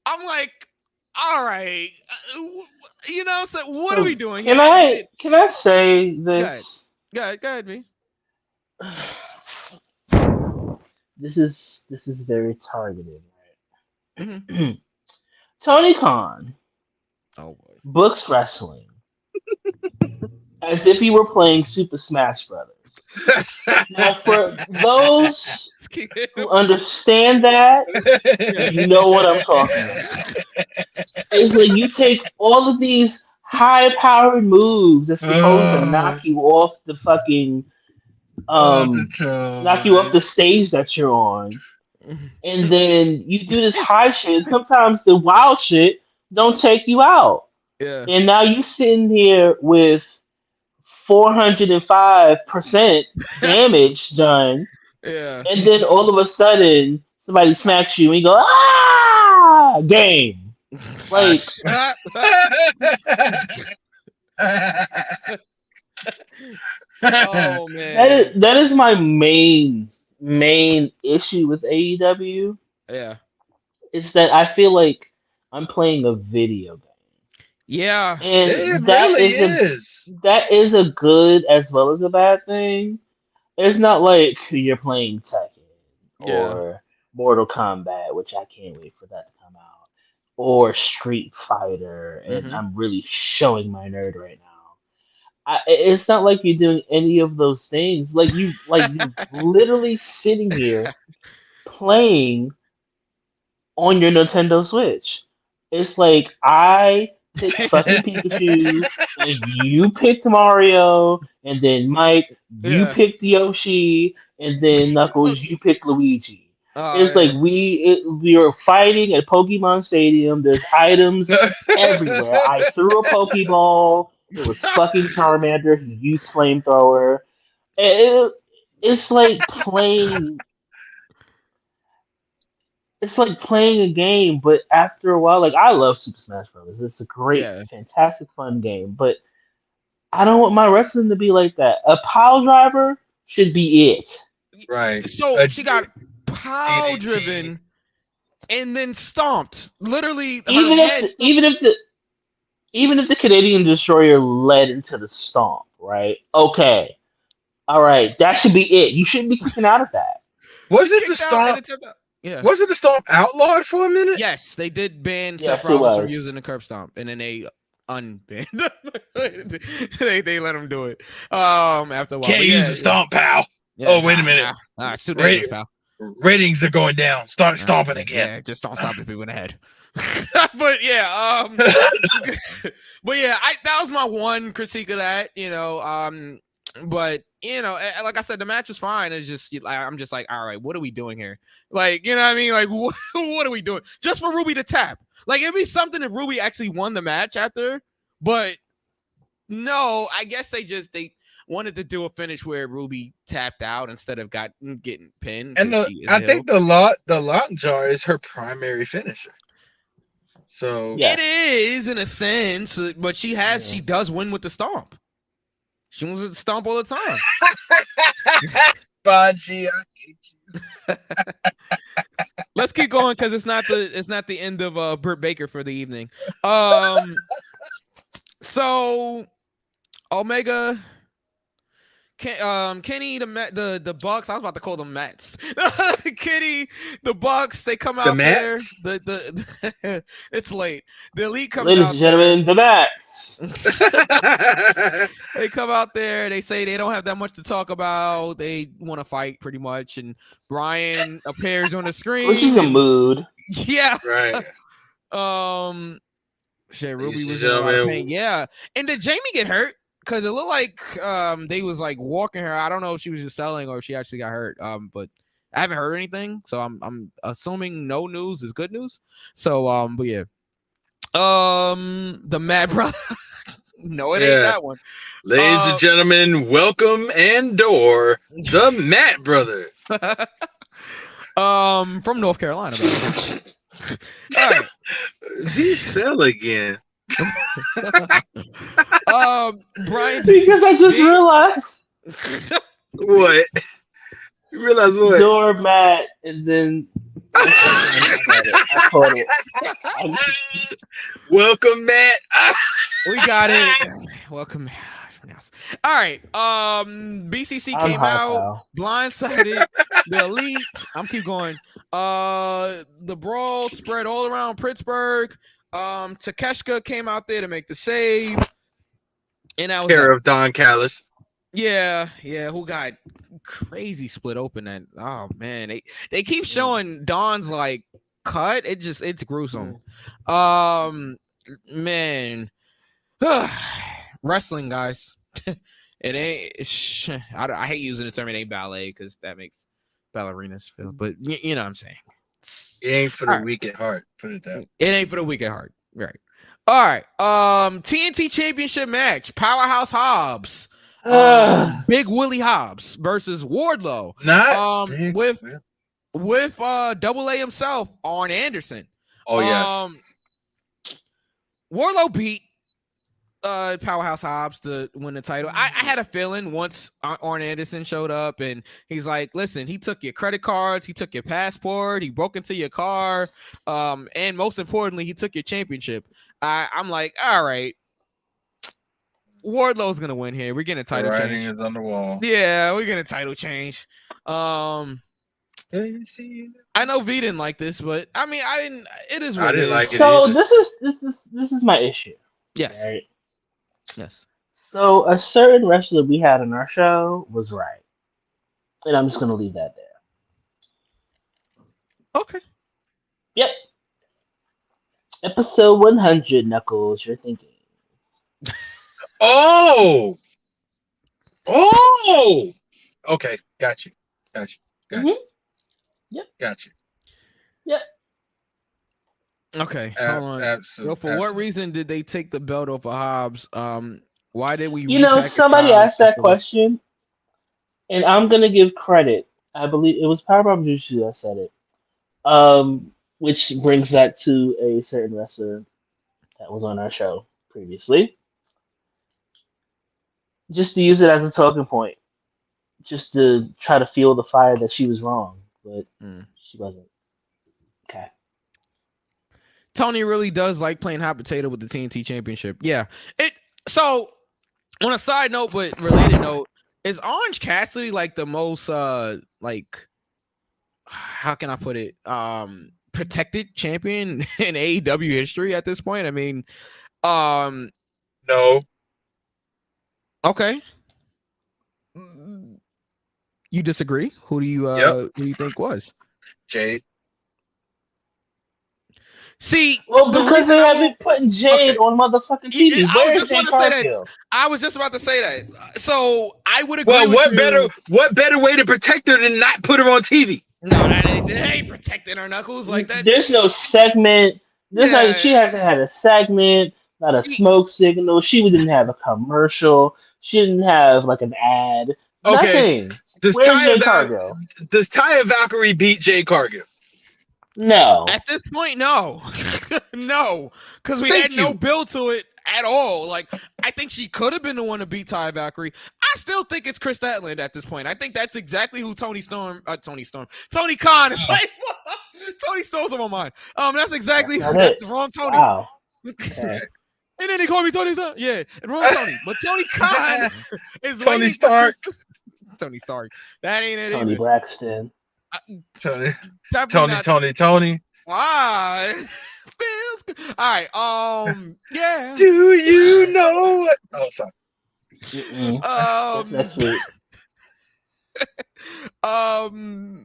I'm like, all right, so what are we doing? Can I say this? Go ahead, me. This is very targeted, right? Mm-hmm. Tony Khan books wrestling as if he were playing Super Smash Brothers. Now, for those who understand that, you know what I'm talking about. It's like you take all of these high-powered moves that's supposed to knock you off the fucking knock you off the stage that you're on, and then you do this high shit. And sometimes the wild shit don't take you out, Yeah. and now you sitting here with 405% damage done, Yeah. and then all of a sudden somebody smacks you and you go, ah, game. Like, oh man. that is my main issue with AEW. Yeah. Is that I feel like I'm playing a video game. Yeah. And It really is. That is a good as well as a bad thing. It's not like you're playing Tekken Yeah. or Mortal Kombat, which I can't wait for that to come out, or Street Fighter, and I'm really showing my nerd right now. It's not like you're doing any of those things. You're literally sitting here playing on your Nintendo Switch. It's like I picked fucking Pikachu, and you picked Mario, and then Mike, you picked Yoshi, and then Knuckles, you picked Luigi. It's like we are fighting at Pokemon Stadium. There's items everywhere. I threw a Pokeball. It was fucking Charmander. He used flamethrower. It's like playing. It's like playing a game, but after a while, like I love Super Smash Bros. It's a great, fantastic, fun game, but I don't want my wrestling to be like that. A pile driver should be it. Right. So she got pile driven and then stomped. Literally, even if the Canadian Destroyer led into the stomp, right? Okay, all right, that should be it. You shouldn't be kicking out of that. Was it the stomp? Yeah. Wasn't the stomp outlawed for a minute? Yes, they did ban Yes, Seth Rollins from using the curb stomp, and then they unbanned. they let him do it. After a while, Can't use the stomp, pal. Yeah. Oh, wait a minute. Pal. Ratings are going down. Start stomping again. Yeah, just start stomping people in the head. But yeah, but yeah, that was my one critique of that. But like I said, the match was fine. It's just I'm just like, all right, what are we doing here? Like, you know what I mean? Like, what are we doing? Just for Ruby to tap? Like, it'd be something if Ruby actually won the match after. But no, I guess they wanted to do a finish where Ruby tapped out instead of getting pinned. And I think the lockjaw is her primary finisher. So it is in a sense, but she does win with the stomp. She wants to stomp all the time. Bonji, I hate you. Let's keep going because it's not the end of Britt Baker for the evening. So Omega, Kenny, the Bucks. I was about to call them Mets. Kenny, the Bucks. They come out there. It's late. The Elite comes out. Ladies and gentlemen, the Mets. They come out there. They say they don't have that much to talk about. They want to fight pretty much. And Brian appears on the screen. Which is a mood. Yeah. Right. Ruby was in a lot of pain. Yeah. And did Jamie get hurt? Because it looked like they was like walking her. I don't know if she was just selling or if she actually got hurt. But I haven't heard anything, so I'm assuming no news is good news. So but yeah. The Mad Brother. No, it ain't that one. Ladies and gentlemen, welcome the Matt Brothers. From North Carolina. All right. He fell again. Brian, because I just realized what? You realize what? Doormat, and then I caught it. Welcome, Matt. We got it. Welcome. All right. BCC came out blindsided. The Elite. I'm keep going. The brawl spread all around Pittsburgh. Takeshita came out there to make the save. And I was care of Don Callis. Yeah, who got crazy split open and oh man, they keep showing Don's like cut. It's gruesome. Man. Wrestling, guys. It ain't I hate using the term it ain't ballet because that makes ballerinas feel, but you know what I'm saying. It ain't for the weak at heart. Put it that way. It ain't for the weak at heart. Right. All right. TNT Championship match: Powerhouse Hobbs, Big Willie Hobbs versus Wardlow. With Double A himself, Arn Anderson. Oh yes. Wardlow beat Powerhouse Hobbs to win the title. I had a feeling once Arn Anderson showed up and he's like, listen, he took your credit cards, he took your passport, he broke into your car, and most importantly, he took your championship. I'm like, all right, Wardlow's gonna win here. We're getting a title change. Writing is on the wall. Yeah, we're getting a title change. I know V didn't like this, but I mean, I didn't. It is what it is. Like so this is my issue. Yes. Right? Yes. So a certain wrestler we had on our show was right, and I'm just gonna leave that there. Okay. Yep. Episode 100, Knuckles. You're thinking. Oh. Okay, got you. Yep. Got you. Yep. Okay, hold on. Absolutely. Well, for what reason did they take the belt off of Hobbs? Why did we? Somebody asked that question, and I'm gonna give credit. I believe it was Power Producer that said it. Which brings that to a certain wrestler that was on our show previously. Just to use it as a talking point, just to try to fuel the fire that she was wrong, but she wasn't. Okay. Tony really does like playing hot potato with the TNT Championship. Yeah. So on a side note, but related note, is Orange Cassidy like the most like how can I put it? Protected champion in AEW history at this point? I mean, no. Okay. You disagree? Who do you think was? Jade. See, well, because they have been putting Jade on motherfucking TV. I was just about to say that. So I would agree. Well, what better way to protect her than not put her on TV? No, they ain't protecting her, Knuckles, like that. There's no segment. She hasn't had a segment, not a smoke signal. She didn't have a commercial. She didn't have like an ad. Okay. Nothing. Does Taya Valkyrie beat Jade Cargill? No. At this point, no. No. Because we had no build to it at all. Like, I think she could have been the one to beat Taya Valkyrie. I still think it's Chris Statland at this point. I think that's exactly who Tony Khan is like. Tony Storm's on my mind. That's exactly that's the wrong Tony. Wow. Okay. And then they call me Tony Stark. Yeah, and wrong Tony. But Tony Khan is Tony Stark. Tony Stark. That ain't it. Tony either. Braxton. Tony. Ah, feels good. All right. Yeah. Do you know what? Oh, sorry. That's weird.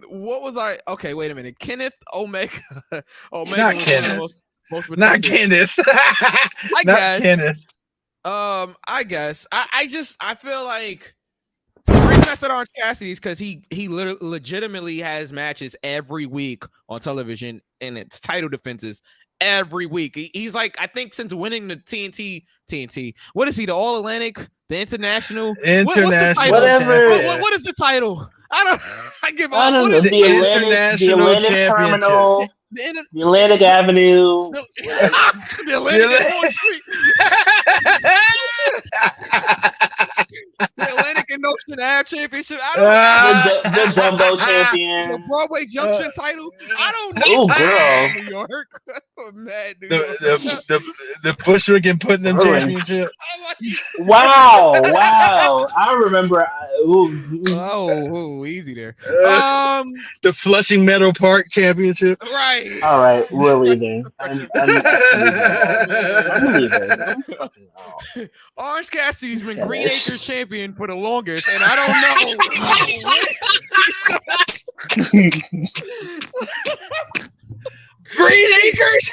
What was I? Okay, wait a minute. Kenneth Omega. Not Kenneth. Not Kenneth. I guess. Kenneth. I guess. I feel like the reason I said Orange Cassidy is because he legitimately has matches every week on television, and it's title defenses every week. He's like, I think since winning the TNT, what is he? The All Atlantic, the International, what's the title? Whatever. What is the title? I give up. I don't know. The Atlantic Terminal. The Atlantic Avenue. The Atlantic The Atlantic and Ocean Ave Championship. I don't know. The Jumbo Champion. The Broadway Junction title. I don't know. Oh, girl. New York. Mad New York. The Bushwick and Putnam Championship. Wow. I remember. Easy there. The Flushing Meadow Park Championship. Right. All right, we're leaving. I'm leaving. Orange Cassidy's been Green Acres champion for the longest, and I don't know. Green Acres.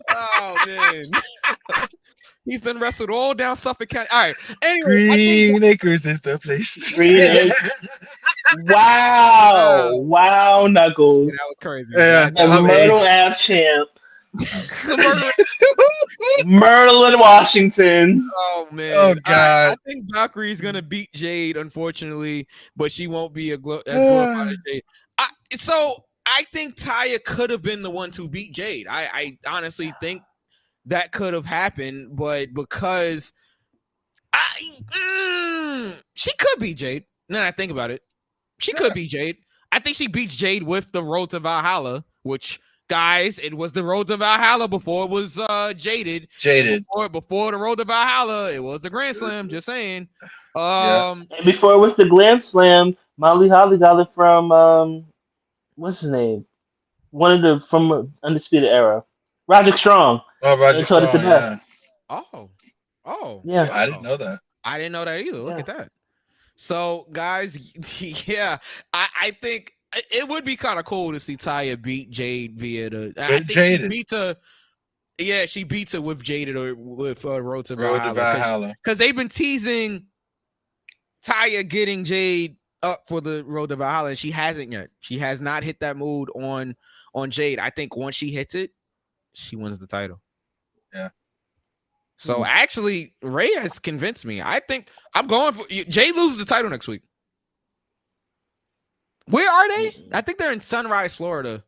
Oh man. He's been wrestled all down Suffolk County. All right. Anyway, Green Acres is the place. Green Acres. Wow, Knuckles. That was crazy. Yeah, The Myrtle Ave champ. Merlin Washington. Oh man! Oh God! I think Valkyrie's gonna beat Jade, unfortunately, but she won't be as glorified as Jade. So I think Taya could have been the one to beat Jade. I honestly think that could have happened, but because she could beat Jade. Now that I think about it, she could beat Jade. I think she beats Jade with the Road to Valhalla, which. Guys, it was the Road to Valhalla before it was Jaded. Before the Road to Valhalla, it was the Grand Slam. Just saying. And before it was the Grand Slam, Molly Holly got it from what's his name? From Undisputed Era, Roderick Strong. Oh, Roderick Strong. Yeah. Yeah. I didn't know that. I didn't know that either. Look at that. So, guys, yeah, I think. It would be kind of cool to see Taya beat Jade via the. I think she beats her. Yeah, she beats her with Jaded or with Road to Valhalla. Because they've been teasing Taya getting Jade up for the Road to Valhalla, and she hasn't yet. She has not hit that mood on Jade. I think once she hits it, she wins the title. Yeah. So actually, Ray has convinced me. I think I'm going for Jade loses the title next week. Where are they? I think they're in Sunrise, Florida.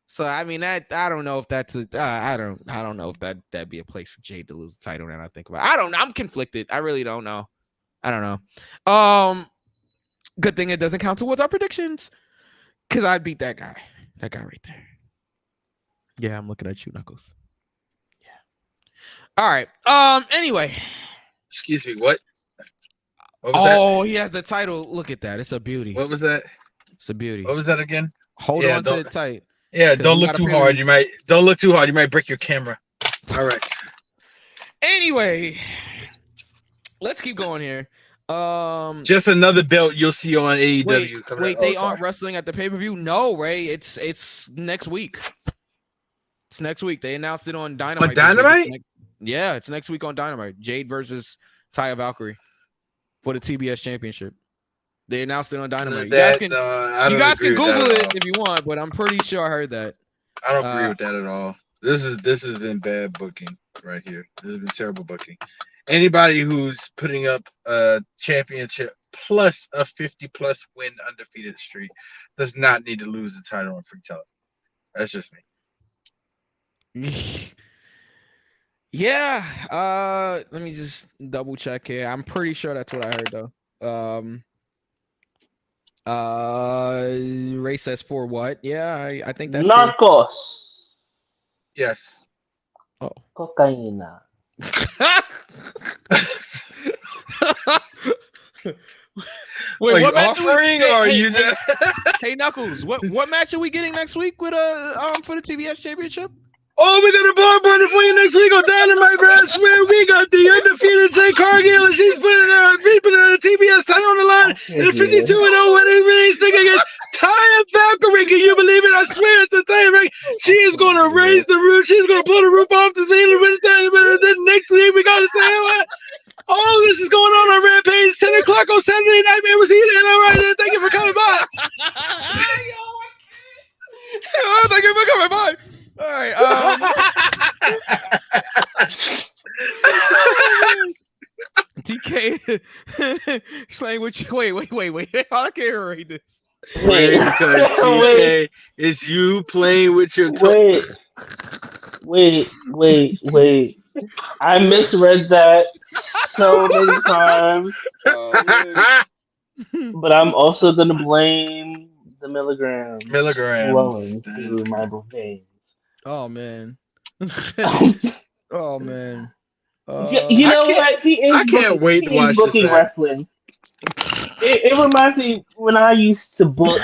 So I mean that I don't know if that's I don't know if that'd be a place for Jade to lose the title. Now I think about it. I'm conflicted. I really don't know. I don't know. Good thing it doesn't count towards our predictions because I beat that guy. That guy right there. Yeah, I'm looking at you, Knuckles. Yeah. All right. Anyway. Excuse me. What? He has the title. Look at that. It's a beauty. What was that? It's a beauty. What was that again? Hold on to it tight. Yeah, don't look too hard. Don't look too hard. You might break your camera. All right. Anyway, let's keep going here. Just another belt you'll see on AEW. Wait, they aren't wrestling at the pay-per-view? No, Ray. It's next week. It's next week. They announced it on Dynamite. On Dynamite? Yeah, it's next week on Dynamite. Jade versus Taya Valkyrie for the TBS Championship. They announced it on Dynamite. You guys can Google it if you want, but I'm pretty sure I heard that. I don't agree with that at all. This has been bad booking right here. This has been terrible booking. Anybody who's putting up a championship plus a 50+ win undefeated streak does not need to lose the title on free television. That's just me. Yeah. Let me just double check here. I'm pretty sure that's what I heard though. Ray says for what? Yeah, I think that's Narcos. Yes. Oh. Cocaina. Wait, what match are you? Hey Knuckles, what match are we getting next week with for the TBS Championship? Oh, we got a bar burner for you next week on Dynamite, bro. I swear we got the undefeated Jay Cargill, and she's putting her TBS title on the line in a 52-0 winning race against Taya Valkyrie. Can you believe it? I swear it's the Taya Valkyrie. She is going to raise the roof. She's going to blow the roof off this meeting. And then next week we got to say all this is going on Rampage, 10 o'clock on Saturday night. Man, we'll see you then. All right, then. Thank you for coming by. Thank you for coming by. All right. TK language. Wait. I can't read this. Because TK is you playing with your toys. Wait. I misread that so many times. But I'm also gonna blame the milligrams flowing through my veins. Oh man. Oh man. You know what? I can't wait to watch booking this wrestling. It reminds me when I used to book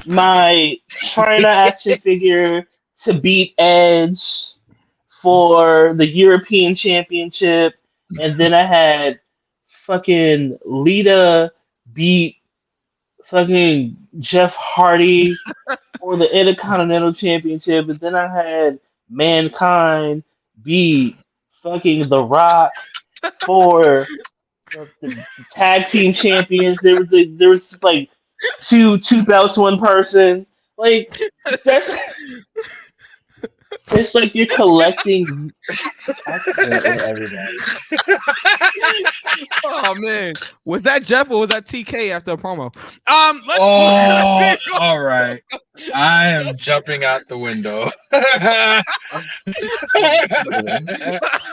my China action figure to beat Edge for the European Championship, and then I had fucking Lita beat fucking Jeff Hardy for the Intercontinental Championship, and then I had Mankind beat fucking The Rock for the tag team champions. There was like two belts, one person. Like that's it's like you're collecting. I can't with everybody. Oh man, was that Jeff or was that TK after a promo? Let's all right. I am jumping out the window.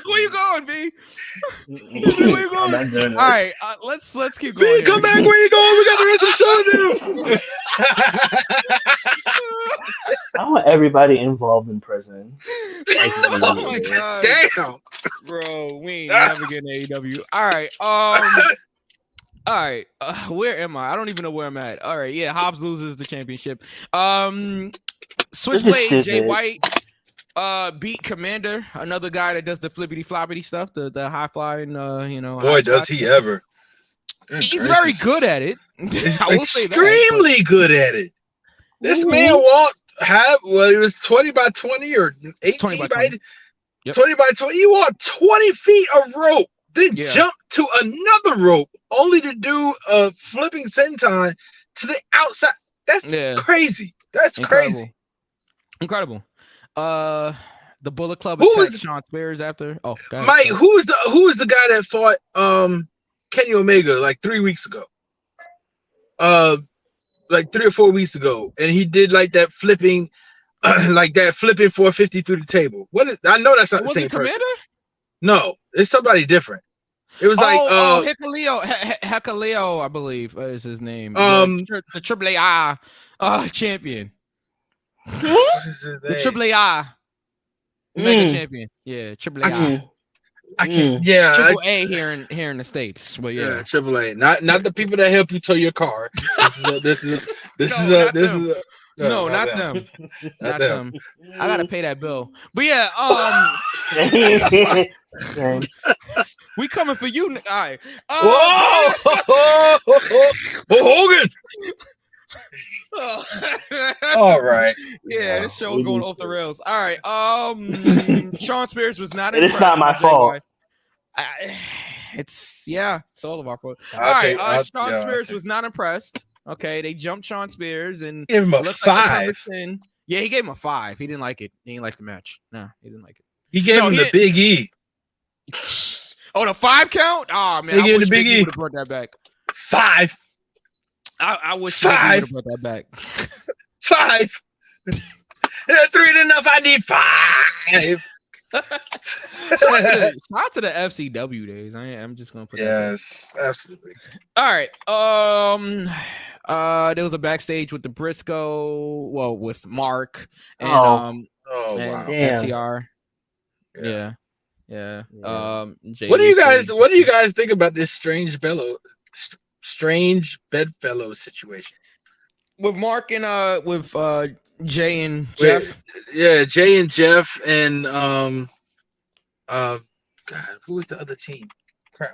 Where you going, B? Where you going? All right, let's keep going. B, come back. Where you going? We got the rest of the show to do. I want everybody involved in prison. Oh my god! Damn, bro, we ain't never getting AEW. All right, all right. Where am I? I don't even know where I'm at. All right, yeah, Hobbs loses the championship. Switchblade Jay White beat Commander, another guy that does the flippity floppity stuff, the high flying. Boy, does he ever! He's very good at it. I will say that. Extremely good at it. This man won't have. Well, it was 20 by 20 or 18 20 by 20. Yep. 20 by 20. He walked 20 feet of rope, then jumped to another rope, only to do a flipping senton to the outside. That's crazy. That's crazy. Incredible. The Bullet Club attacked Sean Spears after. Oh, God. Mike, who was the guy that fought Kenny Omega like 3 weeks ago? Like 3 or 4 weeks ago, and he did like that flipping, like that flipping 450 through the table. What is? I know that's not the same person. No, it's somebody different. It was Hikuleo, I believe is his name. The Triple A champion. The Triple A mega champion. Yeah, Triple A. I can't. Yeah, Triple A here in the States. Well, yeah, Triple A. Not the people that help you tow your car. This is not them. Not them. I gotta pay that bill. But yeah, we coming for you. All right. Whoa, Hogan. All right. Yeah, this show's going off the rails. All right. Sean Spears was not. It's not my fault. It's all of our fault. All right. Sean Spears was not impressed. Okay, they jumped Sean Spears and gave him a 5. Yeah, he gave him a 5. He didn't like it. He didn't like the match. No, he didn't like it. He gave him the Big E. Oh, the 5 count? Oh man, I wish Big E would have brought that back. 5. I wish Big E would have brought that back. 5. 3 ain't enough. I need 5. Shout to the FCW days. I'm just gonna put that absolutely. All right. There was a backstage with the Briscoe, with Mark and wow. FTR. Yeah. What do you guys think about this strange bedfellow situation with Mark and with Jay and Jeff? Jay and Jeff and God, who was the other team?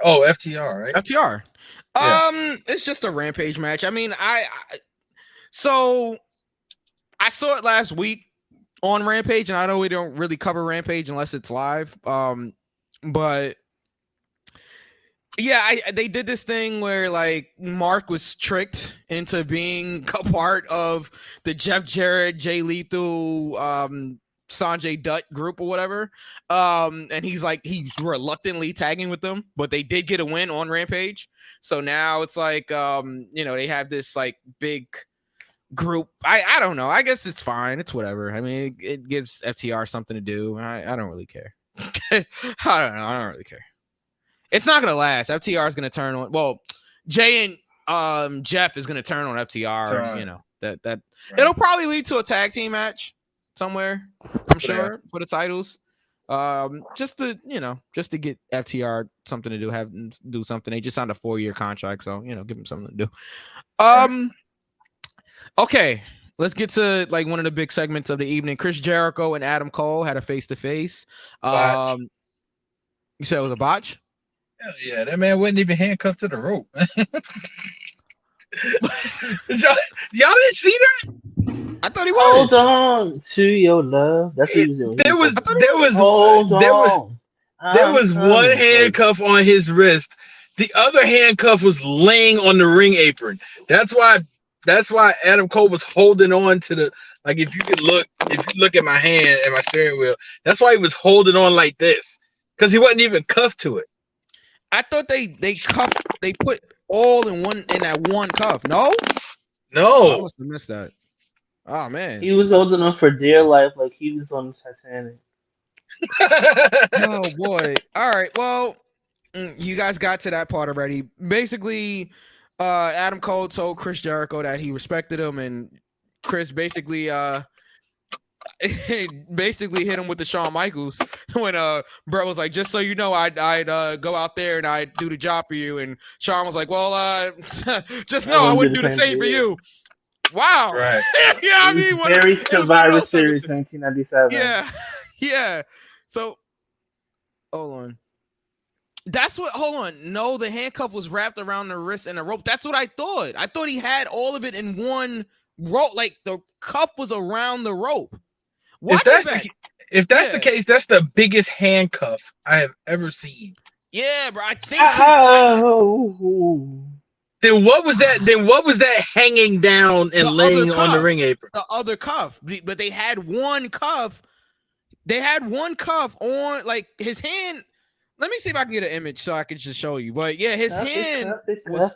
Oh, FTR, right? FTR. It's just a Rampage match. I mean, I saw it last week on Rampage, and I know we don't really cover Rampage unless it's live. But yeah, they did this thing where like Mark was tricked into being a part of the Jeff Jarrett, Jay Lethal, Sanjay Dutt group or whatever. And he's reluctantly tagging with them, but they did get a win on Rampage. So now it's like, they have this like big group. I don't know. I guess it's fine. It's whatever. I mean, it gives FTR something to do. I don't really care. I don't really care. It's not gonna last. FTR is gonna turn on. Well, Jay and Jeff is gonna turn on FTR. And, that right. It'll probably lead to a tag team match somewhere. I'm sure for the titles. Just to get FTR something to do something. They just signed a 4-year contract, so give them something to do. Okay. Let's get to like one of the big segments of the evening. Chris Jericho and Adam Cole had a face-to-face. You said it was a botch? Hell yeah, that man wasn't even handcuffed to the rope. y'all didn't see that? I thought he was. Hold on to your love. That's what he was doing. There was one handcuff on his wrist. The other handcuff was laying on the ring apron. That's why That's why Adam Cole was holding on to the like. If you look at my hand and my steering wheel, that's why he was holding on like this because he wasn't even cuffed to it. I thought they put all in that one cuff. No, I must have missed that. Oh man, he was holding on for dear life, like he was on the Titanic. Oh boy! All right, well, you guys got to that part already. Basically, Adam Cole told Chris Jericho that he respected him, and Chris basically basically hit him with the Shawn Michaels when Brett was like, just so you know, I'd go out there and I'd do the job for you, and Shawn was like, well, just know I wouldn't do the same for you. Wow. Right. Yeah, I mean, very Survivor Series 1997. Yeah. So, hold on. Hold on. No, the handcuff was wrapped around the wrist and a rope. That's what I thought. I thought he had all of it in one rope. Like the cuff was around the rope. If that's the case, that's the biggest handcuff I have ever seen. Yeah, bro. I think. Then what was that? Hanging down and laying on the ring apron? The other cuff, but they had one cuff. They had one cuff on, like his hand. Let me see if I can get an image so I can just show you. But yeah, his hand was.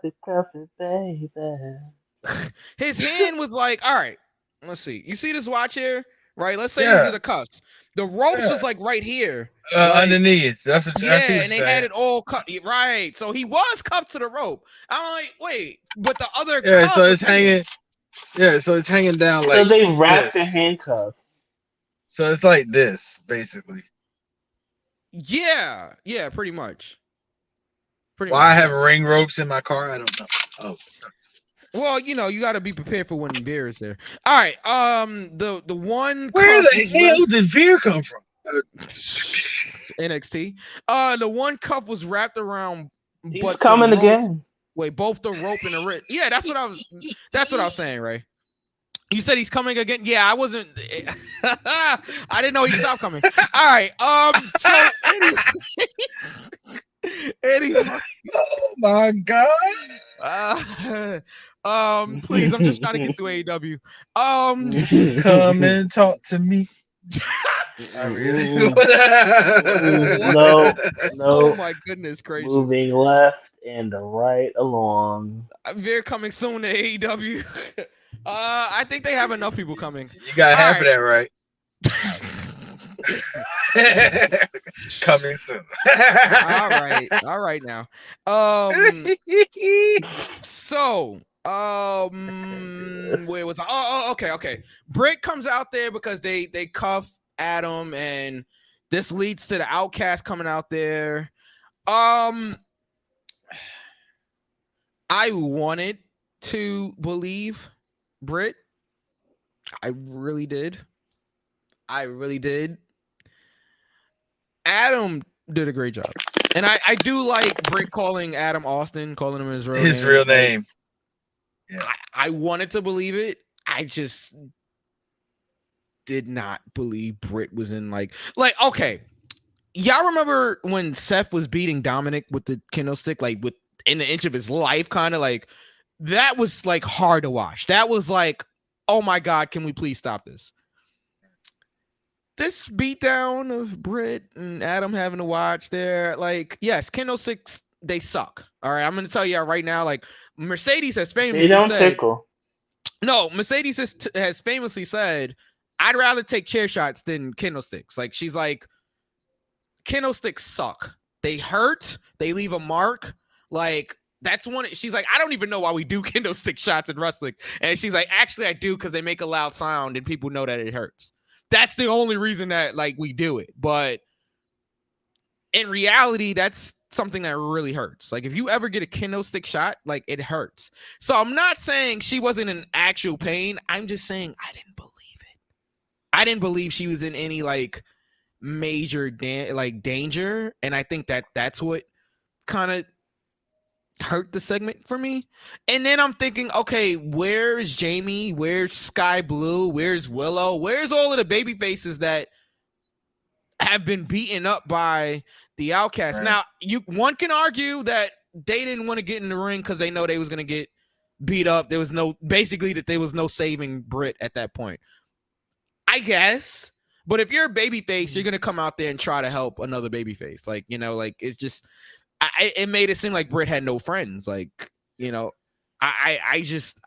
His hand was like, all right. Let's see. You see this watch here, right? Let's say these are the cuffs. The ropes was like right here. Underneath. That's what and they had it all cut. Right. So he was cuffed to the rope. I'm like, wait, but the other cuff so it's hanging. Yeah, so it's hanging down like. So they wrapped the handcuffs. So it's like this, basically. Yeah, pretty much. I have ring ropes in my car. I don't know. Oh. Well, you got to be prepared for when Veer is there. All right. The one. Where the hell did Veer come from? NXT. The one cuff was wrapped around. He's coming again. Wait, both the rope and the wrist. Yeah, that's what I was saying, Ray. You said he's coming again. Yeah, I wasn't. I didn't know he stopped coming. All right. So anyway. Oh my God. Please, I'm just trying to get through AEW. Come and talk to me. No. Oh my goodness gracious. Moving left and right along. Veer coming soon to AEW. I think they have enough people coming. You got half of that right. Coming soon. All right now. So where was I? Okay. Britt comes out there because they cuff Adam, and this leads to the Outcast coming out there. I wanted to believe Britt. I really did. Adam did a great job. And I do like Britt calling Adam Austin, calling him his real name. Yeah. I wanted to believe it. I just did not believe Britt was in like okay. Y'all remember when Seth was beating Dominic with the kendo stick, like within an inch of his life, kind of like that was like hard to watch. That was like, oh my God, can we please stop this? This beatdown of Britt and Adam having to watch there, like, yes, kendo sticks, they suck. All right, I'm going to tell you right now, like, Mercedes has famously said, no, Mercedes has famously said, I'd rather take chair shots than kendo sticks. Like, she's like, kendo sticks suck. They hurt. They leave a mark. Like, that's one. She's like, I don't even know why we do kendo stick shots in wrestling. And she's like, actually, I do because they make a loud sound and people know that it hurts. That's the only reason that like we do it. But in reality, that's something that really hurts. Like if you ever get a kendo stick shot, like it hurts. So I'm not saying she wasn't in actual pain. I'm just saying I didn't believe it. I didn't believe she was in any like major danger. And I think that's what kind of hurt the segment for me. And then I'm thinking, okay, where's Jamie? Where's Sky Blue? Where's Willow? Where's all of the baby faces that have been beaten up by the Outcast? Right. Now, one can argue that they didn't want to get in the ring because they know they was going to get beat up. There was no saving Britt at that point. I guess. But if you're a babyface, you're gonna come out there and try to help another babyface. Like, like it's just it made it seem like Britt had no friends. Like, I just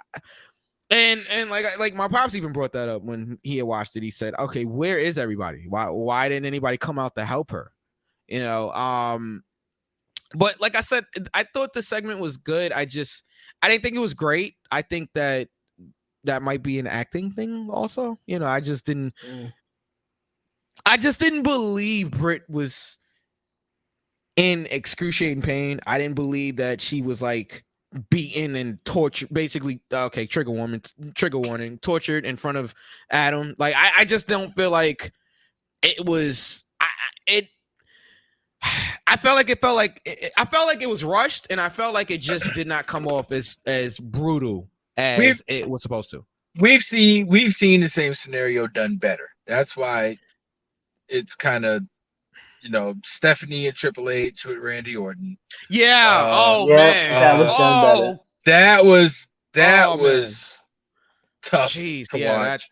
and like my pops even brought that up when he had watched it. He said, "Okay, where is everybody? Why didn't anybody come out to help her?" But like I said, I thought the segment was good. I didn't think it was great. I think that might be an acting thing also. I just didn't believe Britt was in excruciating pain. I didn't believe that she was like beaten and tortured, basically. Okay, trigger warning, tortured in front of Adam. Like I just don't feel like it was. I felt like it was rushed, and I felt like it just did not come off as brutal as it was supposed to. We've seen the same scenario done better. That's why it's kind of, Stephanie and Triple H with Randy Orton. Yeah. Man, that was done better. That was tough to watch.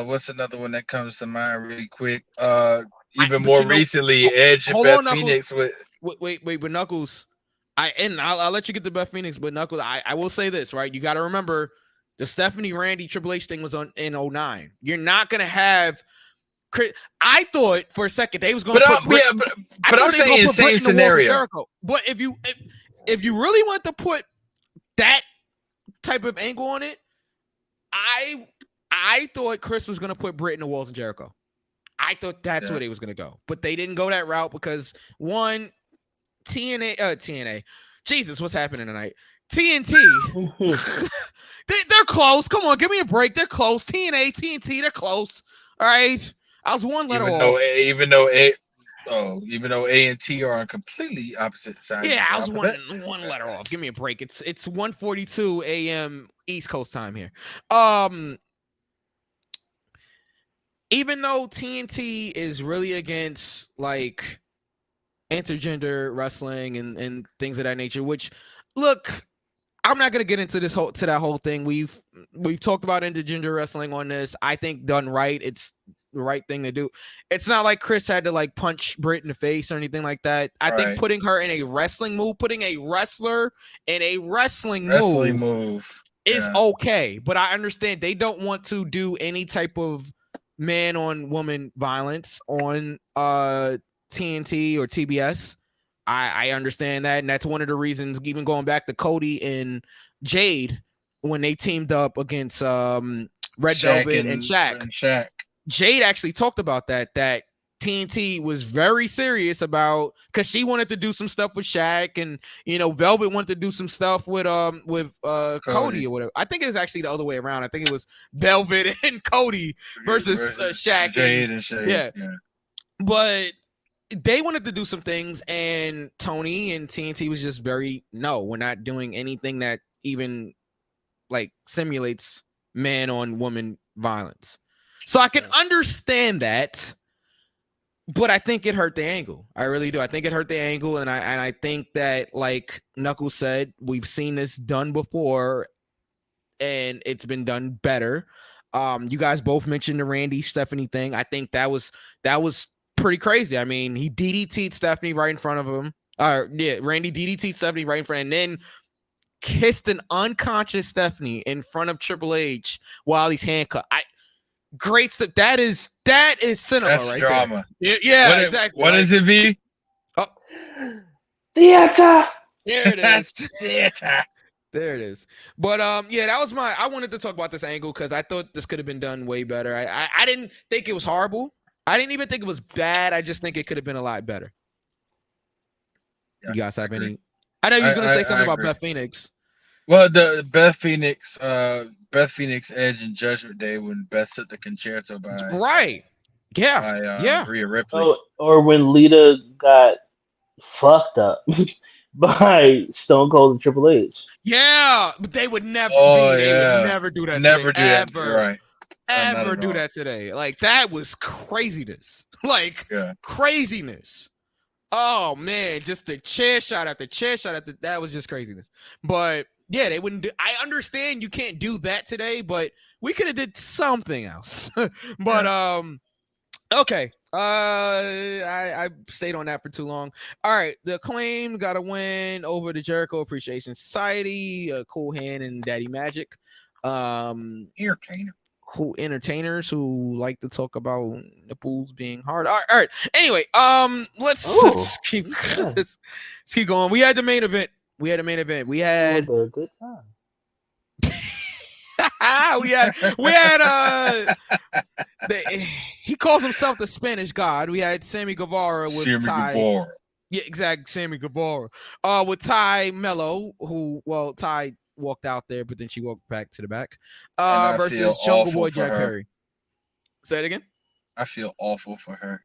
What's another one that comes to mind really quick? Even more recently, Edge and Beth Phoenix with. Wait, but Knuckles. I'll let you get to Beth Phoenix, but Knuckles, I will say this, right? You got to remember the Stephanie Randy Triple H thing was in 2009. You're not gonna have. I thought for a second they was going to put Britt, but I'm saying same scenario. But if you really want to put that type of angle on it, I thought Chris was going to put Britt in the walls of Jericho. I thought that's where they was going to go, but they didn't go that route because one, TNA. Jesus, what's happening tonight? TNT. They're close. Come on, give me a break. They're close. TNT, they're close. All right. I was one letter off. Even though A and T are on completely opposite sides. Yeah, I was one letter off. Give me a break. It's 1:42 a.m. East Coast time here. Even though TNT is really against like intergender wrestling and things of that nature, which look, I'm not gonna get into that whole thing. We've talked about intergender wrestling on this. I think done right, it's the right thing to do. It's not like Chris had to like punch Britt in the face or anything like that. I think putting her in a wrestling move, putting a wrestler in a wrestling move is okay. But I understand they don't want to do any type of man on woman violence on TNT or TBS. I understand that, and that's one of the reasons. Even going back to Cody and Jade when they teamed up against Red Velvet and Shaq. Jade actually talked about that TNT was very serious about, because she wanted to do some stuff with Shaq, and Velvet wanted to do some stuff with Cody or whatever. I think it was actually the other way around. I think it was Velvet and Cody versus Shaq. Jade and Shaq. Yeah. But they wanted to do some things, and Tony and TNT was just no, we're not doing anything that even like simulates man on woman violence. So I can understand that, but I think it hurt the angle. I really do. I think it hurt the angle, and I think that, like Knuckles said, we've seen this done before, and it's been done better. You guys both mentioned the Randy Stephanie thing. I think that was pretty crazy. I mean, he DDT'd Stephanie right in front of him. Randy DDT'd Stephanie right in front, and then kissed an unconscious Stephanie in front of Triple H while he's handcuffed. Great stuff. That is cinema. That's right, drama. Yeah, exactly. What is it, V? Oh, theater. There it is. Theater. There it is. But that was I wanted to talk about this angle because I thought this could have been done way better. I didn't think it was horrible. I didn't even think it was bad. I just think it could have been a lot better. Yeah, you guys have any? I know you was gonna say something about Beth Phoenix. Well, the Beth Phoenix Edge and Judgment Day when Beth took the concerto by Rhea Ripley. Or when Lita got fucked up by Stone Cold and Triple H. Yeah, but they would never. They would never do that. Never today, do that. Right. Ever do that today? Like that was craziness. Craziness. Oh man, just the chair shot after chair shot after that was just craziness. But yeah, they wouldn't do. I understand you can't do that today, but we could have did something else. But okay. I stayed on that for too long. All right, the Acclaim got a win over the Jericho Appreciation Society, Cool Hand and Daddy Magic. Entertainers who like to talk about nipples being hard. All right. Anyway, let's keep going. We had the main event. We had a good time. He calls himself the Spanish God. We had Sammy Guevara with Ty. Yeah, exactly. Sammy Guevara. With Ty Mello, Ty walked out there, but then she walked back to the back. Versus Jungle Boy Jack Perry. Say it again. I feel awful for her.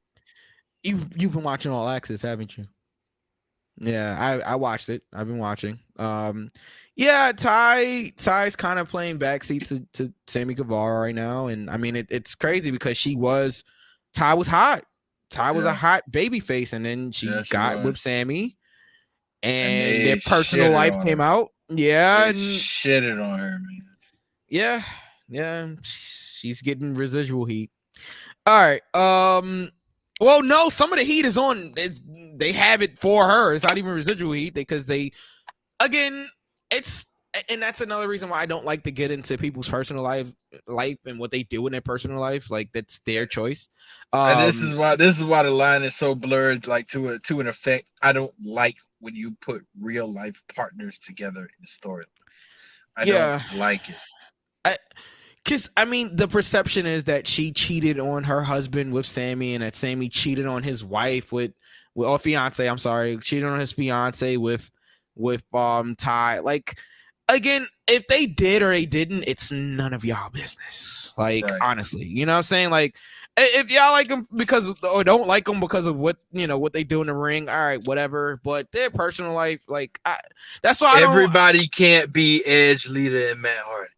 You've been watching All Access, haven't you? Yeah, I watched it. I've been watching. Yeah, Ty's kind of playing backseat to Sammy Guevara right now, and I mean it's crazy because Ty was hot. Ty was a hot baby face, and then she got with Sammy, and their personal life came out. Yeah, and shitted on her, man. Yeah, she's getting residual heat. All right. Well, no, some of the heat is on. They have it for her. It's not even residual heat because and that's another reason why I don't like to get into people's personal life and what they do in their personal life. Like that's their choice. And this is why the line is so blurred. Like to an effect, I don't like when you put real life partners together in storylines. I don't like it. Because, I mean, the perception is that she cheated on her husband with Sammy and that Sammy cheated on his wife or fiance, I'm sorry, cheated on his fiance with Ty. Like, again, if they did or they didn't, it's none of y'all business. Like, honestly, you know what I'm saying? Like, if y'all like them or don't like them because of what they do in the ring, all right, whatever. But their personal life, like, that's why everybody can't be Edge, Lita, and Matt Hardy.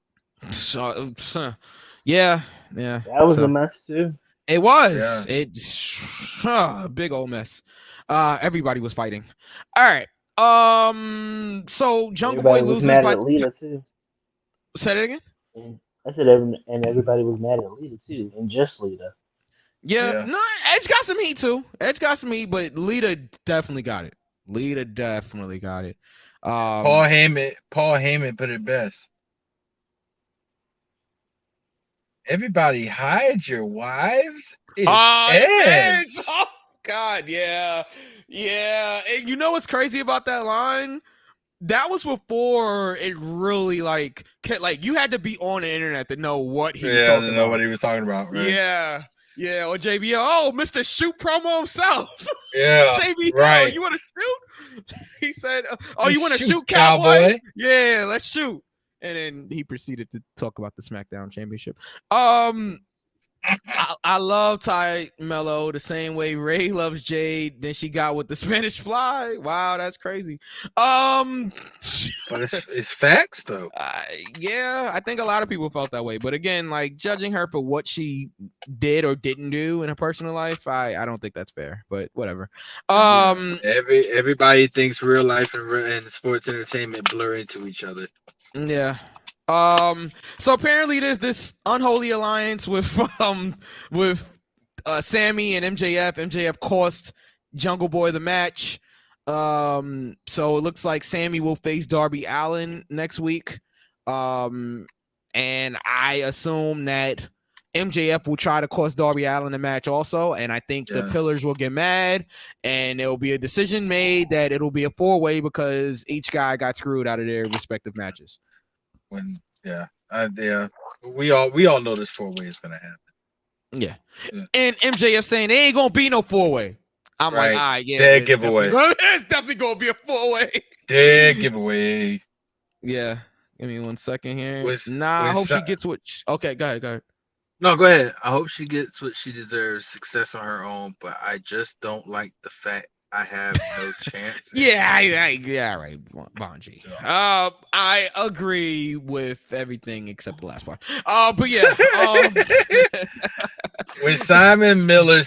So yeah, that was a mess too. It was. It's a big old mess. Everybody was fighting. All right. So Jungle Boy loses mad at Lita too. Say it again. I said everybody was mad at Lita too, and just Lita. Yeah. No, Edge got some heat too. Edge got some heat, but Lita definitely got it. Paul Heyman put it best. Everybody hide your wives. It's Edge. Oh God, yeah. And you know what's crazy about that line? That was before it really like you had to be on the internet to know what he was talking about. What he was talking about. Right? Yeah. Or JBL, Mr. Shoot promo himself. Yeah, JBL, right. You want to shoot? He said, you want to shoot, cowboy? Yeah, let's shoot. And then he proceeded to talk about the SmackDown Championship. I love Ty Mello the same way Ray loves Jade. Then she got with the Spanish Fly. Wow, that's crazy. But it's facts though. Yeah, I think a lot of people felt that way. But again, like judging her for what she did or didn't do in her personal life, I don't think that's fair. But whatever. Everybody thinks real life and sports entertainment blur into each other. Yeah. So apparently there's this unholy alliance with Sammy and MJF. MJF cost Jungle Boy the match. So it looks like Sammy will face Darby Allin next week. And I assume that MJF will try to cost Darby Allin the match also. And I think the Pillars will get mad and there will be a decision made that it'll be a 4-way because each guy got screwed out of their respective matches. We all know this 4-way is gonna happen. Yeah. And MJF saying they ain't gonna be no 4-way. I'm like, all right, yeah, dead giveaway. It's definitely gonna be a 4-way. Dead giveaway. Yeah. Give me 1 second here. I hope she gets what. Okay, go ahead. No, go ahead. I hope she gets what she deserves, success on her own. But I just don't like the fact I have no chance. Right, Bonji. I agree with everything except the last part. But yeah. when Simon Miller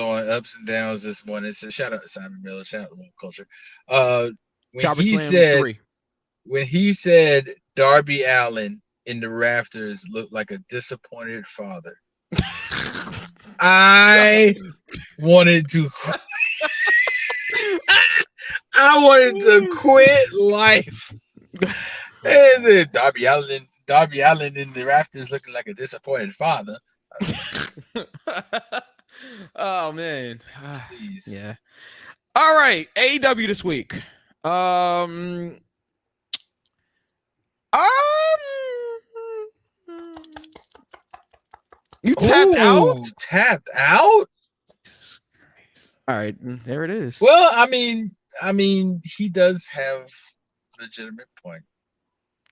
on Ups and Downs this morning, so shout out to Simon Miller, shout out to Woke Culture. When he said Darby Allin in the rafters looked like a disappointed father, I wanted to quit life. Is it Darby Allin in the rafters looking like a disappointed father? Oh man. Please. Yeah. All right, AEW this week. You tapped out? Tapped out? All right, there it is. Well, I mean, he does have a legitimate point.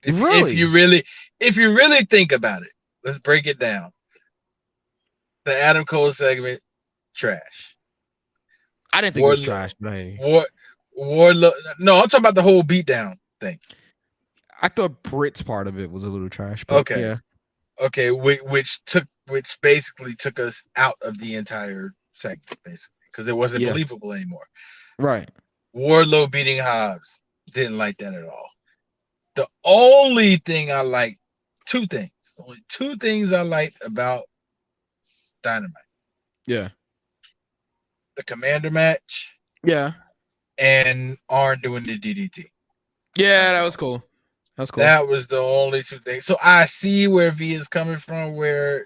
If you really think about it, let's break it down. The Adam Cole segment, trash. I didn't think it was trash, but Warlock. No, I'm talking about the whole beatdown thing. I thought Brit's part of it was a little trash. But okay. Yeah. Okay. Which basically took us out of the entire segment, basically, because it wasn't believable anymore. Right. Wardlow beating Hobbs. Didn't like that at all. The only thing I liked, two things. The only two things I liked about Dynamite. Yeah. The Commander match. Yeah. And Arn doing the DDT. Yeah, that was cool. That was the only two things. So I see where V is coming from, where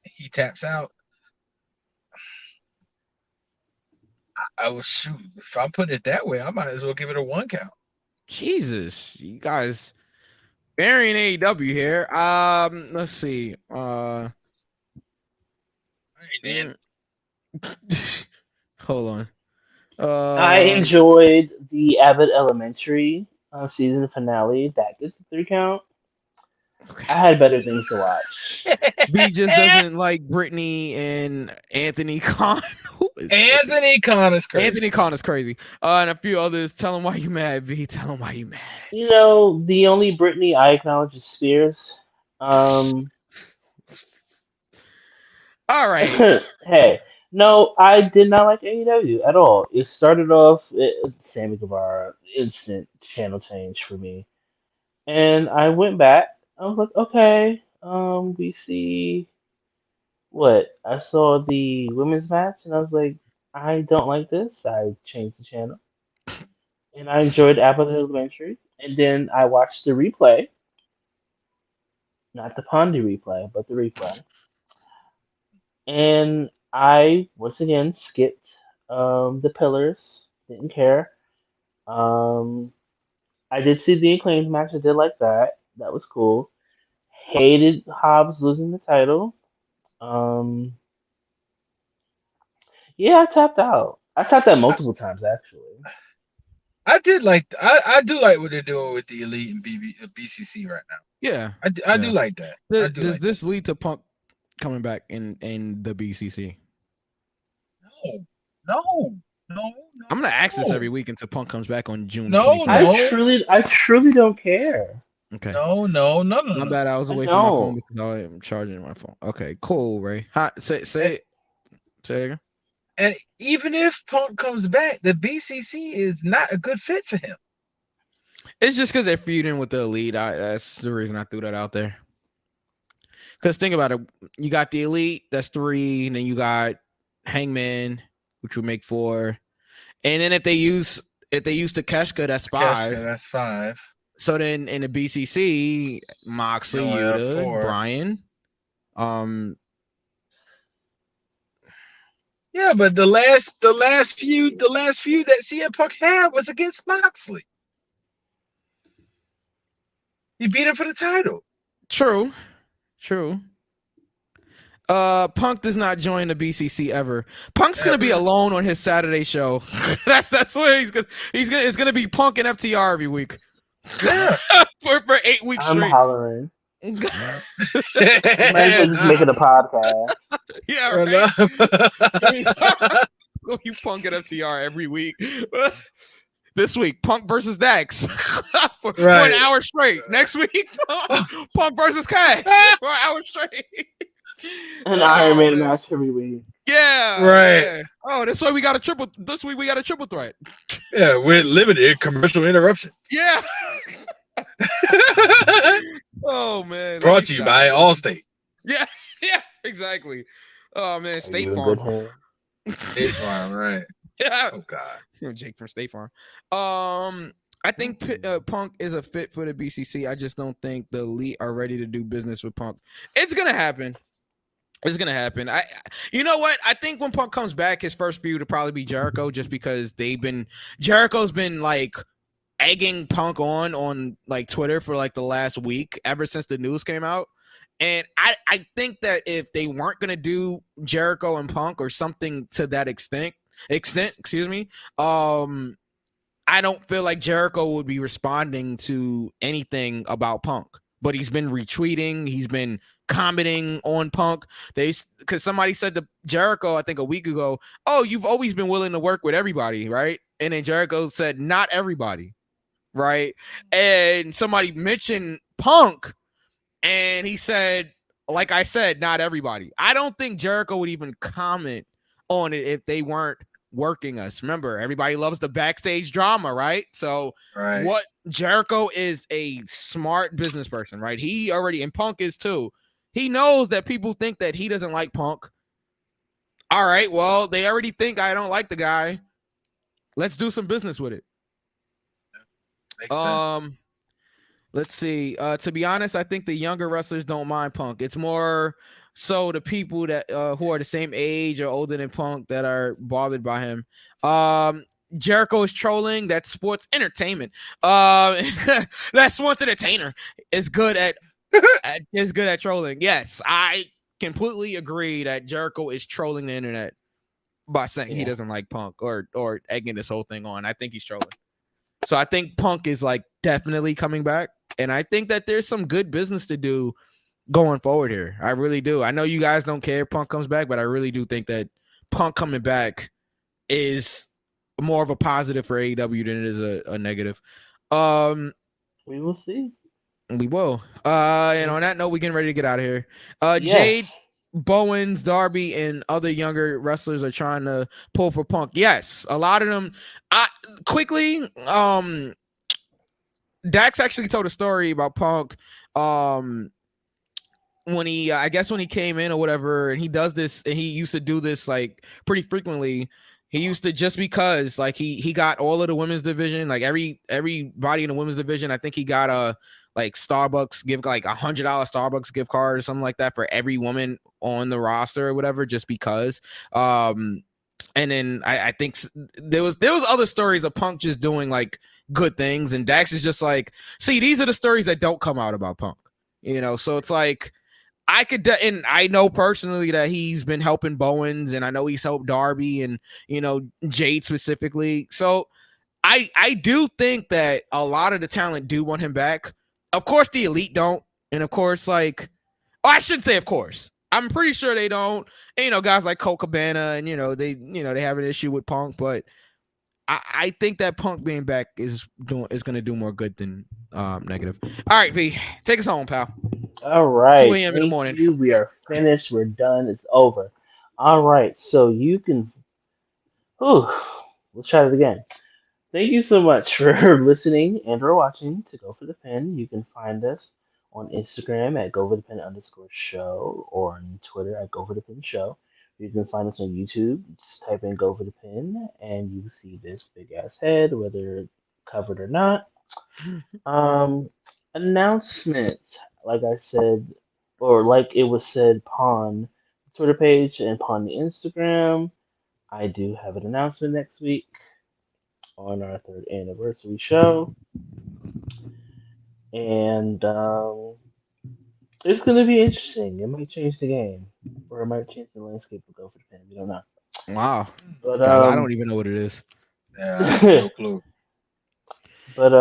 he taps out. I will shoot. If I'm putting it that way, I might as well give it a 1 count. Jesus, you guys burying AEW here. Let's see. Hold on. I enjoyed the Abbott Elementary season finale. That gets a 3 count. Okay. I had better things to watch. B just doesn't like Brittany and Anthony Khan. Anthony Khan is crazy. Anthony Khan is crazy. And a few others. Tell him why you mad, V. Tell him why you mad. You know, the only Brittany I acknowledge is Spears. All right. Hey, no, I did not like AEW at all. It started off Sammy Guevara, instant channel change for me, and I went back. I was like, okay, we see what I saw the women's match, and I was like, I don't like this. I changed the channel, and I enjoyed Abbott Elementary, and then I watched the replay, not the Pondy replay, but the replay. And I once again skipped the pillars. Didn't care. I did see the Acclaimed match. I did like that. That was cool. Hated Hobbs losing the title. Yeah, I tapped out. I tapped out multiple times actually. I do like what they're doing with the Elite and BCC right now. Yeah, I do like that. Does this lead to Punk coming back in the BCC? No. I'm gonna ask this every week until Punk comes back on June. No. I truly don't care. Okay. No. My bad. I was away from my phone because I'm charging my phone. Okay, cool, Ray. Say it again. And even if Punk comes back, the BCC is not a good fit for him. It's just because they're feuding with the Elite. That's the reason I threw that out there. Because think about it, you got the Elite, that's 3, and then you got Hangman, which would make 4, and then if they use Takeshita, that's 5. That's 5. So then in the BCC, Moxley, Yuta, Bryan. Yeah, but the last feud that CM Punk had was against Moxley. He beat him for the title. True. Punk does not join the BCC ever. Punk's gonna be alone on his Saturday show. that's where he's gonna. It's gonna be Punk and FTR every week. Yeah, for 8 weeks I'm straight. hollering. Might as well just make it a podcast. Yeah, right. You Punk and FTR every week. This week, Punk versus Dax for an hour straight. Next week, Punk versus Cash for an hour straight. An Iron Oh, Man man. match every week. Yeah, Right. yeah. Oh, that's why we got a triple. This week we got a triple threat. Yeah, with limited commercial interruption. Yeah. Oh man, let me Brought to you stop. by Allstate. Yeah, yeah, exactly. Oh man, Are State you in good Farm. hands? State Farm, right? Yeah, Oh God. Jake from State Farm. I think Punk is a fit for the BCC. I just don't think the elite are ready to do business with Punk. It's gonna happen. It's gonna happen. You know what? I think when Punk comes back, his first feud will probably be Jericho, just because Jericho's been like egging Punk on like Twitter for like the last week, ever since the news came out. And I think that if they weren't gonna do Jericho and Punk or something to that extent, excuse me, I don't feel like Jericho would be responding to anything about Punk. But he's been retweeting, he's been commenting on Punk. Because somebody said to Jericho, I think a week ago, "Oh, you've always been willing to work with everybody, right?" And then Jericho said, "Not everybody." Right? And somebody mentioned Punk, and he said, like I said, not everybody. I don't think Jericho would even comment on it if they weren't working us. Remember, everybody loves the backstage drama, right? So what Jericho is a smart business person, right? He already, and Punk is too. He knows that people think that he doesn't like Punk. All right, well, they already think I don't like the guy. Let's do some business with it. Makes sense. Let's see. To be honest, I think the younger wrestlers don't mind Punk. It's more so the people that who are the same age or older than Punk that are bothered by him. Jericho is trolling. That's sports entertainment. That sports entertainer is good at trolling. Yes, I completely agree that Jericho is trolling the internet by saying he doesn't like Punk or egging this whole thing on. I think he's trolling. So I think Punk is like definitely coming back. And I think that there's some good business to do going forward here. I really do. I know you guys don't care if Punk comes back, but I really do think that Punk coming back is more of a positive for AEW than it is a negative. We will see. We will. And on that note, we're getting ready to get out of here. Jade, Bowens, Darby, and other younger wrestlers are trying to pull for Punk. Yes, a lot of them. Quickly, Dax actually told a story about Punk. When he, I guess when he came in or whatever, and he does this, and he used to do this like pretty frequently. He used to, just because like he got all of the women's division, like everybody in the women's division. I think he got a like Starbucks give like $100 Starbucks gift card or something like that for every woman on the roster or whatever, just because. And then I think there was other stories of Punk just doing like good things, and Dax is just like, see, these are the stories that don't come out about Punk, so it's like and I know personally that he's been helping Bowens, and I know he's helped Darby and Jade specifically. So I do think that a lot of the talent do want him back. Of course the elite don't, and of course I shouldn't say of course. I'm pretty sure they don't. And, guys like Colt Cabana and they have an issue with Punk, but I think that Punk being back is going to do more good than negative. All right, V, take us home, pal. All right. 2 a.m. in the morning. We are finished. We're done. It's over. All right. So you can. Let's try it again. Thank you so much for listening and or watching to Go for the Pin. You can find us on Instagram at @GoForThePin_show or on Twitter at @GoForThePinShow. You can find us on YouTube. Just type in Go for the Pin and you see this big ass head, whether covered or not. Announcements. Like I said, or like it was said upon the Twitter page and upon the Instagram, I do have an announcement next week on our 3rd anniversary show. And it's going to be interesting. It might change the game, or it might change the landscape of Go for the Pin. We don't know. Wow. But I don't even know what it is. Yeah, I have no clue. But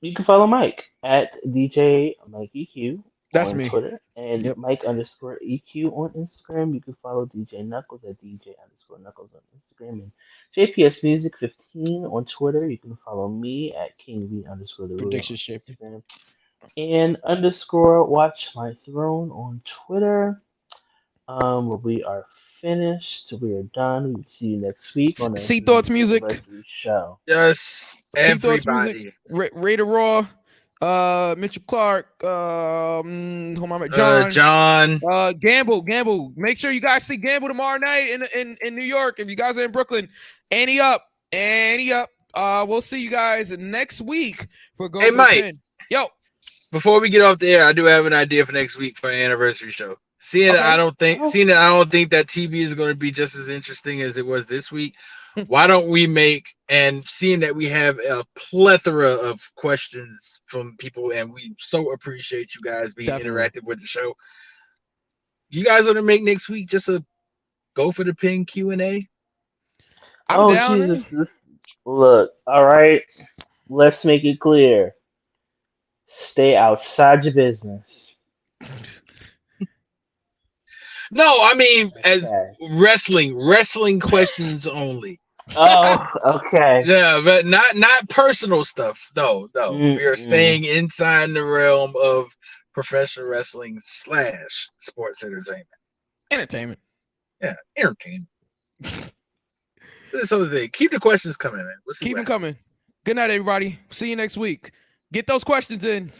you can follow Mike at DJ Mike EQ That's on me. Twitter and Yep. Mike_EQ on Instagram. You can follow DJ Knuckles at DJ_Knuckles on Instagram and JPS Music 15 on Twitter. You can follow me at King V_ the Prediction on shape. Instagram. and _ watch my throne on Twitter. We are finished. We are done. We'll see you next week on the C Thoughts Music. Anniversary show. Yes, C Thoughts everybody. Music. Raider Raw. Mitchell Clark. Who am I? John. John. Gamble. Make sure you guys see Gamble tomorrow night in New York. If you guys are in Brooklyn, Annie up. We'll see you guys next week for Go. Hey, Mike. Pin. Yo. Before we get off the air, I do have an idea for next week for an anniversary show. Seeing that I don't think that TV is going to be just as interesting as it was this week, why don't we make, and seeing that we have a plethora of questions from people, and we so appreciate you guys being interactive with the show. You guys want to make next week just a Go for the Pin Q&A? Oh, Jesus. Look, all right. Let's make it clear. Stay outside your business. No, I mean as wrestling questions only. Oh, okay. Yeah, but not personal stuff. No. We are staying inside the realm of professional wrestling / sports entertainment. Yeah, entertainment. This other thing. Keep the questions coming, man. Keep them coming. Good night, everybody. See you next week. Get those questions in.